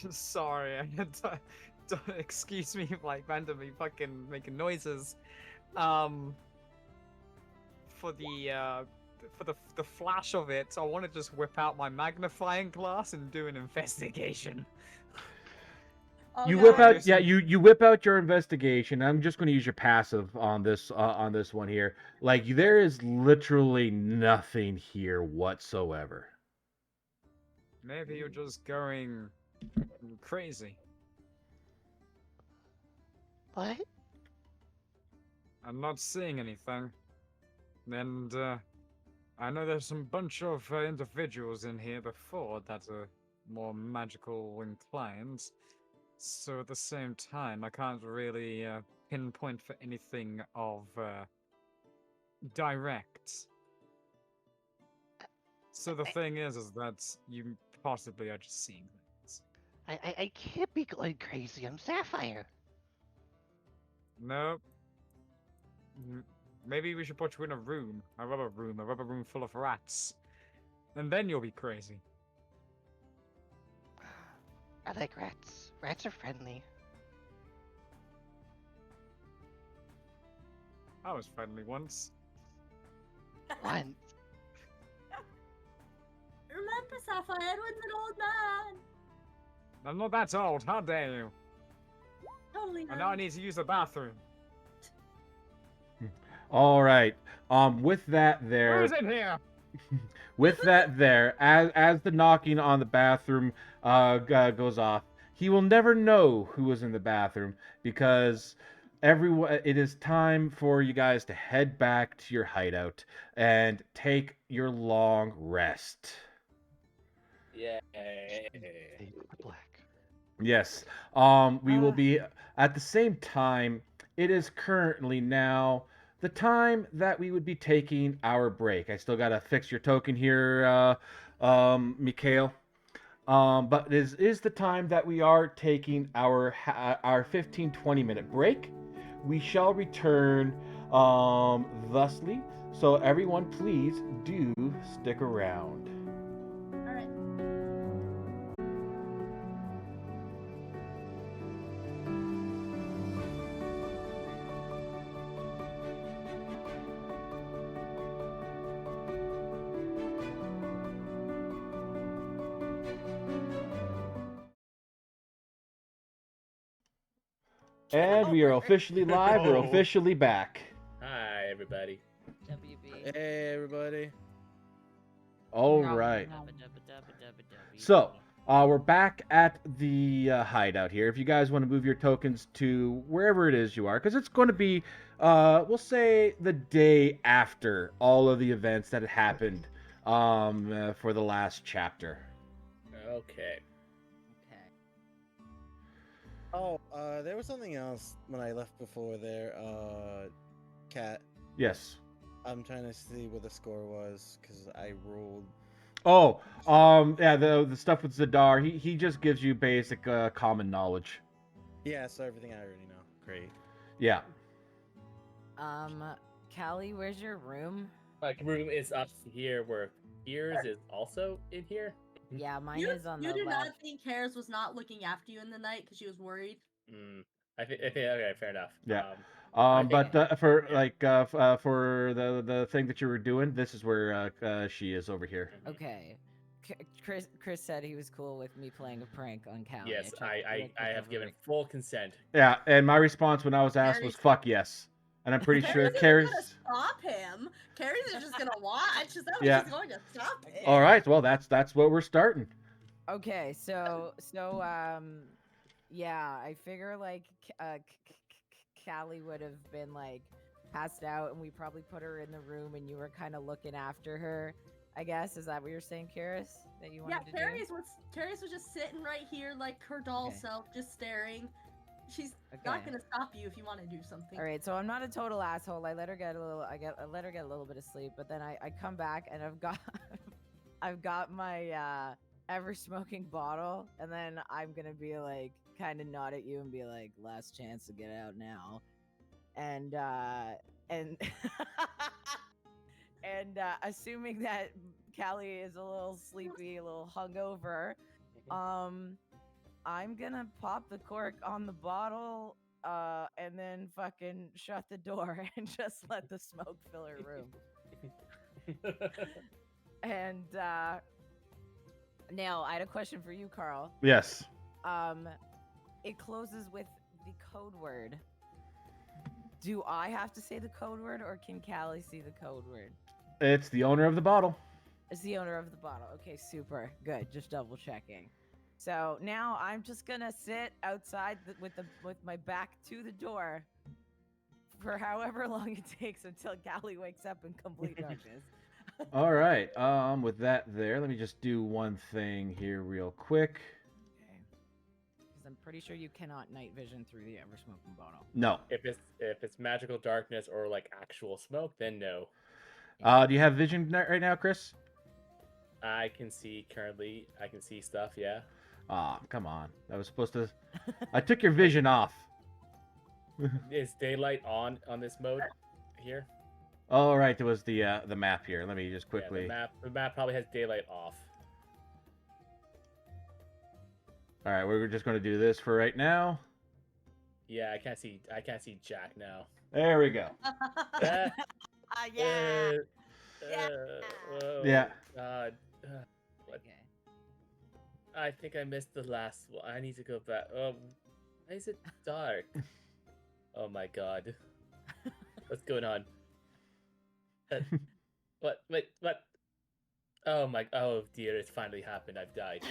Sorry, I had to, excuse me, randomly fucking making noises. For the flash of it, I want to just whip out my magnifying glass and do an investigation. Oh, You God. whip out, yeah. You whip out your investigation. I'm just going to use your passive on this one here. There is literally nothing here whatsoever. Maybe you're just going crazy. What? I'm not seeing anything. And I know there's some bunch of individuals in here before that are more magical inclined. So at the same time, I can't really pinpoint for anything of direct. So the thing is that you possibly are just seeing things. I can't be going crazy. I'm Sapphire. No. Maybe we should put you in a rubber room full of rats. And then you'll be crazy. I like rats. Rats are friendly. I was friendly once. Once. Remember, Sapphire, Edwin's an old man. I'm not that old, how dare you? Totally And now I not. need to use the bathroom. All right. With that there, Who's in here? with that there, as the knocking on the bathroom goes off, he will never know who was in the bathroom because everyone. It is time for you guys to head back to your hideout and take your long rest. Yeah. Fade to black. Yes. We will be at the same time. It is currently now the time that we would be taking our break. I still gotta fix your token here, Mikhail. But it is the time that we are taking our 15-20 minute break. We shall return thusly. So everyone, please do stick around. All right. And we are officially live. We're Oh. officially back. Hi, everybody. WB. Hey, everybody. All right. So, we're back at the hideout here. If you guys want to move your tokens to wherever it is you are, because it's going to be, we'll say, the day after all of the events that had happened for the last chapter. Okay. Okay. Oh, there was something else when I left before there. Cat. Yes. I'm trying to see what the score was because I rolled. Oh, yeah, the stuff with Zadar, he just gives you basic common knowledge. Yeah, so everything I already know. Great. Yeah. Callie, where's your room? My room is up here where Piers is also in here. Yeah, mine You, is on you the do left. not think Karis was not looking after you in the night because she was worried? I think okay, fair enough. Yeah. I But think- for yeah. like for the thing that you were doing, this is where she is over here. Okay. Chris said he was cool with me playing a prank on Callie. Yes, checked I real quick have over given it. full consent. Yeah, and my response when I was asked was Carrie's- "fuck yes," and I'm pretty sure Karis isn't Carrie's. gonna stop him. Karis is just gonna watch. Is that what Yeah. she's going to stop him? All right, well that's what we're starting. Okay, so yeah, I figure like Callie would have been like passed out, and we probably put her in the room, and you were kind of looking after her. I guess is that what you're saying, Karis? That you Yeah, wanted to Karis was just sitting right here like her doll Okay. self, just staring. She's do? not Okay. gonna stop you if you want to do something. All right, so I'm not a total asshole. I let her get a little. I let her get a little bit of sleep, but then I come back and I've got I've got my ever smoking bottle, and then I'm gonna be like kind of nod at you and be like, last chance to get out now, and and assuming that Callie is a little sleepy, a little hungover, I'm gonna pop the cork on the bottle, and then fucking shut the door and just let the smoke fill her room. And now I had a question for you, Carl. Yes. It closes with the code word. Do I have to say the code word, or can Callie see the code word? It's the owner of the bottle. It's the owner of the bottle. Okay, super. Good. Just double checking. So now I'm just gonna sit outside with my back to the door for however long it takes until Callie wakes up in complete darkness. All right. With that there, let me just do one thing here real quick. Okay. Because I'm pretty sure you cannot night vision through the ever smoking bottle. No. If it's magical darkness or like actual smoke, then no. Do you have vision right now, Chris? I can see currently. I can see stuff. Yeah. Ah, come on. I was supposed to. I took your vision off. Is daylight on this mode here? Oh, right. It was the map here. Let me just Yeah, quickly. the map probably has daylight off. All right, we're just going to do this for right now. Yeah, I can't see Jack now. There we go. Uh, Yeah. whoa, Yeah. God. What? Okay. I think I missed the last one. I need to go back. Why is it dark? Oh my God. What's going on? What? Wait, what? Oh my. Oh dear, it's finally happened. I've died.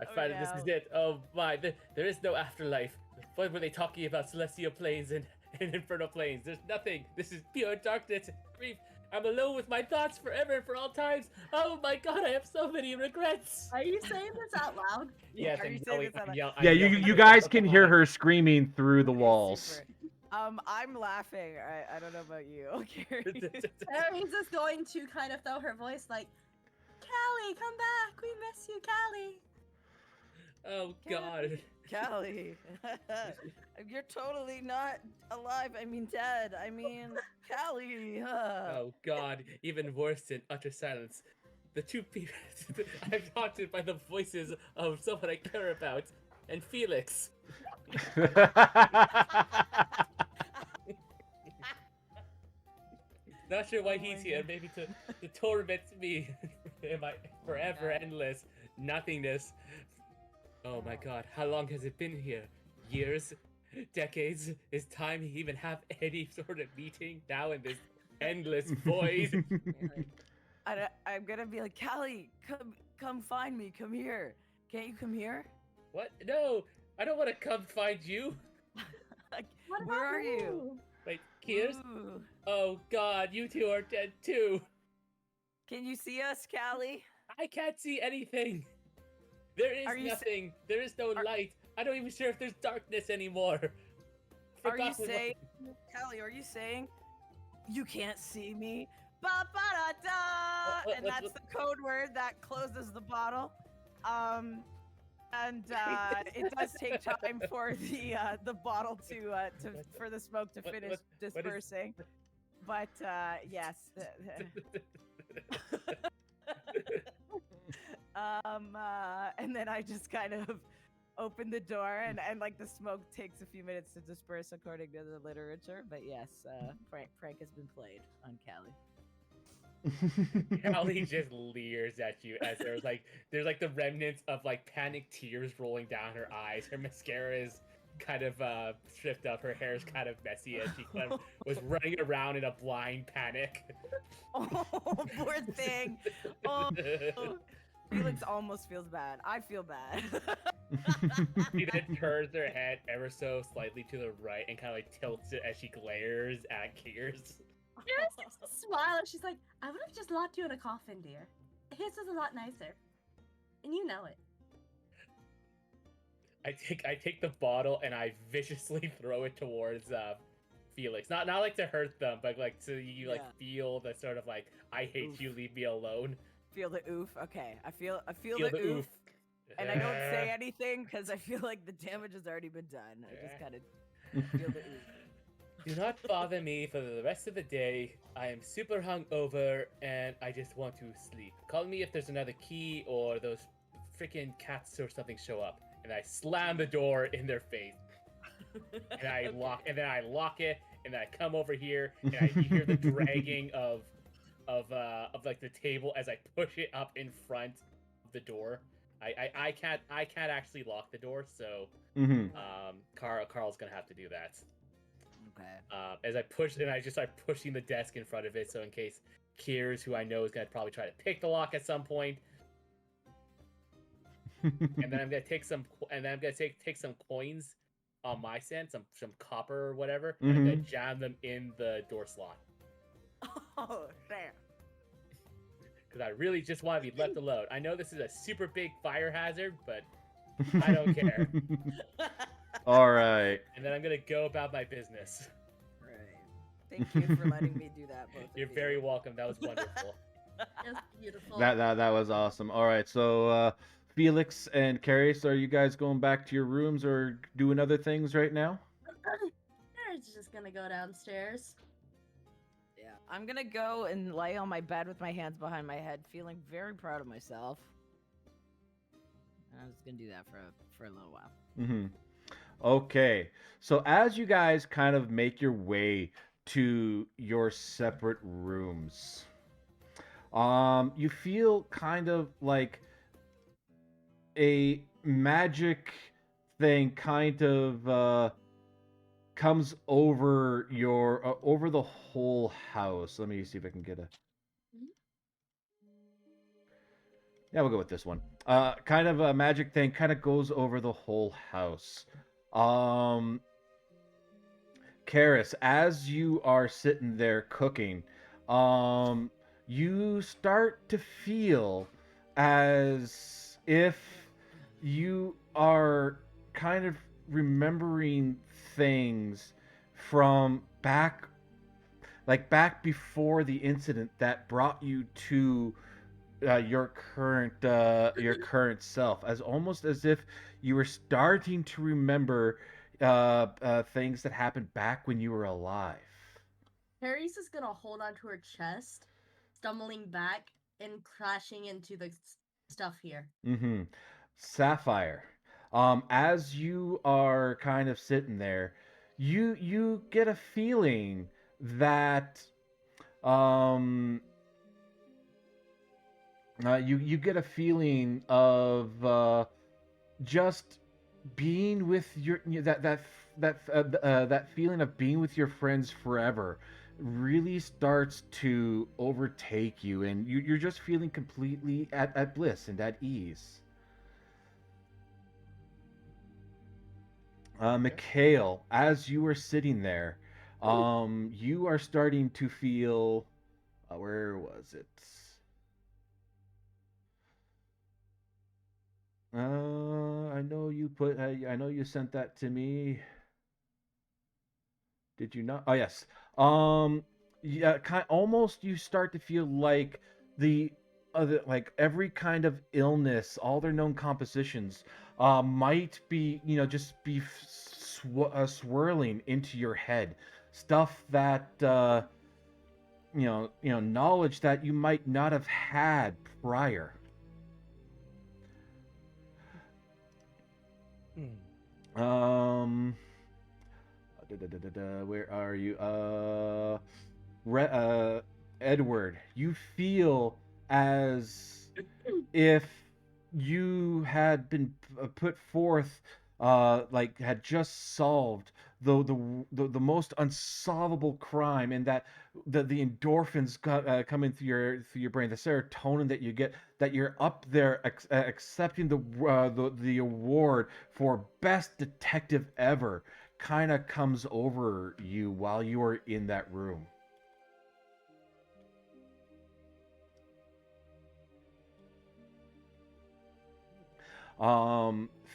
I finally. This is no. it. Oh my. There is no afterlife. What were they talking about? Celestial planes and infernal planes. There's nothing. This is pure darkness and grief. I'm alone with my thoughts forever and for all times. Oh my God, I have so many regrets. Are you saying this out loud? Yes, Are I'm you saying yelling. this out I'm loud? yell- I'm Yeah, yelling you at guys the can hear pod. her screaming through the Okay, walls. super. I'm laughing. I don't know about you. Okay. Aries is going to kind of throw her voice like, Callie, come back. We miss you, Callie. Oh God. Callie, you're totally not alive. I mean, dead. I mean, Callie. Oh God. Even worse than utter silence. The two people I'm haunted by the voices of someone I care about, and Felix. Not sure why Oh he's my here. God. Maybe to torment me in my forever God. endless nothingness. Oh my God. How long has it been here? Years? Decades? Is time even have any sort of meaning now in this endless void? I'm gonna be like, Callie, come find me. Come here. Can't you come here? What? No, I don't want to come find you. Like, What where about are you? Wait, Kiers? Ooh. Oh God, you two are dead too. Can you see us, Callie? I can't see anything. There is Are you sa- nothing. There is no are- light. I don't even sure if there's darkness anymore. Are you Forgot what- saying, Callie? Are you saying you can't see me? Ba ba da da, and What- that's the code word that closes the bottle. And it does take time for the bottle to for the smoke to what- finish what is- dispersing. But yes. And then I just kind of open the door, and like the smoke takes a few minutes to disperse according to the literature. But yes, prank has been played on Callie. Callie just leers at you as there's like the remnants of like panic tears rolling down her eyes. Her mascara is kind of stripped up. Her hair is kind of messy as she kind of was running around in a blind panic. Oh, poor thing. Oh, Felix almost feels bad. I feel bad. She then turns her head ever so slightly to the right and kind of like tilts it as she glares at Kiers. Aries just smile and she's like, I would have just locked you in a coffin, dear. His was a lot nicer. And you know it. I take the bottle and I viciously throw it towards Felix. Not like to hurt them, but like so you like Yeah. feel the sort of like I hate Oof. you, leave me alone. Feel the oof. Okay, I feel Feel the, the oof. oof. And I don't say anything because I feel like the damage has already been done. I just kind of feel the oof. Do not bother me for the rest of the day. I am super hungover and I just want to sleep. Call me if there's another key or those freaking cats or something show up. And I slam the door in their face. And I lock and then I lock it and then I come over here and I hear the dragging of like the table as I push it up in front of the door. I can't actually lock the door, so Carl's gonna have to do that. Okay. As I push, and I just start pushing the desk in front of it, so in case Kiers, who I know is gonna probably try to pick the lock at some point, and then I'm gonna take some, take some coins on my scent, some copper or whatever, and I'm gonna jam them in the door slot. Oh, damn. because I really just want to be left alone. I know this is a super big fire hazard, but I don't care. All right. And then I'm gonna go about my business. Right. Thank you for letting me do that. Both You're of very you. welcome. That was wonderful. It's beautiful. That was awesome. All right, so Felix and Carius, are you guys going back to your rooms or doing other things right now? They're just gonna go downstairs. Yeah, I'm gonna go and lay on my bed with my hands behind my head, feeling very proud of myself. And I'm just gonna do that for a little while. Mm-hmm. Okay, so as you guys kind of make your way to your separate rooms, you feel kind of like a magic thing kind of comes over your over the whole house. Let me see if I can get a. Yeah, we'll go with this one. Kind of a magic thing kind of goes over the whole house. Karis, as you are sitting there cooking, you start to feel as if you are kind of remembering things from back before the incident that brought you to your current self, as almost as if you were starting to remember things that happened back when you were alive. Harry's is gonna hold onto her chest, stumbling back and crashing into the stuff here. Mm-hmm. Sapphire, as you are kind of sitting there, you get a feeling that you get a feeling of just being with that feeling of being with your friends forever really starts to overtake you, and you're just feeling completely at bliss and at ease. Mikhail, as you are sitting there, you are starting to feel. Where was it? I know you put. I know you sent that to me. Did you not? Oh yes. Yeah. Almost. You start to feel like the other, like every kind of illness, all their known compositions, might be, just be swirling into your head. Stuff that, knowledge that you might not have had prior. Where are you? Edward, you feel as if you had been put forth, like had just solved the most unsolvable crime, and that the endorphins coming through your brain, the serotonin that you get, that you're up there accepting the award for best detective ever, kind of comes over you while you are in that room.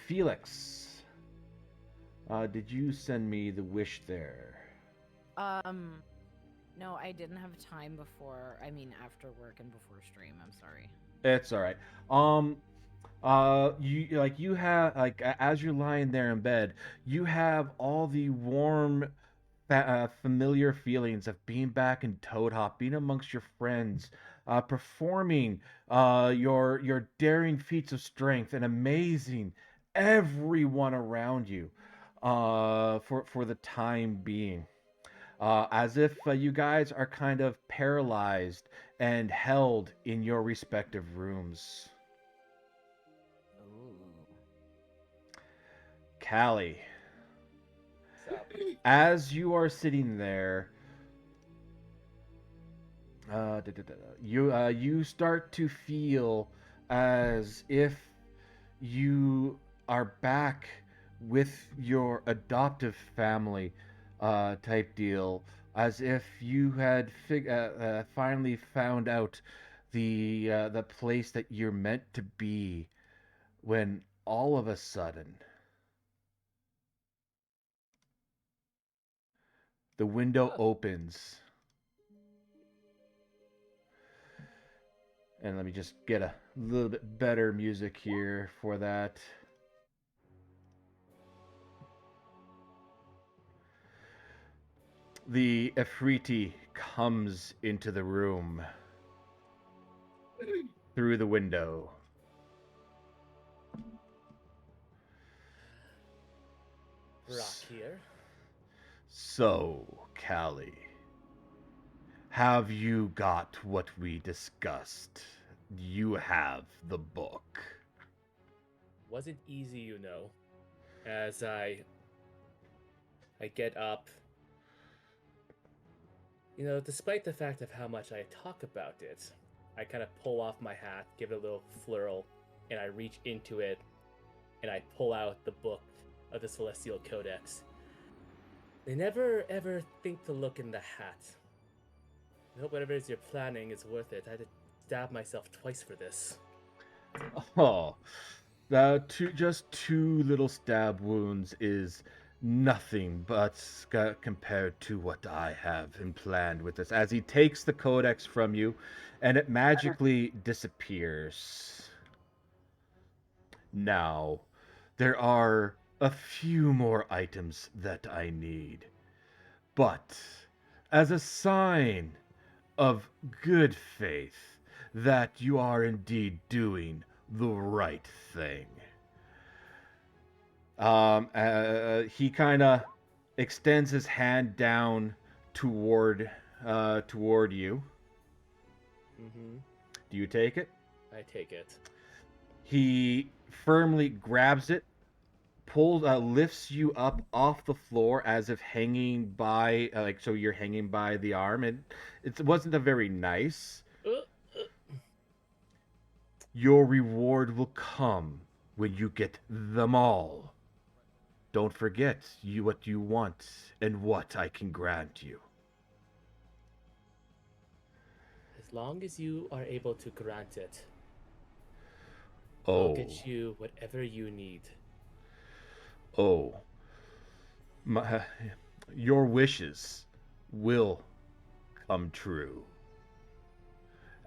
Felix, did you send me the wish there? No, I didn't have time before. I mean, after work and before stream. I'm sorry. It's all right. You have, like, as you're lying there in bed, you have all the warm, familiar feelings of being back in Toad Hop, being amongst your friends, performing your daring feats of strength and amazing everyone around you for the time being. As if you guys are kind of paralyzed and held in your respective rooms. Callie, as you are sitting there, you start to feel as if you are back with your adoptive family, type deal, as if you had finally found out the place that you're meant to be, when all of a sudden the window opens. And let me just get a little bit better music here for that. The Efreeti comes into the room through the window. Rock here. So, Callie, have you got what we discussed? You have the book. Wasn't easy, you know. As I get up. You know, despite the fact of how much I talk about it, I kind of pull off my hat, give it a little flurl, and I reach into it, and I pull out the book of the Celestial Codex. They never ever think to look in the hat. I hope whatever it is you're planning is worth it. I had to stab myself twice for this. Oh, just two little stab wounds is nothing but compared to what I have in planned with this. As he takes the codex from you, and it magically disappears. Now, there are a few more items that I need, but as a sign of good faith that you are indeed doing the right thing. He kind of extends his hand down toward you. Mm-hmm. Do you take it? I take it. He firmly grabs it, lifts you up off the floor as if hanging by, so you're hanging by the arm, and it wasn't a very nice. Your reward will come when you get them all. Don't forget what you want and what I can grant you. As long as you are able to grant it, Oh. I'll get you whatever you need. Oh. Your wishes will come true.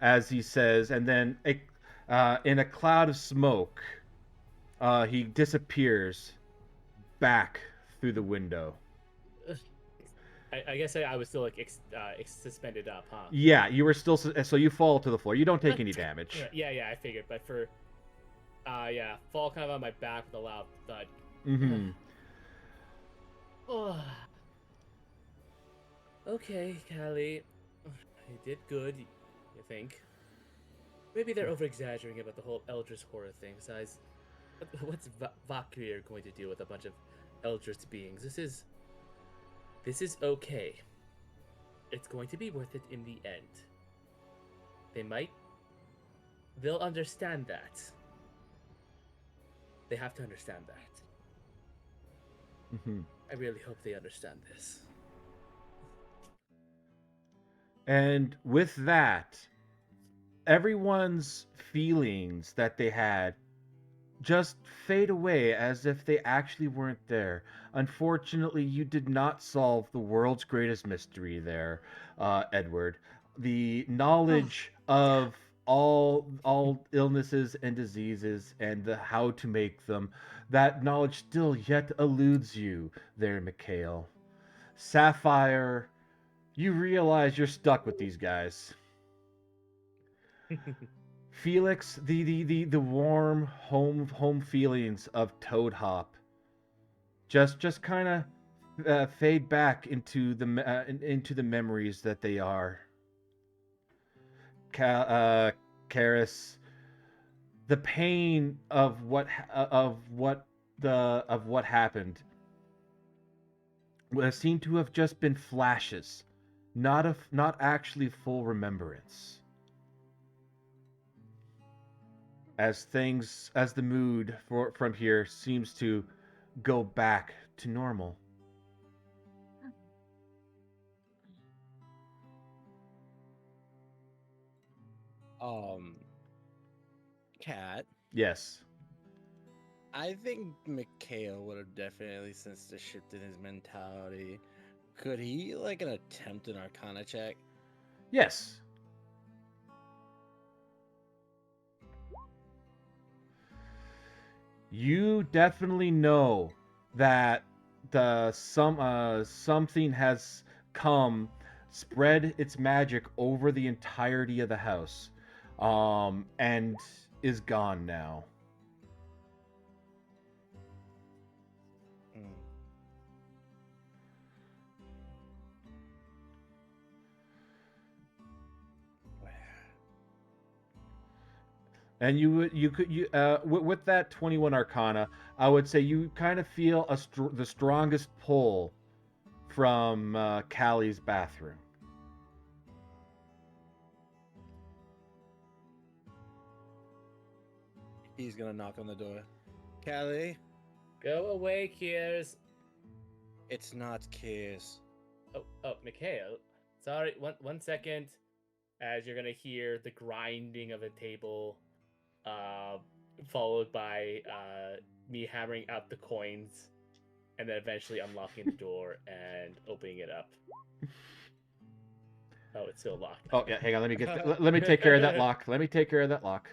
As he says, and then in a cloud of smoke, he disappears back through the window. I guess I was still like suspended up, huh? Yeah, you were still, so you fall to the floor. You don't take any damage. Yeah, I figured, but for fall kind of on my back with a loud thud. Mm-hmm. Oh. Okay, Callie, you did good. You think? Maybe they're over-exaggerating about the whole Eldritch horror thing. Besides, what's Vakrir going to do with a bunch of Eldritch beings? This is okay. It's going to be worth it in the end. They'll understand that. They have to understand that. Mm-hmm. I really hope they understand this. And with that, everyone's feelings that they had just fade away as if they actually weren't there. Unfortunately, you did not solve the world's greatest mystery there, Edward. The knowledge of all illnesses and diseases and how to make them, that knowledge still yet eludes you there, Mikhail. Sapphire, you realize you're stuck with these guys. Felix, the warm home feelings of Toad Hop just kind of fade back into the memories that they are. Karis, the pain of what happened seem to have just been flashes, not actually full remembrance. As the mood from here seems to go back to normal. Cat. Yes. I think Mikhail would have definitely sensed a shift in his mentality. Could he like an attempt an Arcana check? Yes. You definitely know that something has come, spread its magic over the entirety of the house, and is gone now. Mm. And with that 21 Arcana, I would say you kind of feel the strongest pull from Callie's bathroom. He's gonna knock on the door. Callie, Go away, Kiers. it's not Kiers. Oh, Mikhail. Sorry, one second. As you're gonna hear the grinding of a table, followed by me hammering out the coins, and then eventually unlocking the door and opening it up. Oh, it's still locked. Oh yeah, hang on. Let me take care of that lock. Let me take care of that lock.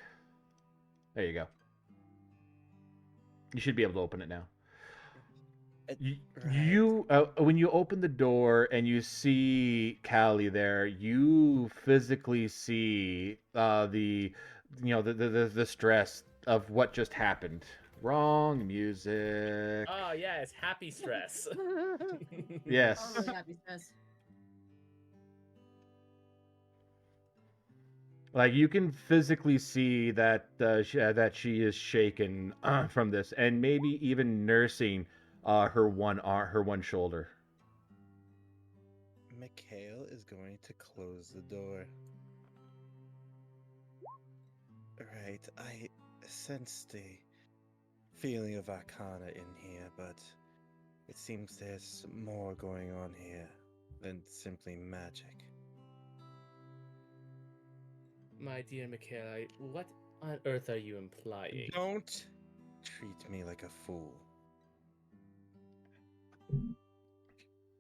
There you go. You should be able to open it now. When you open the door and you see Callie there, you physically see the stress of what just happened. Wrong music. Oh yeah, it's happy stress. Yes. Oh, really happy stress. Like you can physically see that that she is shaken from this, and maybe even nursing her one shoulder. Mikhail is going to close the door. Right, I sense the feeling of Arcana in here, but it seems there's more going on here than simply magic. My dear Mikhail, what on earth are you implying? Don't treat me like a fool.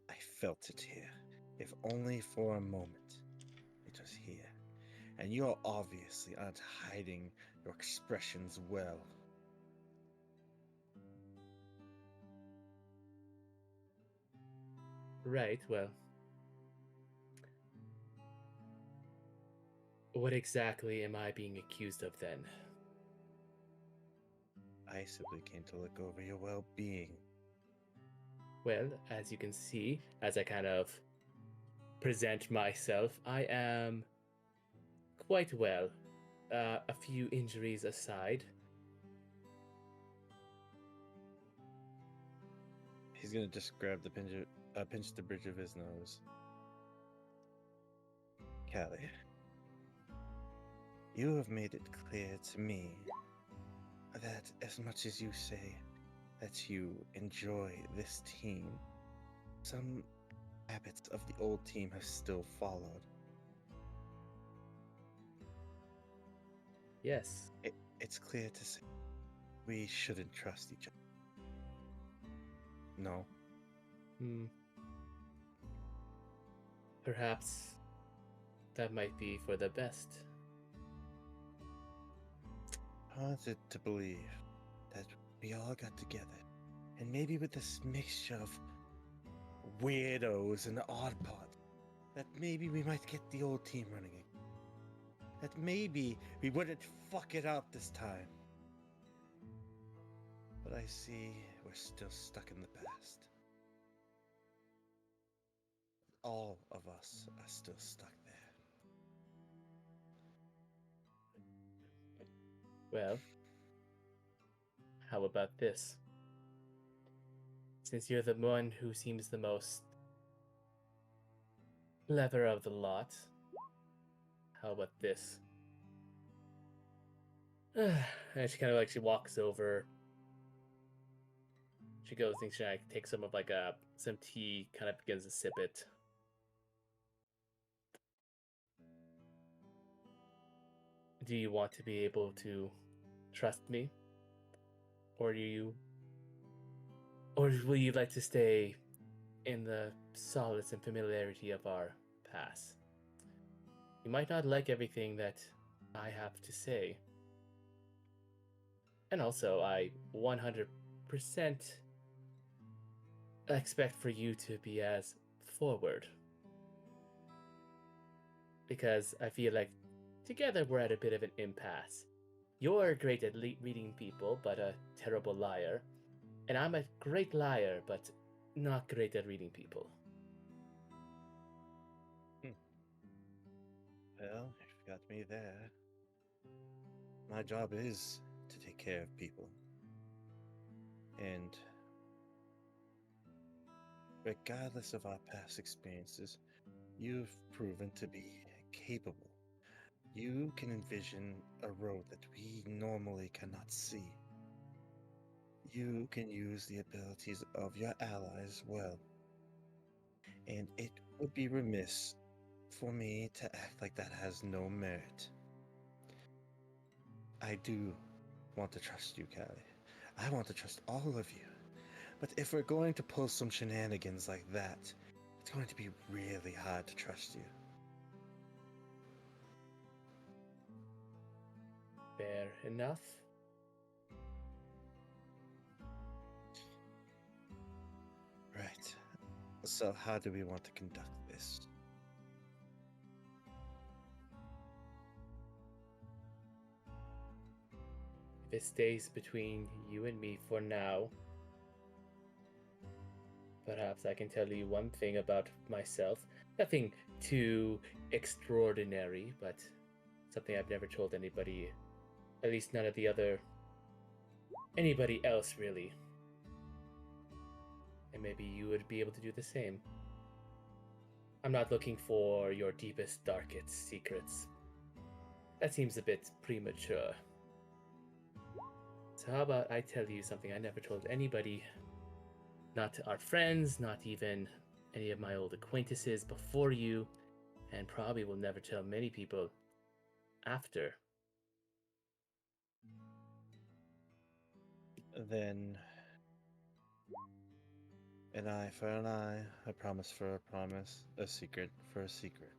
I felt it here, if only for a moment. It was here, and you obviously aren't hiding your expressions well. Right, well. What exactly am I being accused of then? I simply came to look over your well-being. Well, as you can see, as I kind of present myself, I am quite well. A few injuries aside. He's gonna just grab the pinch the bridge of his nose. Callie, you have made it clear to me that as much as you say that you enjoy this team, some habits of the old team have still followed. Yes. It's clear to see we shouldn't trust each other. No. Perhaps that might be for the best. Haunted to believe that we all got together, and maybe with this mixture of weirdos and oddpods, that maybe we might get the old team running again. That maybe we wouldn't fuck it up this time. But I see we're still stuck in the past. All of us are still stuck there. Well, how about this? Since you're the one who seems the most clever of the lot, how about this? And she kind of she walks over. She goes and she takes some of some tea, kind of begins to sip it. do you want to be able to trust me? Or will you like to stay in the solace and familiarity of our past? You might not like everything that I have to say. And also, I 100% expect for you to be as forward. Because I feel like together we're at a bit of an impasse. You're great at reading people, but a terrible liar. And I'm a great liar, but not great at reading people. Well, you've got me there. My job is to take care of people. And regardless of our past experiences, you've proven to be capable. You can envision a road that we normally cannot see. You can use the abilities of your allies well. And it would be remiss for me to act like that has no merit. I do want to trust you, Callie. I want to trust all of you. But if we're going to pull some shenanigans like that, it's going to be really hard to trust you. Fair enough. Right. So how do we want to conduct this? If it stays between you and me for now, perhaps I can tell you one thing about myself. Nothing too extraordinary, but something I've never told anybody. At least none of the other... anybody else, really. And maybe you would be able to do the same. I'm not looking for your deepest, darkest secrets. That seems a bit premature. So how about I tell you something I never told anybody? Not to our friends, not even any of my old acquaintances before you, and probably will never tell many people after. Then, an eye for an eye, a promise for a promise, a secret for a secret,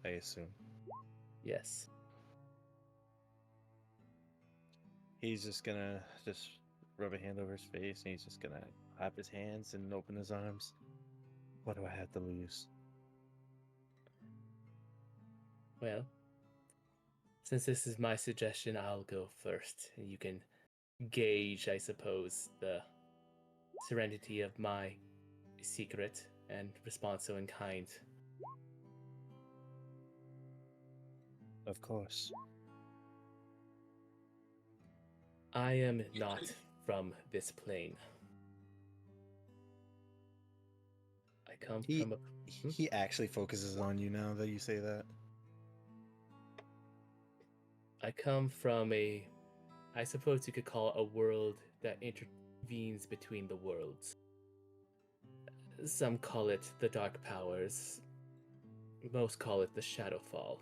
I assume. Yes. He's just gonna rub a hand over his face, and he's just gonna clap his hands and open his arms. What do I have to lose? Well, since this is my suggestion, I'll go first, and you can gauge, I suppose, the serenity of my secret and respond so in kind. Of course. I am not from this plane. I come from a... He actually focuses on you now that you say that. I come from a... I suppose you could call it a world that intervenes between the worlds. Some call it the Dark Powers. Most call it the Shadowfall.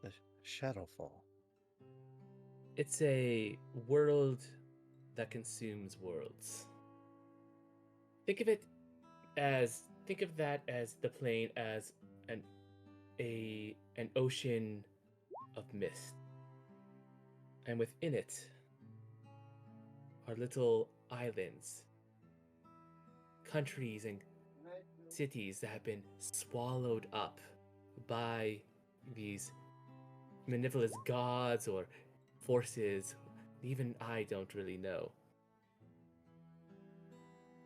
The Shadowfall. It's a world that consumes worlds. Think of that as the plane as an ocean of mist. And within it are little islands, countries and cities that have been swallowed up by these malevolent gods or forces. Even I don't really know.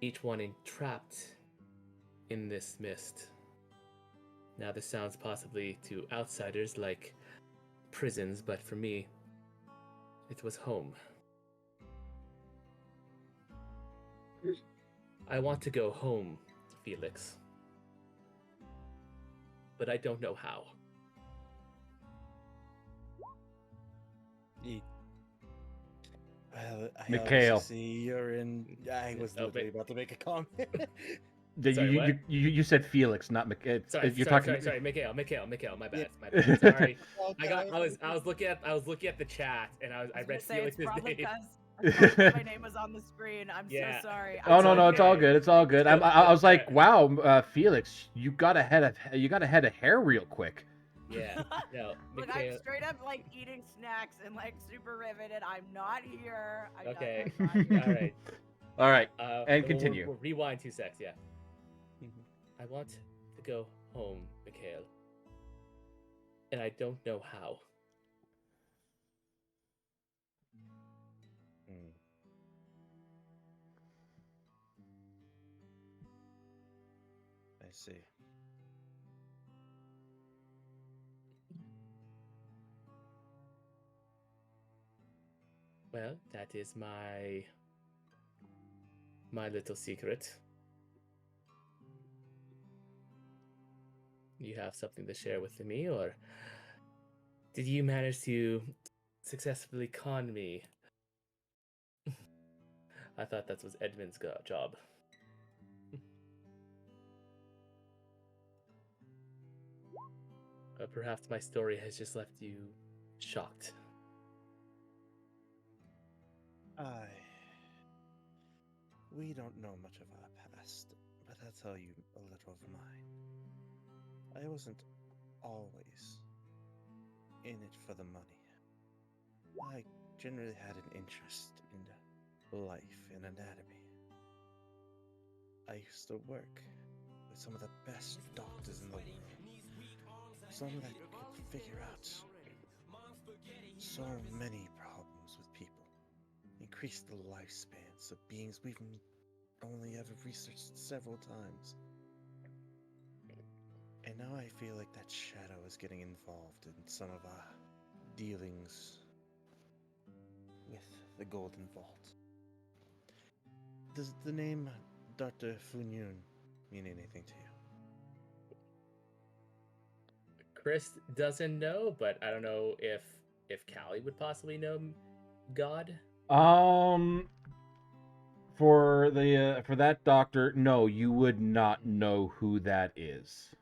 Each one entrapped in this mist. Now this sounds possibly to outsiders like prisons, but for me, it was home. I want to go home, Felix. But I don't know how. Well, I Mikhail. obviously see you're in. I was literally about to make a comment. Sorry, what? You said Felix, not Mikhail. Sorry, You're sorry, talking. sorry, Mikhail, my bad, my Yeah. bad. Sorry. Okay, I was looking at the chat and I was read gonna say, it's Felix's probably name. 'cause my name was on the screen. I'm Yeah. so sorry. Oh I'm no, no, it's all okay. good. It's all good. Still- I was like, but- wow, Felix, you got a head of hair real quick. Yeah. No, Look, Mikhail. I'm straight up like eating snacks and like super riveted. I'm not here. Okay. I'm not here. All right. All right, And and continue. We'll rewind 2 secs. Yeah. Mhm. I want to go home, Mikhail, and I don't know how. Hmm. I see. Well, that is my little secret. You have something to share with me, or did you manage to successfully con me? I thought that was Edmund's job. Perhaps my story has just left you shocked. We don't know much of our past, but I'll tell you a little of mine. I wasn't always in it for the money. I generally had an interest in life and anatomy. I used to work with some of the best doctors in the world. Some that could figure out so many problems with people. Increase the lifespans of beings we've only ever researched several times. And now I feel like that shadow is getting involved in some of our dealings with the Golden Vault. Does the name Dr. Funyun mean anything to you? Chris doesn't know, but I don't know if Callie would possibly know God. For that doctor, no, you would not know who that is.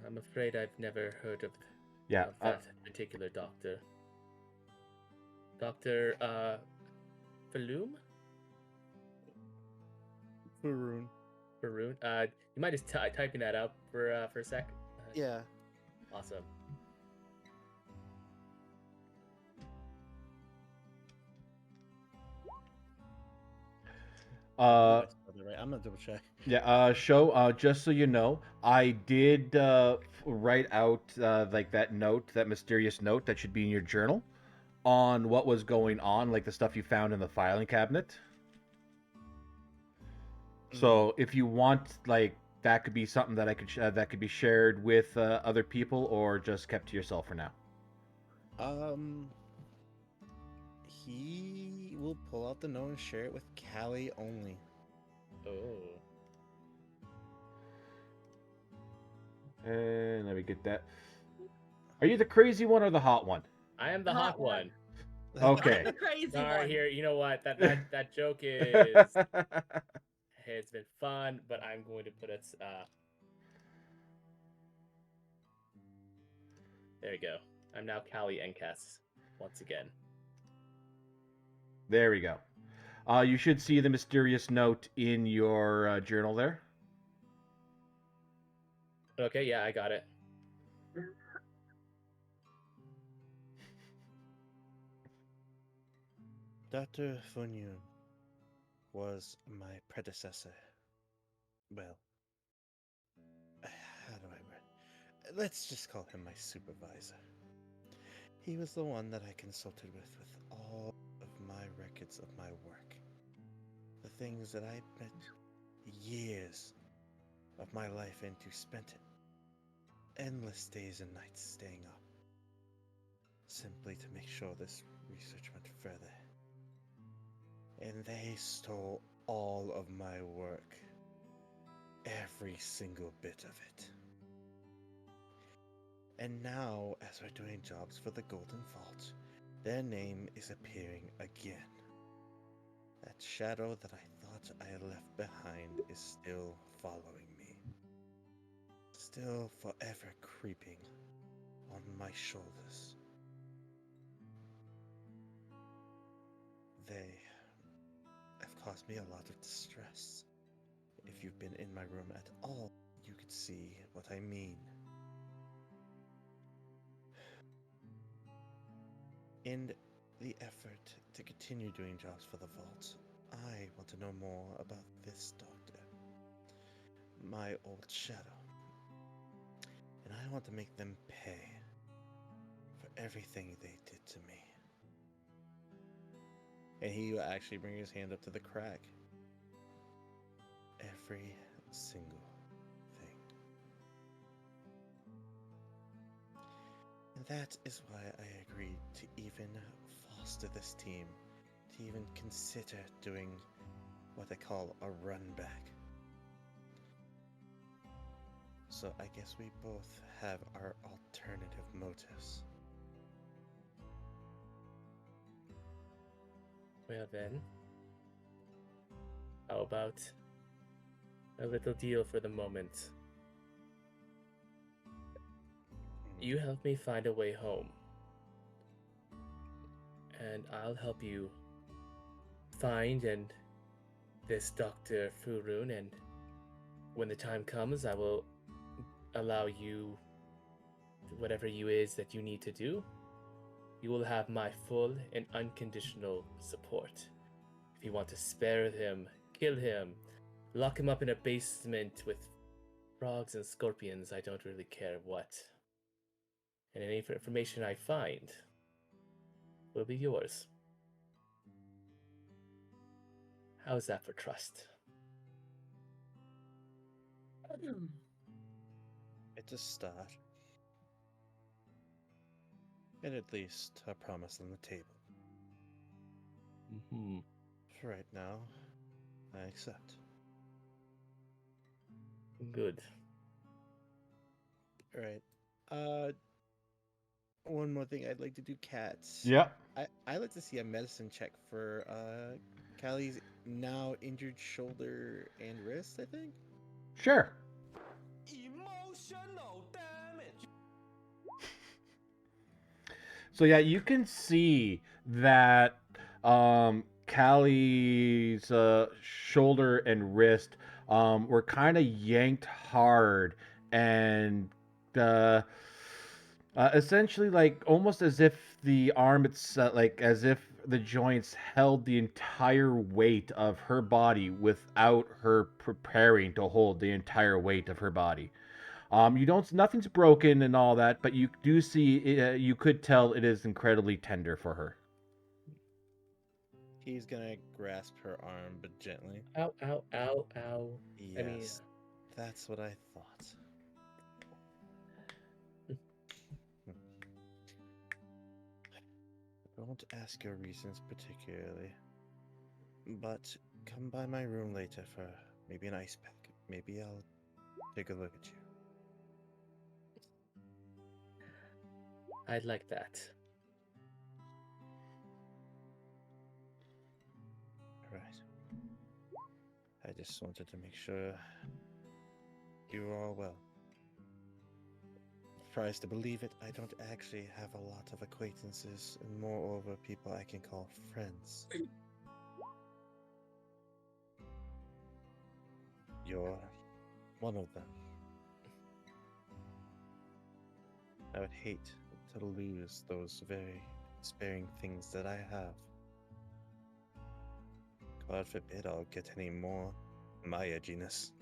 I'm afraid I've never heard of Yeah, that particular doctor. Dr. Falloum? Faroon. Faroon? You mind just typing that out for a sec? Yeah. Awesome. I'm gonna double check. Yeah, just so you know, I did write out like that note, that mysterious note that should be in your journal on what was going on, like the stuff you found in the filing cabinet. So if you want, like, that could be something that I could that could be shared with other people, or just kept to yourself for now. He will pull out the note and share it with Callie only. Oh. And let me get that. Are you the crazy one or the hot one? I am the hot one. Okay. The crazy Sorry, one. here. You know what? That joke is. Hey, it's been fun, but I'm going to put it. There we go. I'm now Callie Encas once again. There we go. You should see the mysterious note in your journal there. Okay, yeah, I got it. Dr. Funyun was my predecessor. Well, how do I word? Let's just call him my supervisor. He was the one that I consulted with all of my records of my work. The things that I put years of my life into, spent endless days and nights staying up, simply to make sure this research went further. And they stole all of my work. Every single bit of it. And now, as we're doing jobs for the Golden Vault, their name is appearing again. That shadow that I thought what I left behind is still following me. Still forever creeping on my shoulders. They have caused me a lot of distress. If you've been in my room at all, you could see what I mean. In the effort to continue doing jobs for the Vault, I want to know more about this doctor, my old shadow. And I want to make them pay for everything they did to me. And he will actually bring his hand up to the crack. Every single thing. And that is why I agreed to even foster this team, to even consider doing what I call a run back. So I guess we both have our alternative motives. Well then, how about a little deal for the moment? You help me find a way home, and I'll help you find this Dr. Furun, and when the time comes, I will allow you whatever you is that you need to do. You will have my full and unconditional support. If you want to spare him, kill him, lock him up in a basement with frogs and scorpions, I don't really care what. And any information I find will be yours. How's that for trust? It's a start. And at least a promise on the table. Mm-hmm. For right now, I accept. Good. Alright. One more thing I'd like to do, cats. Yep. I'd like to see a medicine check for Callie's now injured shoulder and wrist, I think? Sure. Emotional damage. So yeah, you can see that Callie's shoulder and wrist were kind of yanked hard, and essentially like almost as if the arm itself, like as if the joints held the entire weight of her body without her preparing to hold the entire weight of her body. You don't, nothing's broken and all that, but you do see, you could tell it is incredibly tender for her. He's gonna grasp her arm, but gently. Ow, ow, ow, ow. Yes, that's what I thought. I won't ask your reasons particularly, but come by my room later for maybe an ice pack. Maybe I'll take a look at you. I'd like that. Right. I just wanted to make sure you were all well. Surprised to believe it, I don't actually have a lot of acquaintances, and moreover, people I can call friends. You're one of them. I would hate to lose those very sparing things that I have. God forbid I'll get any more my edginess.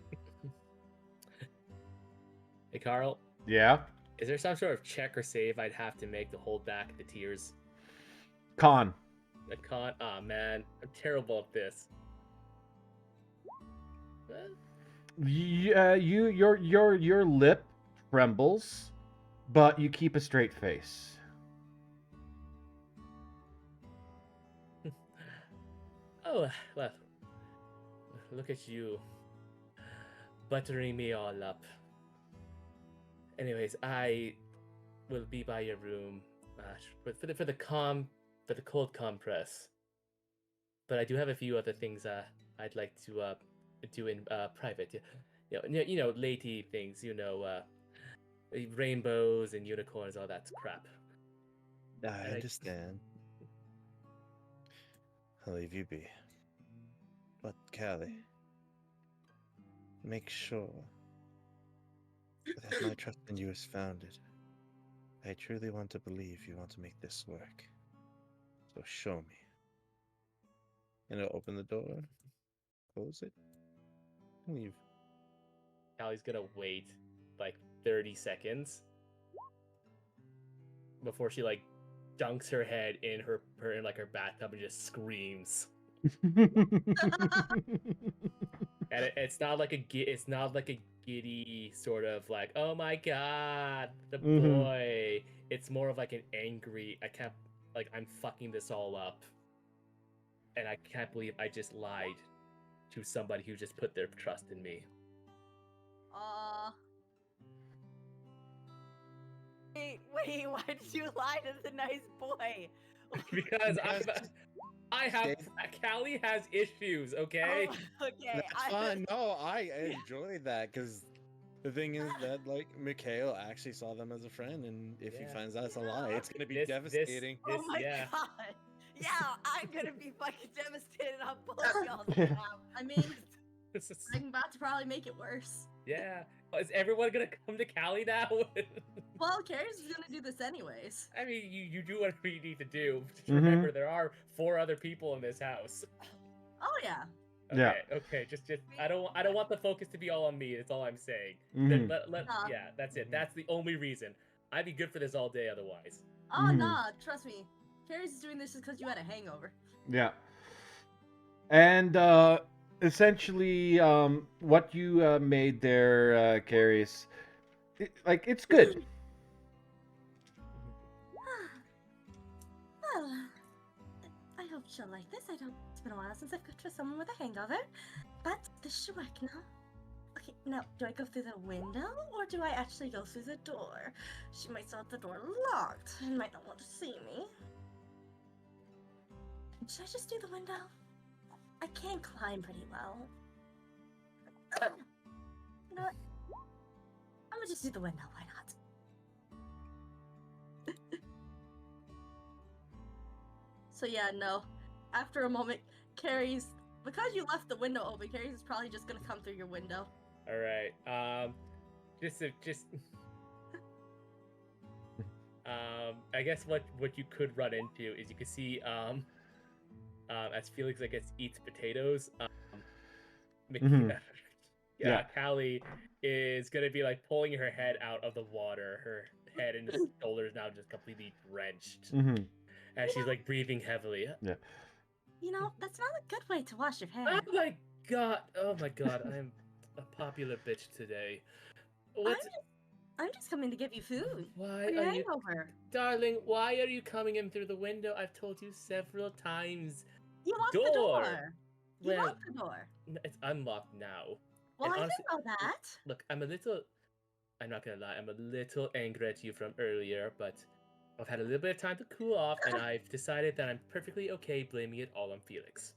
Hey, Carl. Yeah? Is there some sort of check or save I'd have to make to hold back the tears? Con. A con? Aw, oh, man. I'm terrible at this. Your lip trembles, but you keep a straight face. Oh, well. Look at you. Buttering me all up. Anyways, I will be by your room for the cold compress. But I do have a few other things I'd like to do in private. Lady things. Rainbows and unicorns, all that crap. I And understand. I'll leave you be. But Callie, make sure that my trust in you is founded. I truly want to believe you want to make this work. So show me. And I'll open the door, close it, and leave. Callie's gonna wait like 30 seconds before she like dunks her head in her bathtub and just screams. And it's not like a giddy sort of like, oh my god, the boy. It's more of like an angry, I'm fucking this all up. And I can't believe I just lied to somebody who just put their trust in me. Wait, why did you lie to the nice boy? Because Callie has issues, okay? Oh, okay. That's fine. No, I enjoy that because the thing is that like Mikhail actually saw them as a friend, and if he finds out it's a lie, it's gonna be devastating. Oh my god. Yeah, I'm gonna be fucking devastated on both y'all's behalf. I mean, I'm about to probably make it worse. Yeah. Is everyone gonna come to Callie now? Well, Carrie's is gonna do this anyways. I mean, you do whatever you need to do. Just remember, there are 4 other people in this house. Oh yeah. Okay, okay. Just I don't want the focus to be all on me. That's all I'm saying. Yeah, that's it. That's the only reason. I'd be good for this all day otherwise. Oh nah, trust me. Carrie's is doing this just because you had a hangover. Yeah. And essentially, what you made there, Carius, it's good. Well, I hope she'll like this. It's been a while since I've cooked for someone with a hangover, but this should work now. Okay, now, do I go through the window, or do I actually go through the door? She might still have the door locked and might not want to see me. Should I just do the window? I can climb pretty well. You know what? I'm gonna just do the window, why not? So yeah, no. After a moment, because you left the window open, Carrie's is probably just gonna come through your window. Alright, I guess what you could run into is you can see, as Felix, I guess, eats potatoes, Callie is gonna be like pulling her head out of the water. Her head and shoulders now just completely drenched, and she's like breathing heavily. Yeah. You know, that's not a good way to wash your hair. Oh my god! I'm a popular bitch today. I'm just coming to give you food. Why for your are you, hangover. darling? Why are you coming in through the window? I've told you several times. You locked the door. You Well, locked the door. it's unlocked now. Well, And I honestly, didn't know that. Look, I'm not gonna lie, I'm a little angry at you from earlier, but I've had a little bit of time to cool off, and I've decided that I'm perfectly okay blaming it all on Felix.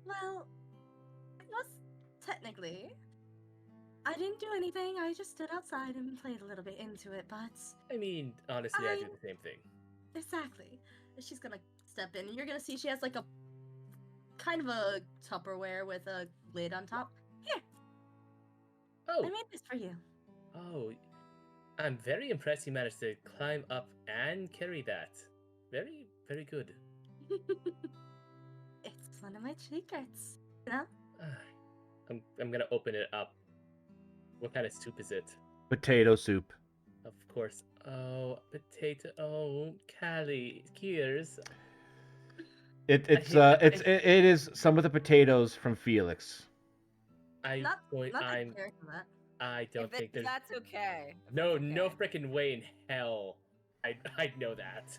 Well, it was technically. I didn't do anything. I just stood outside and played a little bit into it, but I mean, honestly, I do the same thing. exactly. She's gonna step in, and you're gonna see she has like a kind of a Tupperware with a lid on top. Here, Oh, I made this for you. oh, I'm very impressed you managed to climb up and carry that. Very, very good. It's one of my secrets. You know? I'm gonna open it up. What kind of soup is it? Potato soup. Of course. Oh, potato. Oh, Callie, Kiers. It is some of the potatoes from Felix. Not I don't think there's. That's okay. No freaking way in hell. I'd know that.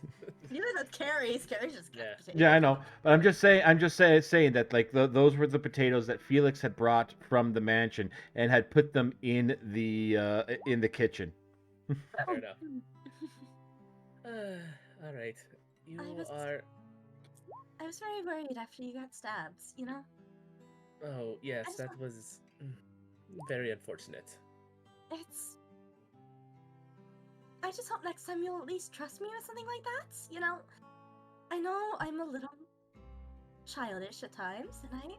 Neither does Carrie's. Carrie's just got potatoes. Yeah, I know, but I'm just saying that like those were the potatoes that Felix had brought from the mansion and had put them in the kitchen. Fair enough. All right, I was very worried after you got stabbed. You know. Oh, yes, just that want- was very unfortunate. It's. I just hope next time you'll at least trust me with something like that. You know, I know I'm a little childish at times, and I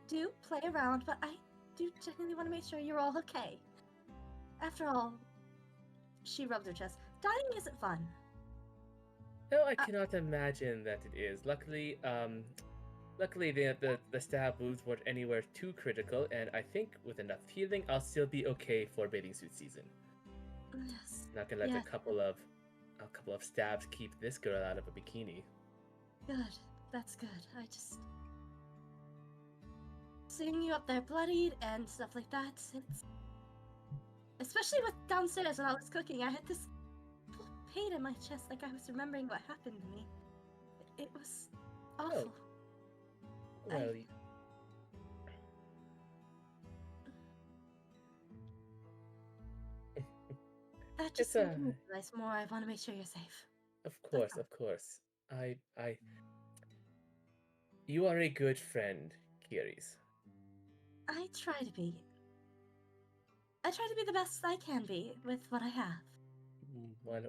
do play around, but I do genuinely want to make sure you're all okay. After all, she rubbed her chest. Dying isn't fun. No, I cannot imagine that it is. Luckily, the stab wounds weren't anywhere too critical, and I think with enough healing, I'll still be okay for bathing suit season. Yes. Not gonna let Yes. a couple of stabs keep this girl out of a bikini. Good. That's good. I just. Seeing you up there bloodied and stuff like that, it's. Especially with downstairs when I was cooking, I had this pain in my chest like I was remembering what happened to me. It was awful. Well, That just it's made me realize more. I want to make sure you're safe. of course. You are a good friend, Kiris. I try to be. I try to be the best I can be with what I have.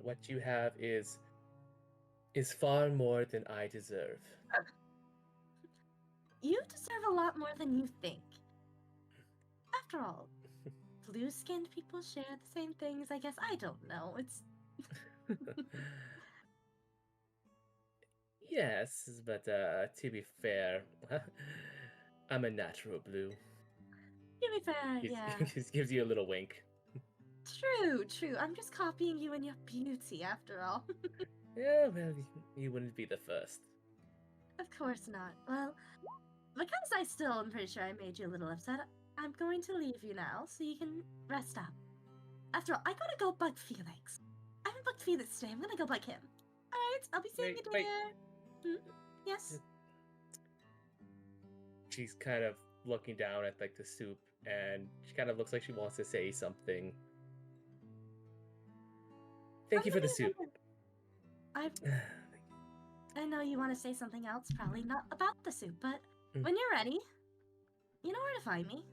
What you have is far more than I deserve. You deserve a lot more than you think. After all, blue-skinned people share the same things, I guess. I don't know. It's Yes, but to be fair, I'm a natural blue. to be fair, yeah. Just gives you a little wink. True. I'm just copying you and your beauty, after all. Yeah, well, you wouldn't be the first. Of course not. Well, because I still am pretty sure I made you a little upset, I'm going to leave you now so you can rest up. After all, I gotta go bug Felix. I haven't bugged Felix today. I'm gonna go bug him. Alright, I'll be seeing you Wait. there. Yes? She's kind of looking down at like the soup, and she kind of looks like she wants to say something. Thank you for the soup. I know you want to say something else, probably not about the soup, but Mm. when you're ready, you know where to find me.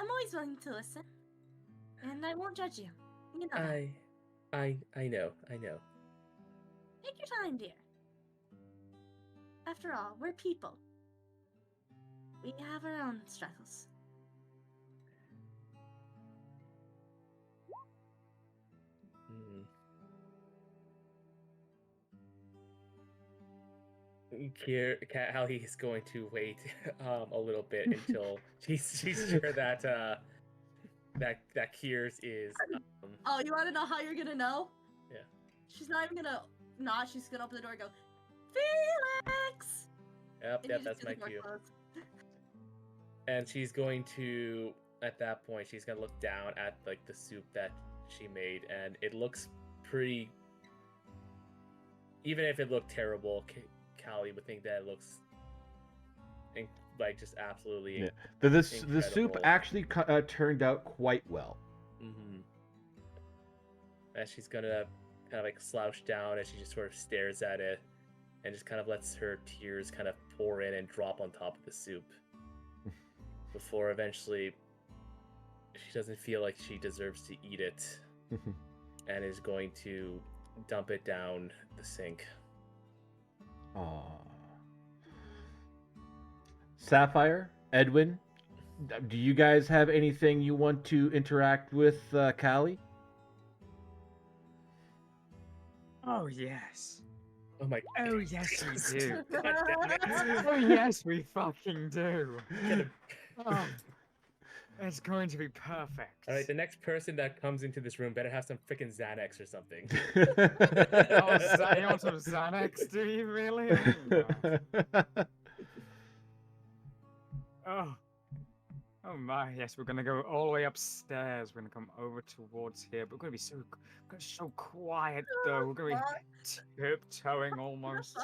I'm always willing to listen, and I won't judge you. You know that. I know. Take your time, dear. After all, we're people. We have our own struggles. Hallie is going to wait a little bit until she's sure that that Kiers is. Oh, you want to know how you're gonna know? Yeah. She's not even gonna nod. She's gonna open the door and go, Felix. Yep, And you that's just my see the door cue. close. And she's going to, at that point, she's gonna look down at like the soup that she made, and it looks pretty. Even if it looked terrible, Callie would think that it looks like just absolutely. Yeah. The soup incredible. actually turned out quite well. Mm-hmm. And she's gonna kind of like slouch down as she just sort of stares at it, and just kind of lets her tears kind of pour in and drop on top of the soup. Before eventually she doesn't feel like she deserves to eat it and is going to dump it down the sink. Aww. Sapphire, Edwin, do you guys have anything you want to interact with Callie? Oh yes. Oh my. Oh yes, we do. God damn it. Oh yes, we fucking do. Get him. Oh, it's going to be perfect. All right, the next person that comes into this room better have some freaking Xanax or something. Oh, you want some Xanax? Do you really? Oh. Oh my, yes, we're gonna go all the way upstairs. We're gonna come over towards here, but we're gonna be so quiet though. We're gonna be tiptoeing almost.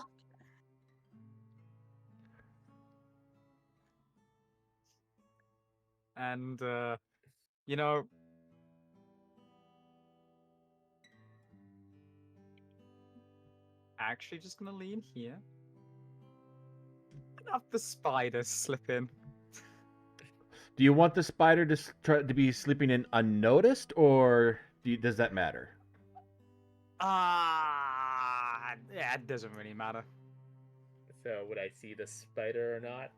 And you know, actually just gonna lean here. And have the spiders slip in. Do you want the spider to try to be sleeping in unnoticed, or does that matter? Yeah, it doesn't really matter. So would I see the spider or not?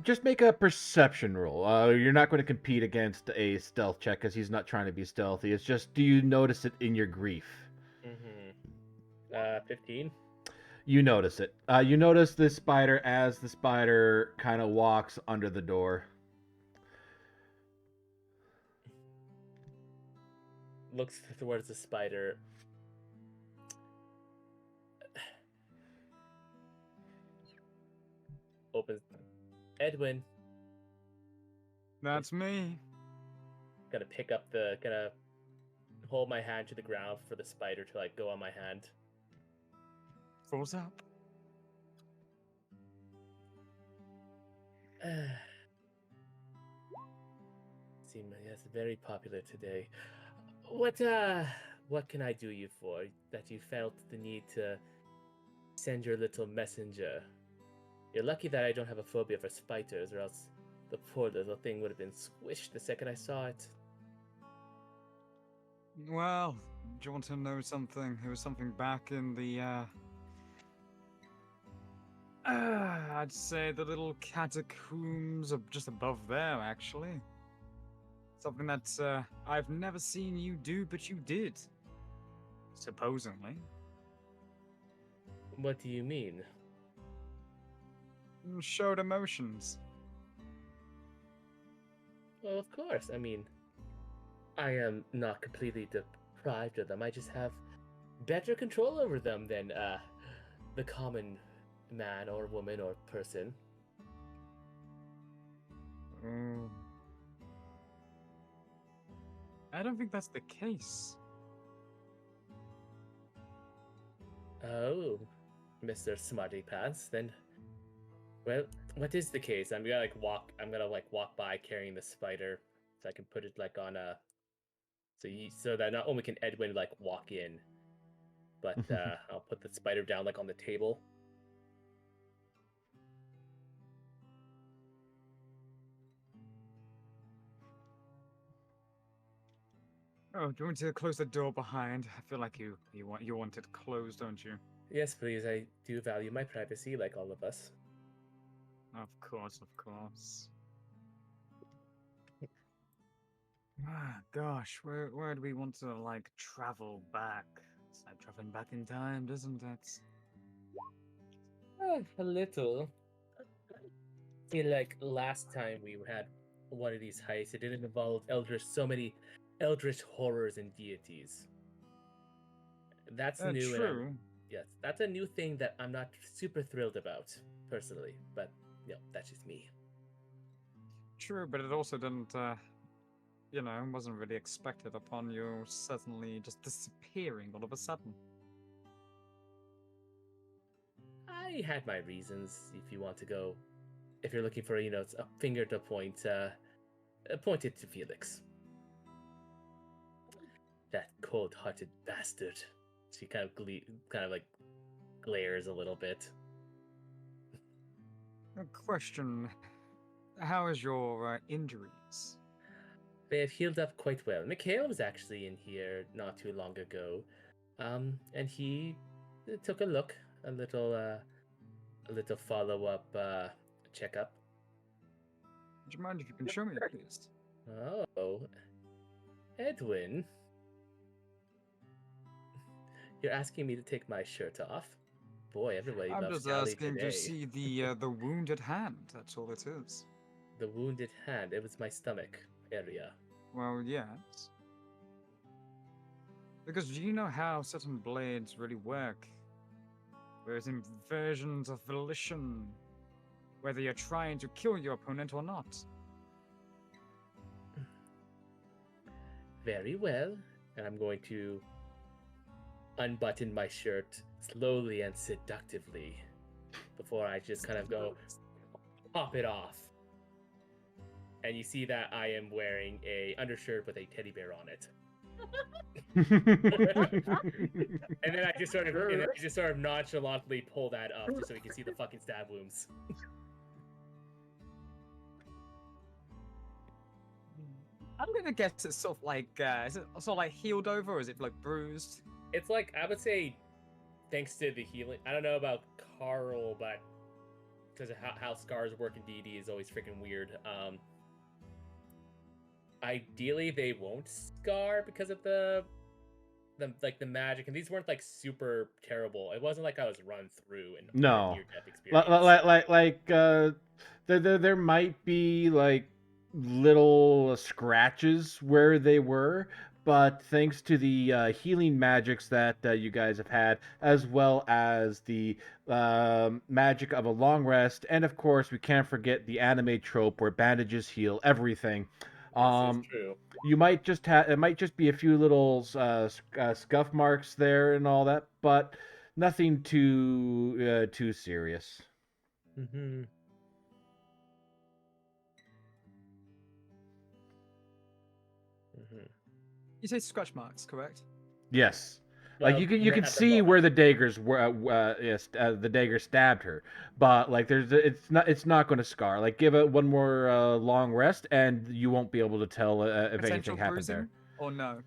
Just make a perception roll. You're not going to compete against a stealth check because he's not trying to be stealthy. It's just, do you notice it in your grief? 15. You notice it. You notice this spider as the spider kind of walks under the door. Looks towards the spider. Opens. Edwin. That's me. Gonna hold my hand to the ground for the spider to like go on my hand. Falls up. Seems yes, very popular today. What can I do you for that you felt the need to send your little messenger? You're lucky that I don't have a phobia for spiders, or else the poor little thing would have been squished the second I saw it. Well, do you want to know something? It was something back in the, I'd say the little catacombs are just above there, actually. Something that, I've never seen you do, but you did. Supposedly. What do you mean? Showed emotions. Well, of course. I mean, I am not completely deprived of them. I just have better control over them than the common man or woman or person. I don't think that's the case. Oh, Mr. Smarty Pants, then. Well, what is the case? I'm gonna walk by carrying the spider, so I can put it like on a, so that not only can Edwin like walk in, but I'll put the spider down like on the table. Oh, do you want to close the door behind? I feel like you want it closed, don't you? Yes, please. I do value my privacy, like all of us. Of course, of course. Ah, gosh, where do we want to, like, travel back? It's like traveling back in time, doesn't it? A little. See, like last time we had one of these heists, it didn't involve so many eldritch horrors and deities. That's new. True. Yes, that's a new thing that I'm not super thrilled about, personally. But, that's just me. True, but it also didn't, wasn't really expected upon you suddenly just disappearing all of a sudden. I had my reasons, if you want to go. If you're looking for, a finger to point, point it to Felix. That cold-hearted bastard. She kind of glares a little bit. A question. How is your injuries? They have healed up quite well. Mikhail was actually in here not too long ago. And he took a look, a little follow-up checkup. Would you mind if you can show me, please? Oh, Edwin. You're asking me to take my shirt off? Boy, everybody I'm loves just Sally asking today. to see the wound at hand. That's all it is. The wounded hand. It was my stomach area. Well, yes. Because do you know how certain blades really work? There's inversions of volition, whether you're trying to kill your opponent or not. Very well. And I'm going to unbutton my shirt slowly and seductively before I just kind of go pop it off. And you see that I am wearing a undershirt with a teddy bear on it. And then I just sort of nonchalantly pull that up just so we can see the fucking stab wounds. I'm gonna guess it's sort of like, is it sort of like healed over, or is it like bruised? It's like, I would say, thanks to the healing. I don't know about Carl, but because of how scars work in D&D is always freaking weird. Ideally, they won't scar because of the magic, and these weren't like super terrible. It wasn't like I was run through and No. near death experience. There might be like little scratches where they were, but thanks to the healing magics that you guys have had, as well as the magic of a long rest, and of course we can't forget the anime trope where bandages heal everything. This is true. You might just have it might just be a few little scuff marks there and all that, but nothing too serious. Mm-hmm. Mm-hmm. You say scratch marks, correct? Yes. Like you can see where the daggers were, the dagger stabbed her, but like it's not going to scar. Like give it one more long rest, and you won't be able to tell if anything happened there. Or no?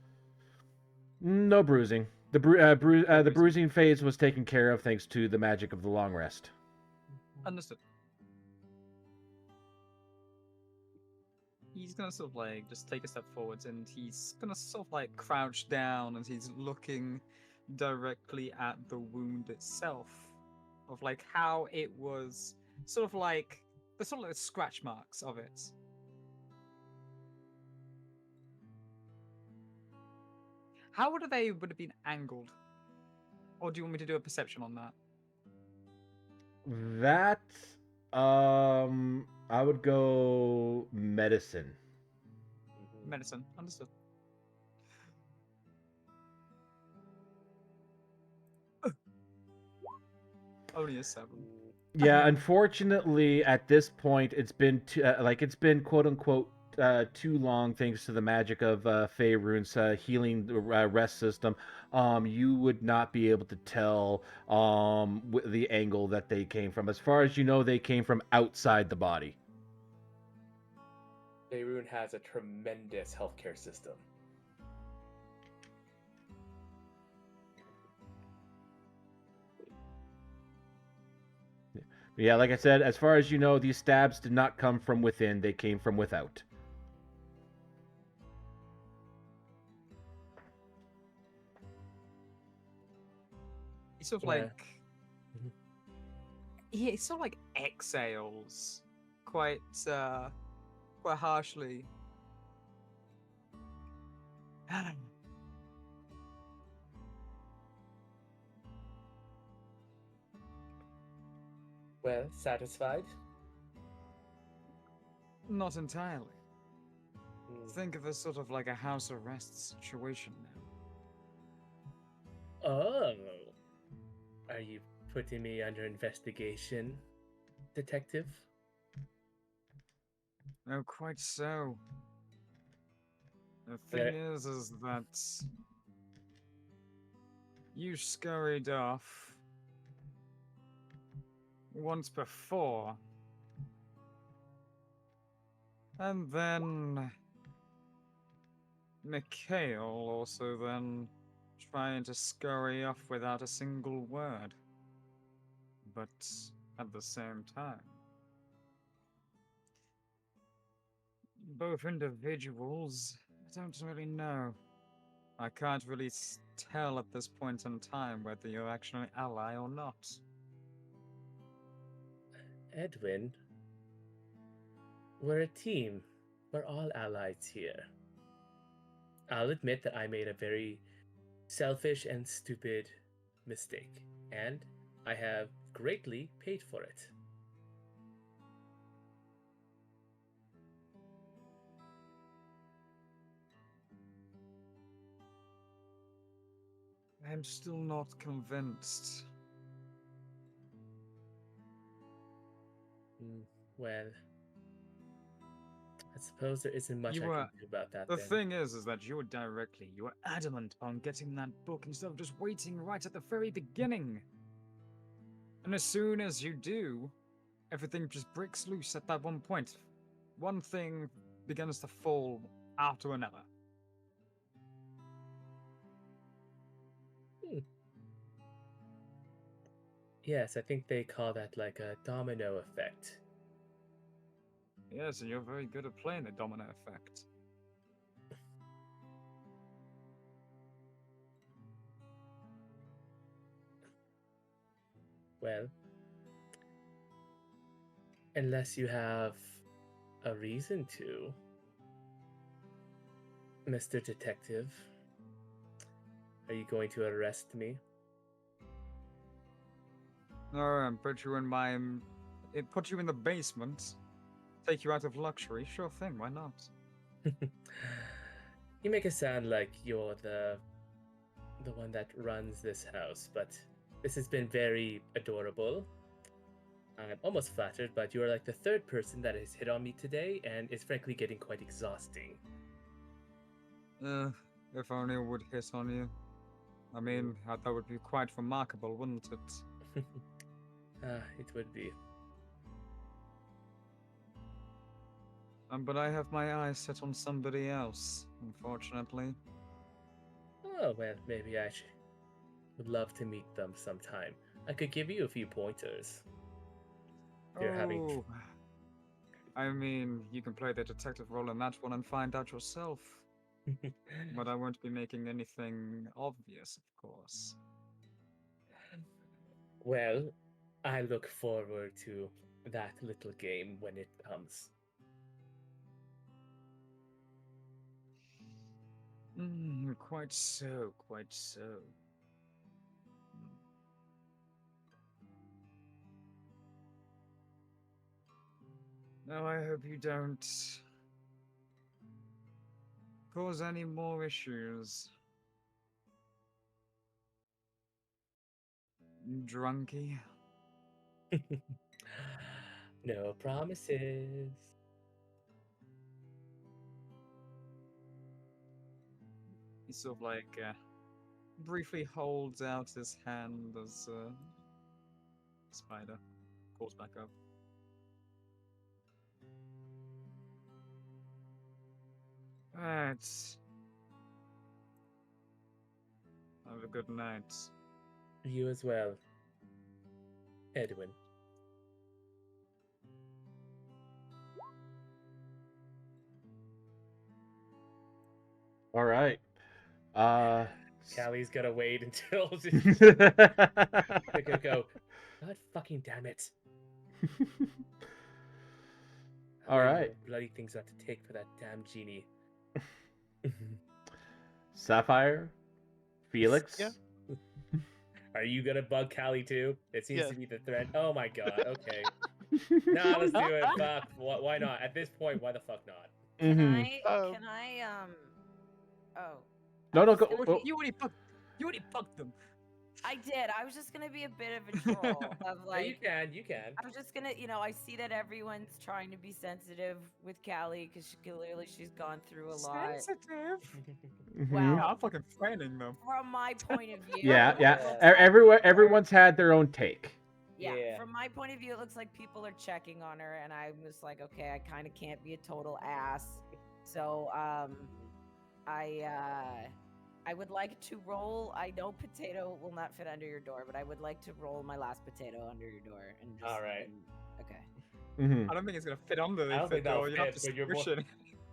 No bruising. The the bruising phase was taken care of thanks to the magic of the long rest. Understood. He's gonna sort of like just take a step forwards, and he's gonna sort of like crouch down, and he's looking directly at the wound itself, of like how it was sort of like the scratch marks of it. How would have been angled? Or do you want me to do a perception on that? That I would go medicine. Medicine, understood. Only a 7. Yeah, unfortunately, at this point, it's been it's been quote unquote too long, thanks to the magic of Faerun's healing rest system. You would not be able to tell the angle that they came from. As far as you know, they came from outside the body. Faerun has a tremendous healthcare system. Yeah, like I said, as far as you know, these stabs did not come from within; they came from without. He sort of like he sort of like exhales quite harshly. Well, satisfied? Not entirely. Think of this sort of like a house arrest situation now. Oh. Are you putting me under investigation, detective? No, quite so. The thing is that you scurried off once before, and then Mikhail also then trying to scurry off without a single word. But at the same time, both individuals, I don't really know. I can't really tell at this point in time whether you're actually an ally or not. Edwin, we're a team. We're all allies here. I'll admit that I made a very selfish and stupid mistake, and I have greatly paid for it. I'm still not convinced. Well, I suppose there isn't much I can do about that. The thing is that you were adamant on getting that book instead of just waiting right at the very beginning. And as soon as you do, everything just breaks loose at that one point. One thing begins to fall after another. Yes, I think they call that like a domino effect. Yes, and you're very good at playing the domino effect. Well, unless you have a reason to, Mr. Detective, are you going to arrest me? And put you in my, put you in the basement, take you out of luxury. Sure thing, why not? You make it sound like you're the one that runs this house, but this has been very adorable. I'm almost flattered, but you are like the third person that has hit on me today, and it's frankly getting quite exhausting. If only it would hit on you. I mean, that would be quite remarkable, wouldn't it? It would be. But I have my eyes set on somebody else, unfortunately. Oh, well, maybe I would love to meet them sometime. I could give you a few pointers. If you're having... I mean, you can play the detective role in that one and find out yourself. But I won't be making anything obvious, of course. Well, I look forward to that little game when it comes. Quite so, quite so. Now I hope you don't cause any more issues. Drunky. No promises. He sort of like briefly holds out his hand as Spider calls back up. Alright. Have a good night. You as well, Edwin. All right. Callie's gonna wait until they go. God fucking damn it! All right. Bloody things I have to take for that damn genie. Sapphire, Felix. Yeah. Are you gonna bug Callie too? It seems Yeah. to be the threat. Oh my god. Okay. Nah, let's do it. Fuck. Why not? At this point, why the fuck not? Can Mhm. I? Can I? Oh. No, I no, was go. gonna Oh. be- You already fucked them. I did. I was just gonna be a bit of a troll of Yeah, you like. can. You can. I was just gonna, I see that everyone's trying to be sensitive with Callie because clearly she's gone through a lot. Sensitive. Mhm. Well, Yeah, I'm fucking threatening them. from my point of view, Yeah, it yeah. looks like Everyone's had their own take. Yeah. From my point of view, it looks like people are checking on her, and I was like, okay, I kind of can't be a total ass. So, I would like to roll. I know potato will not fit under your door, but I would like to roll my last potato under your door. And just, All right. Okay. Mm-hmm. I don't think it's gonna fit under the I don't think that'll door. You have fit, to but you're squish more- it.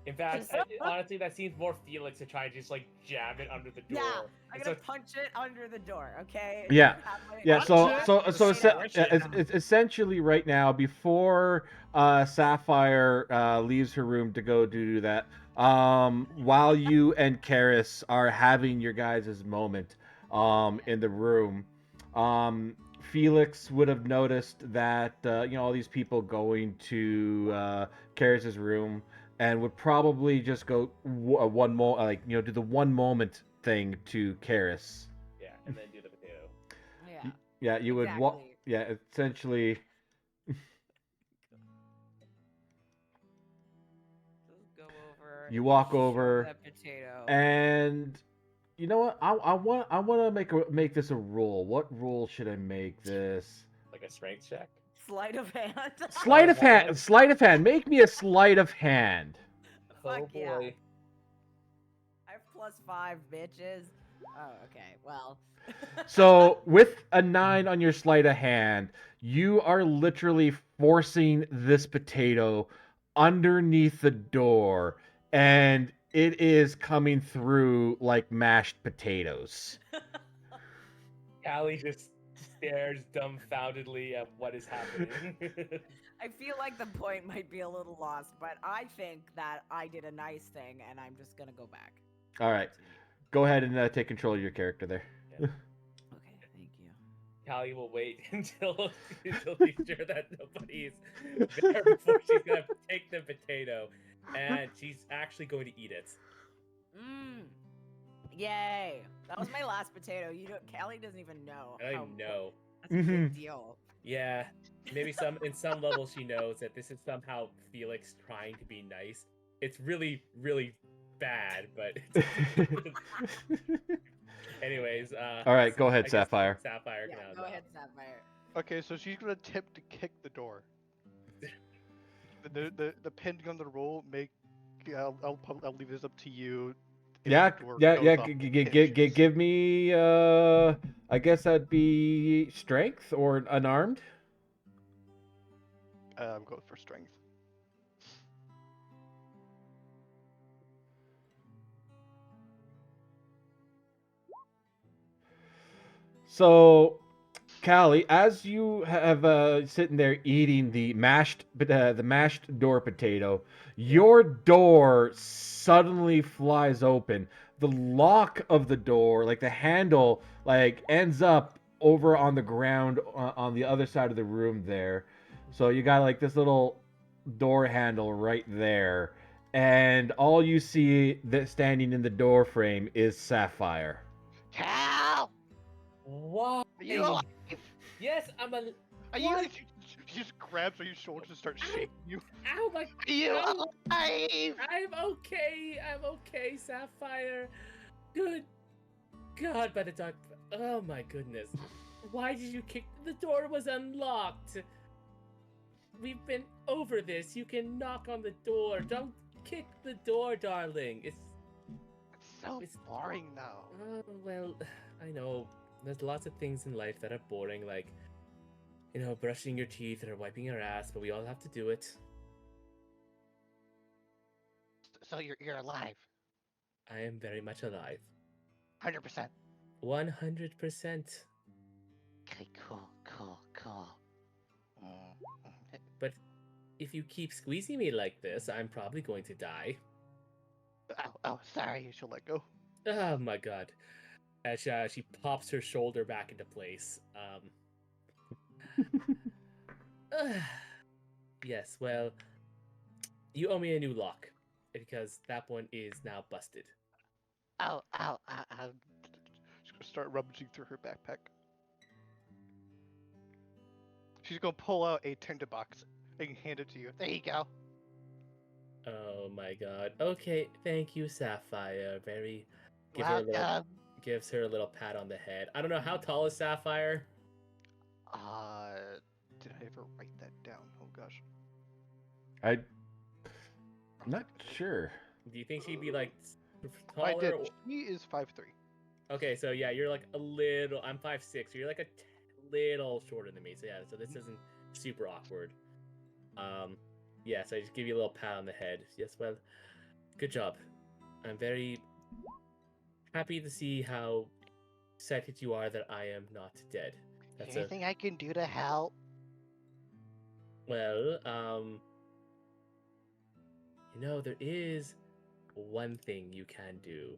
In fact, honestly, that seems more Felix to try and just like jam it under the door. Yeah, I'm So gonna punch it under the door. Okay. Yeah. Have my- Yeah, so Punch so it. so it's, Squish it. it's essentially right now before Sapphire leaves her room to go do that. While you and Karis are having your guys' moment in the room, Felix would have noticed that all these people going to Karis' room and would probably just go do the one moment thing to Karis. yeah, and then do the potato. Yeah. Yeah, you would walk. Exactly. Yeah, essentially. Just go over. You and walk shove over, that potato. and you know what? I want to make this a rule. What rule should I make this? Like a strength check. Sleight of hand. Sleight of hand. Sleight of hand. Make me a sleight of hand. Fuck Oh yeah. boy. +5, bitches. Oh, okay. Well. So, with a 9 on your sleight of hand, you are literally forcing this potato underneath the door, and it is coming through like mashed potatoes. Callie just stares dumbfoundedly at what is happening. I feel like the point might be a little lost, but I think that I did a nice thing, and I'm just gonna go back. All right, go ahead and take control of your character there. Okay, thank you. Callie will wait until she's sure that nobody's there before she's gonna take the potato, and she's actually going to eat it. Mmm. Yay! That was my last potato. Callie doesn't even know. I know. That's a big deal. Yeah, maybe in some level she knows that this is somehow Felix trying to be nice. It's really, really bad, but anyways. All right, go I ahead, guess Sapphire. Sapphire Yeah, can go ahead, Sapphire. Okay, so she's gonna attempt to kick the door. The pending on the roll, I'll leave this up to you. If Yeah, the door yeah, goes yeah. off the hinges. Give me. I guess that'd be strength or unarmed. I'm going for strength. So, Callie, as you have sitting there eating the mashed door potato, your door suddenly flies open. The lock of the door, like the handle, like ends up over on the ground on the other side of the room there. So you got like this little door handle right there, and all you see that standing in the door frame is Sapphire. Cal! Why? Are you alive? Yes, I'm a. Are you? She just grabs on your shoulders and starts shaking you. Ow, my. Are you ow. alive? I'm okay, Sapphire. Good God, by the dark. Oh my goodness. Why did you kick? The door was unlocked. We've been over this. You can knock on the door. Don't kick the door, darling. It's so boring now. Well, I know. There's lots of things in life that are boring, like, brushing your teeth or wiping your ass, but we all have to do it. So you're alive. I am very much alive. 100%. 100%. Okay, cool. But if you keep squeezing me like this, I'm probably going to die. Oh, sorry. She'll let go. Oh my god. As she pops her shoulder back into place. Yes, well, you owe me a new lock because that one is now busted. Ow. She's gonna start rummaging through her backpack. She's gonna pull out a tinderbox and hand it to you. There you go. Oh my god. Okay, thank you, Sapphire. Very gives her a little pat on the head. I don't know, how tall is Sapphire? Did I ever write that down? Oh gosh. I'm not sure. Do you think she'd be like taller? I did. She is 5'3". Okay, so yeah, you're like a little. I'm 5'6", so you're like a little shorter than me. So yeah, so this isn't super awkward. Yeah, so I just give you a little pat on the head. Yes, well, good job. I'm very happy to see how excited you are that I am not dead. That's Anything I can do to help? Well, there is one thing you can do,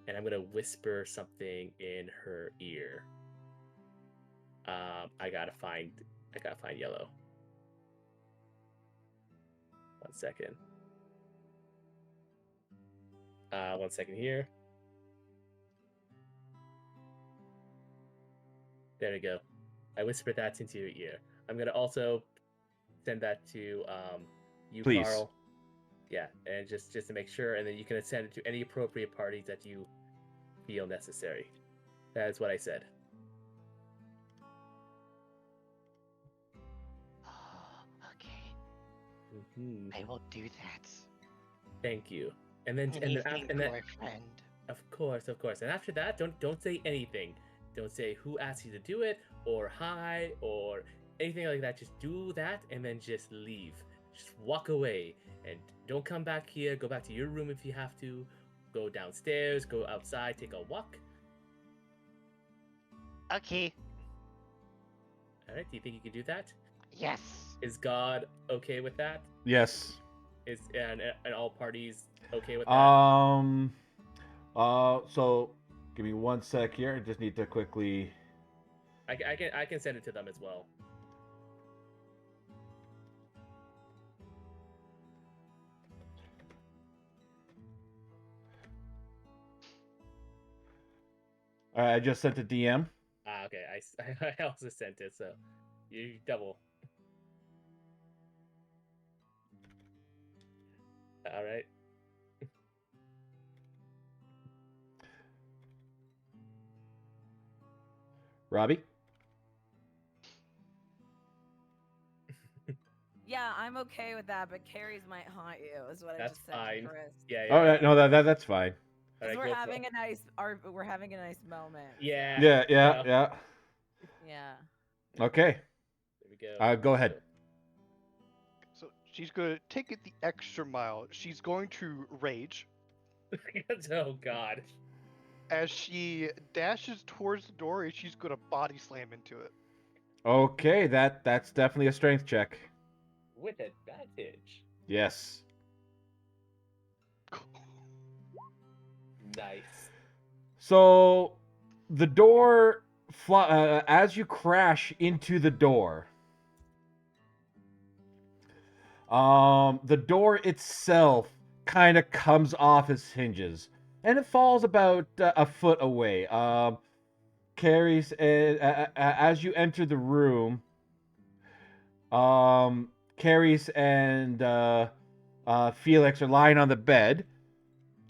and I'm gonna whisper something in her ear. I gotta find Yellow. 1 second. 1 second here. There we go. I whispered that into your ear. I'm gonna also send that to you, Please. Carl. Yeah, and just to make sure, and then you can send it to any appropriate parties that you feel necessary. That is what I said. Oh, okay. Mm-hmm. I will do that. Thank you. And then Anything for a friend. Of course, of course. And after that, don't say anything. Don't say who asked you to do it, or hi, or anything like that. Just do that and then just leave. Just walk away and don't come back here. Go back to your room if you have to. Go downstairs, go outside, take a walk. Okay. Alright, do you think you can do that? Yes. Is God okay with that? Yes. And all parties okay with that? So give me 1 sec here. I just need to quickly. I can send it to them as well. All right, I just sent a DM. Okay. I also sent it, so you double. All right. Robbie. Yeah, I'm okay with that, but Carrie's might haunt you, is what I That's just said fine. to Chris. Yeah. Oh, yeah, no, that's fine. Because Alright, we're go for having it. we're having a nice moment. Yeah. Yeah. Yeah. Okay. There we go. Go ahead. So she's gonna take it the extra mile. She's going to rage Oh God. as she dashes towards the door, and she's gonna body slam into it. Okay, that's definitely a strength check. With advantage. Yes. Nice. So the door, as you crash into the door, the door itself kind of comes off its hinges, and it falls about a foot away. Carries as you enter the room. Carries and Felix are lying on the bed.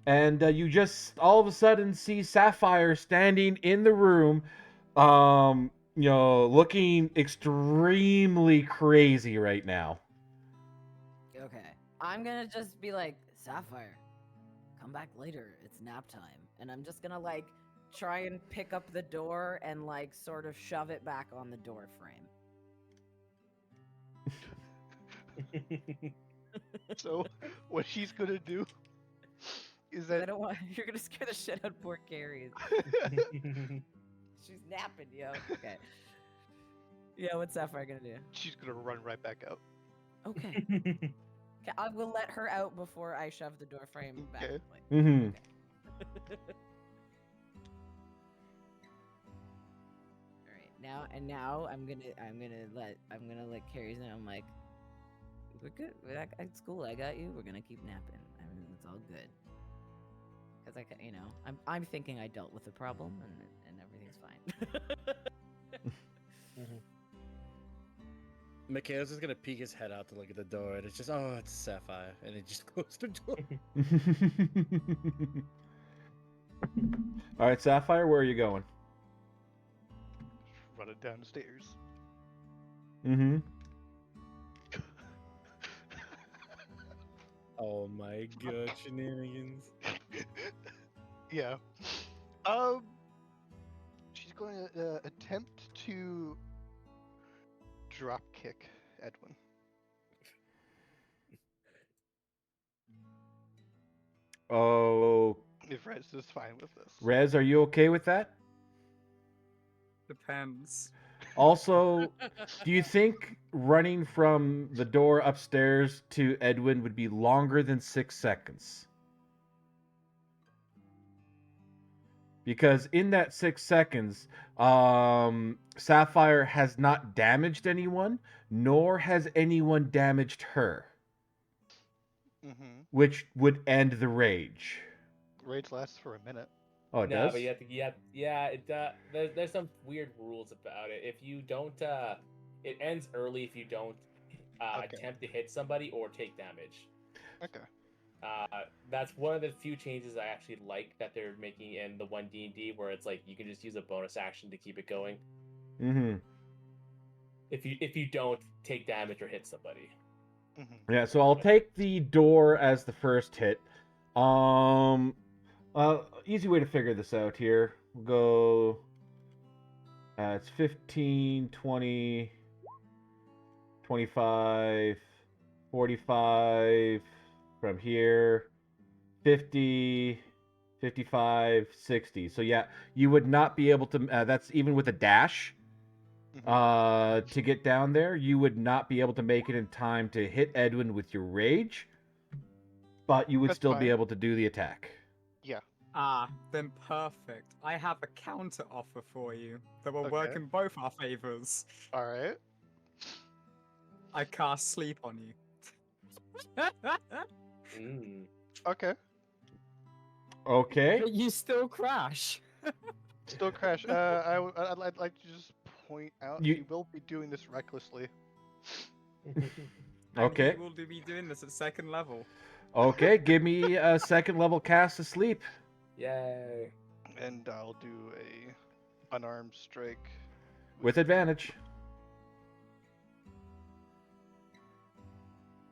And you just all of a sudden see Sapphire standing in the room, looking extremely crazy right now. Okay. I'm gonna just be like, Sapphire, come back later. It's nap time. And I'm just gonna like try and pick up the door and like sort of shove it back on the door frame. So what she's gonna do is I that don't want you're gonna scare the shit out of poor Carrie. She's napping, yo. Okay. Yeah, what's Sapphire gonna do? she's gonna run right back out. Okay. Okay, I will let her out before I shove the door frame back. Okay. Mm-hmm. Alright, now I'm gonna let Carrie know. I'm like, we're good. We're at school. I got you. We're gonna keep napping. I mean, it's all good. Cause I'm thinking I dealt with the problem and everything's fine. Michaela's just gonna peek his head out to look at the door, and it's just, oh, it's Sapphire, and it just closed the door. All right, Sapphire, where are you going? Running down the stairs. Mm-hmm. Oh my god, shenanigans. Yeah. She's going to attempt to drop kick Edwin. Oh, If Rez is fine with this. Rez, are you okay with that? Depends. Also, do you think running from the door upstairs to Edwin would be longer than 6 seconds? Because in that 6 seconds, Sapphire has not damaged anyone, nor has anyone damaged her, Mm-hmm. which would end the rage. Rage lasts for a minute. Oh, it No, does? but there's some weird rules about it. If you don't, it ends early if you don't Okay. attempt to hit somebody or take damage. Okay. That's one of the few changes I actually like that they're making in the 1D&D, where it's like you can just use a bonus action to keep it going. Mm-hmm. If you don't take damage or hit somebody. Mm-hmm. Yeah, so I'll take the door as the first hit. easy way to figure this out here. We'll go. It's 15, 20, 25, 45 from here, 50, 55, 60. So yeah, you would not be able to. That's even with a dash. To get down there, you would not be able to make it in time to hit Edwin with your rage, but you would That's still be fine. able to do the attack. Yeah. Ah, then perfect. I have a counter offer for you that will Okay. work in both our favors. All right. I cast sleep on you. Mm. Okay. Okay. But you still crash. Still crash. I'd like to just point out You- he will be doing this recklessly. And Okay. he will be doing this at second level. Okay, give me a second level cast asleep. Yay. And I'll do a unarmed strike. With advantage.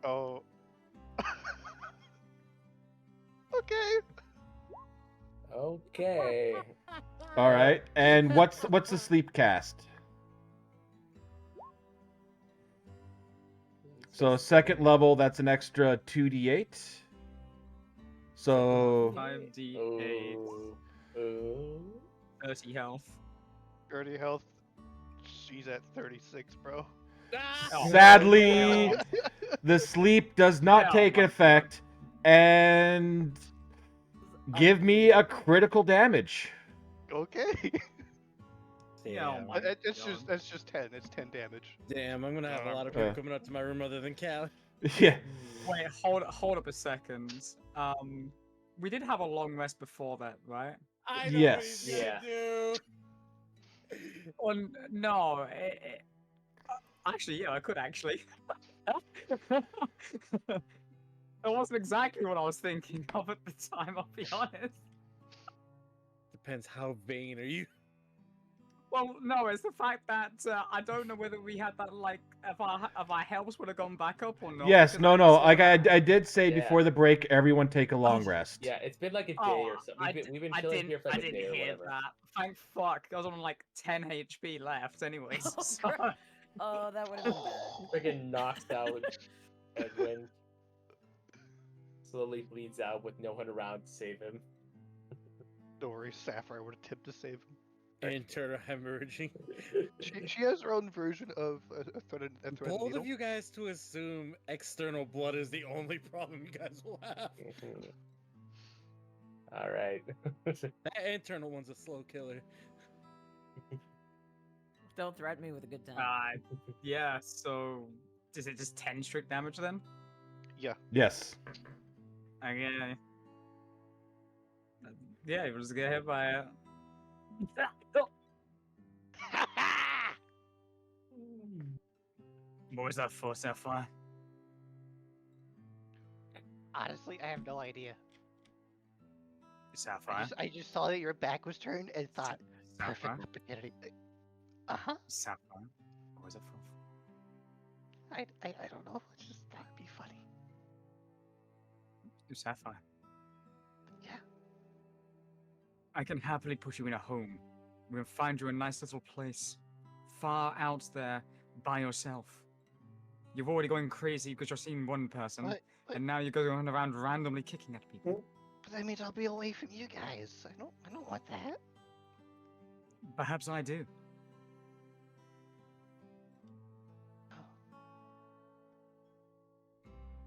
Oh. Okay. Okay. All right. And what's the sleep cast? So second level, that's an extra 2d8. So 5d8, Ooh. 30 health. 30 health. She's at 36, bro. Oh, sadly, God. the sleep does not Oh take my effect, and give me a critical damage. Okay. Yeah, oh Damn. my It's God. that's just 10. It's 10 damage. Damn, I'm gonna have a lot of people Uh. coming up to my room other than Cal. Yeah. Wait, hold up a second. We did have a long rest before that, right? I know what he's he's gonna do. Well, no. Actually, yeah, I could actually. That wasn't exactly what I was thinking of at the time, I'll be honest. Depends how vain are you. Well, no, it's the fact that I don't know whether we had that, like, if our health would have gone back up or not. Yes. because No. I No. can see Like I did say Yeah. before the break, everyone take a long rest. Yeah, it's been like a day Oh, or so. We've been I chilling didn't, here for I like a day didn't or hear whatever. that. Thank fuck. I was on like 10 HP left, anyways. Oh, so- crap. Oh, that would have been bad. Freaking knocks out Edwin. Slowly bleeds out with no one around to save him. Don't worry, Sapphire would attempt to save him. Internal hemorrhaging. She has her own version of a threaded Bold needle. of you guys to assume external blood is the only problem you guys will have. All right. That internal one's a slow killer. Don't threaten me with a good time. Yeah, so is it just 10 strict damage then? Yes. Okay. Yeah, we'll just get hit by it. What was that for, Sapphire? Honestly, I have no idea. Sapphire? I just saw that your back was turned and thought, perfect Sapphire? opportunity. Uh-huh. Sapphire? What was that for? I don't know. I just thought it'd be funny. Sapphire. Yeah. I can happily put you in a home. We'll find you a nice little place. Far out there by yourself. You've already gone crazy because you're seeing one person, But and now you're going around randomly kicking at people. that means I'll be away from you guys. I don't want that. Perhaps I do.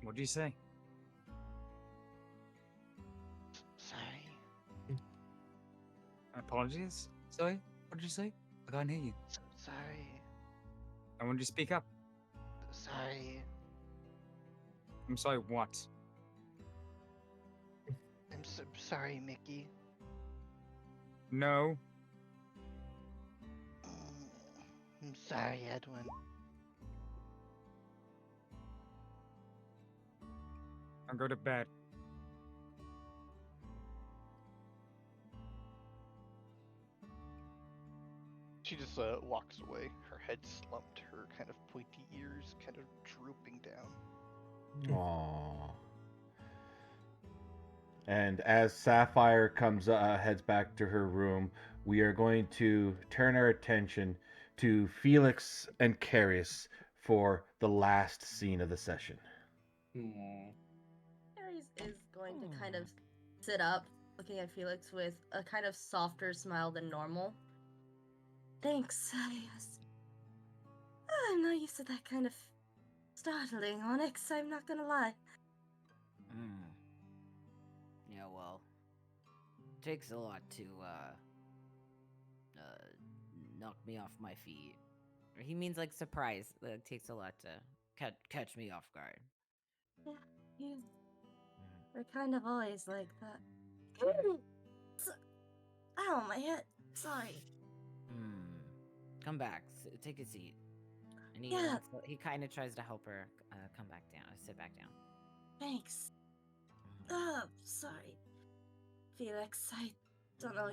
What do you say? Sorry. Apologies? Sorry? What did you say? I can't hear you. Sorry. I want you to speak up. Sorry. I'm sorry, what? I'm so sorry, Mickey. No. I'm sorry, Edwin. I'll go to bed. She just walks away, her head slumped, her kind of pointy ears kind of drooping down. Aww. And as Sapphire heads back to her room, we are going to turn our attention to Felix and Carius for the last scene of the session. Aries is going to kind of sit up, looking at Felix with a kind of softer smile than normal. Thanks. I'm not used to that kind of startling, Onyx. I'm not gonna lie. Yeah, well, takes a lot to knock me off my feet. He means like surprise. It takes a lot to catch me off guard. Yeah, they're kind of always like that. Ow, my head. Sorry. Come back. Take a seat. And he kind of tries to help her come back down, sit back down. Thanks. Sorry. Felix, I don't know.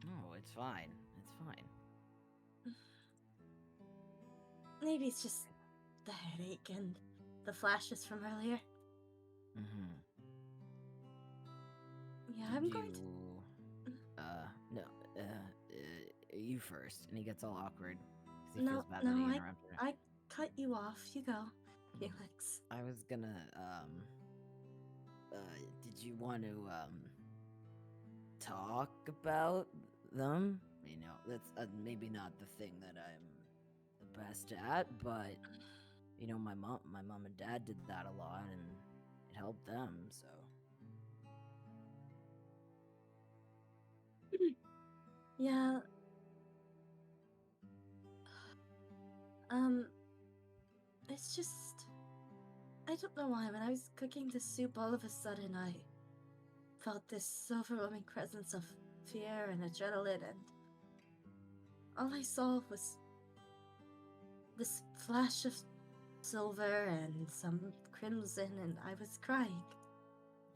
No, it's fine. It's fine. Maybe it's just the headache and the flashes from earlier. Yeah, I'm going to. No, you first. And he gets all awkward. 'Cause he No, feels bad that he no, interrupted her. I cut you off. You go, Felix. I was gonna, did you want to, talk about them? You know, that's maybe not the thing that I'm the best at, but, you know, my mom and dad did that a lot, and it helped them, so. Yeah. It's just. I don't know why, when I was cooking the soup, all of a sudden I felt this overwhelming presence of fear and adrenaline, and all I saw was this flash of silver and some crimson, and I was crying.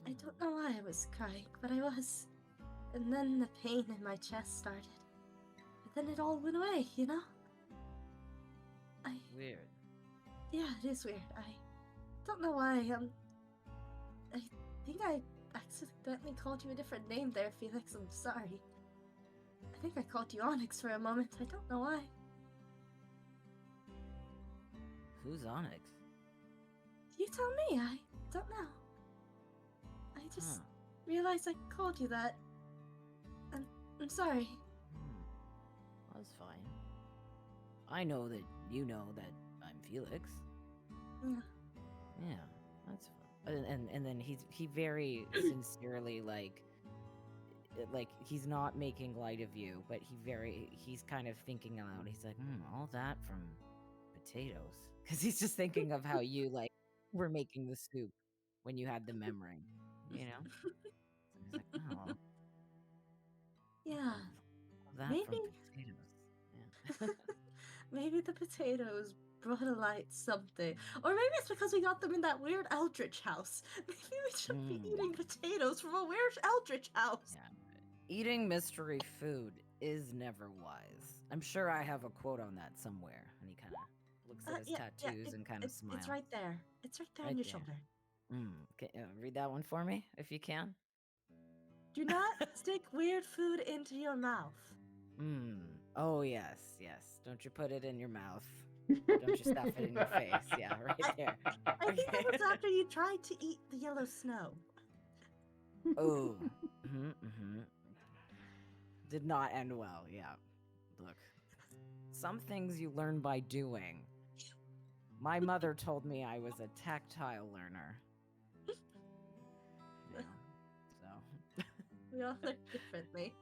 I don't know why I was crying, but I was. And then the pain in my chest started. But then it all went away, you know? Weird. Yeah, it is weird. I don't know why. I think I accidentally called you a different name there, Felix. I'm sorry. I think I called you Onyx for a moment. I don't know why. Who's Onyx? You tell me. I don't know. I just realized I called you that. I'm sorry. That's fine. I know that you know that I'm Felix. Yeah, that's fine. And then he very sincerely like he's not making light of you, but he's kind of thinking aloud. He's like, all that from potatoes, because he's just thinking of how you like were making the soup when you had the memory, you know. So he's like, oh. Yeah. That Maybe. from potatoes. Yeah. Maybe the potatoes brought to light something. Or maybe it's because we got them in that weird Eldritch house. Maybe we should be eating potatoes from a weird Eldritch house. Yeah. Eating mystery food is never wise. I'm sure I have a quote on that somewhere. And he kind of looks at his tattoos and kind of smiles. It's right there. It's right there on your shoulder. Read that one for me, if you can. Do not stick weird food into your mouth. Oh, yes. Don't you put it in your mouth. Don't you stuff it in your face. Yeah, right there. I think that was after you tried to eat the yellow snow. Oh. Did not end well, yeah. Look, some things you learn by doing. My mother told me I was a tactile learner. Yeah, so. We all learn differently.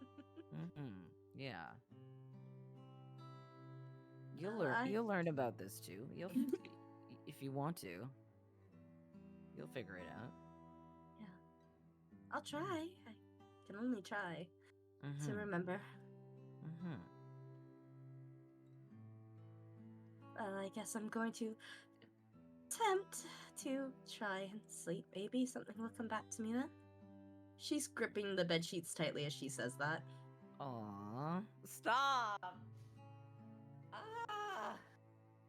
Yeah. You'll learn about this too. You'll if you want to. You'll figure it out. Yeah. I'll try. I can only try to remember. I guess I'm going to attempt to try and sleep. Maybe something will come back to me then. She's gripping the bed sheets tightly as she says that. Aww. Stop!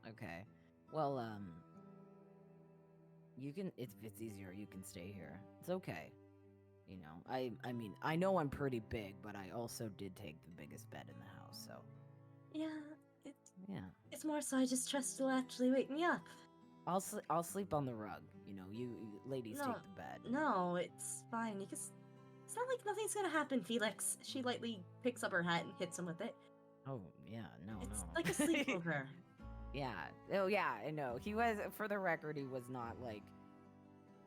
Okay. Well, You can. If it's easier, you can stay here. It's okay. You know, I mean, I know I'm pretty big, but I also did take the biggest bed in the house, so Yeah, yeah. it's more so I just trust you'll actually wake me up. I'll sleep on the rug. You know, you ladies No, take the bed. No, it's fine. It's not like nothing's gonna happen, Felix. She lightly picks up her hat and hits him with it. Oh yeah, no, It's no. like a sleepover. Yeah. Oh yeah, I know. He was, for the record, he was not like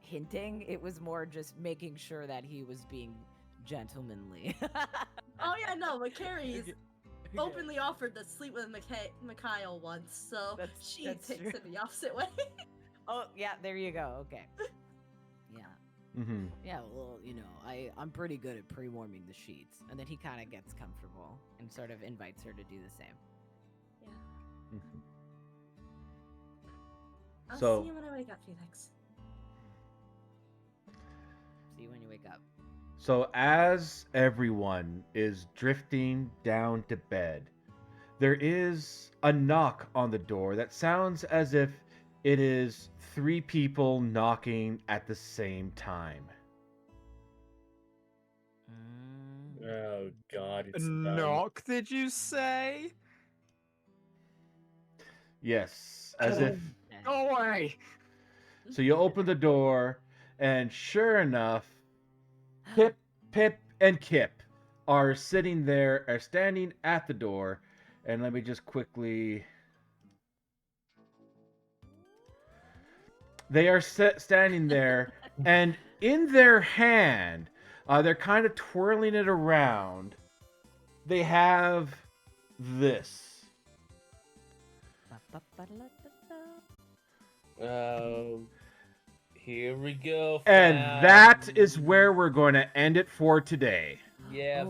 hinting. It was more just making sure that he was being gentlemanly. Oh yeah, no, but Carrie's openly offered to sleep with Mikhail once, so she that's takes true. it the opposite way. Oh yeah, there you go. Okay. Yeah. Mm-hmm. Yeah, well, you know, I'm pretty good at pre-warming the sheets, and then he kind of gets comfortable and sort of invites her to do the same. Yeah. Mm-hmm. I'll So- see you when I wake up, Felix. See you when you wake up. So, as everyone is drifting down to bed, there is a knock on the door that sounds as if it is 3 people knocking at the same time. Oh God, A it's done. knock, did you say? Yes, as if. Go away! So, you open the door, and sure enough, Pip, Pip, and Kip are sitting there, are standing at the door. And let me just quickly. They are standing there, and in their hand, they're kind of twirling it around. They have this. Oh, here we go. And fam. that is where we're going to end it for today. Yeah,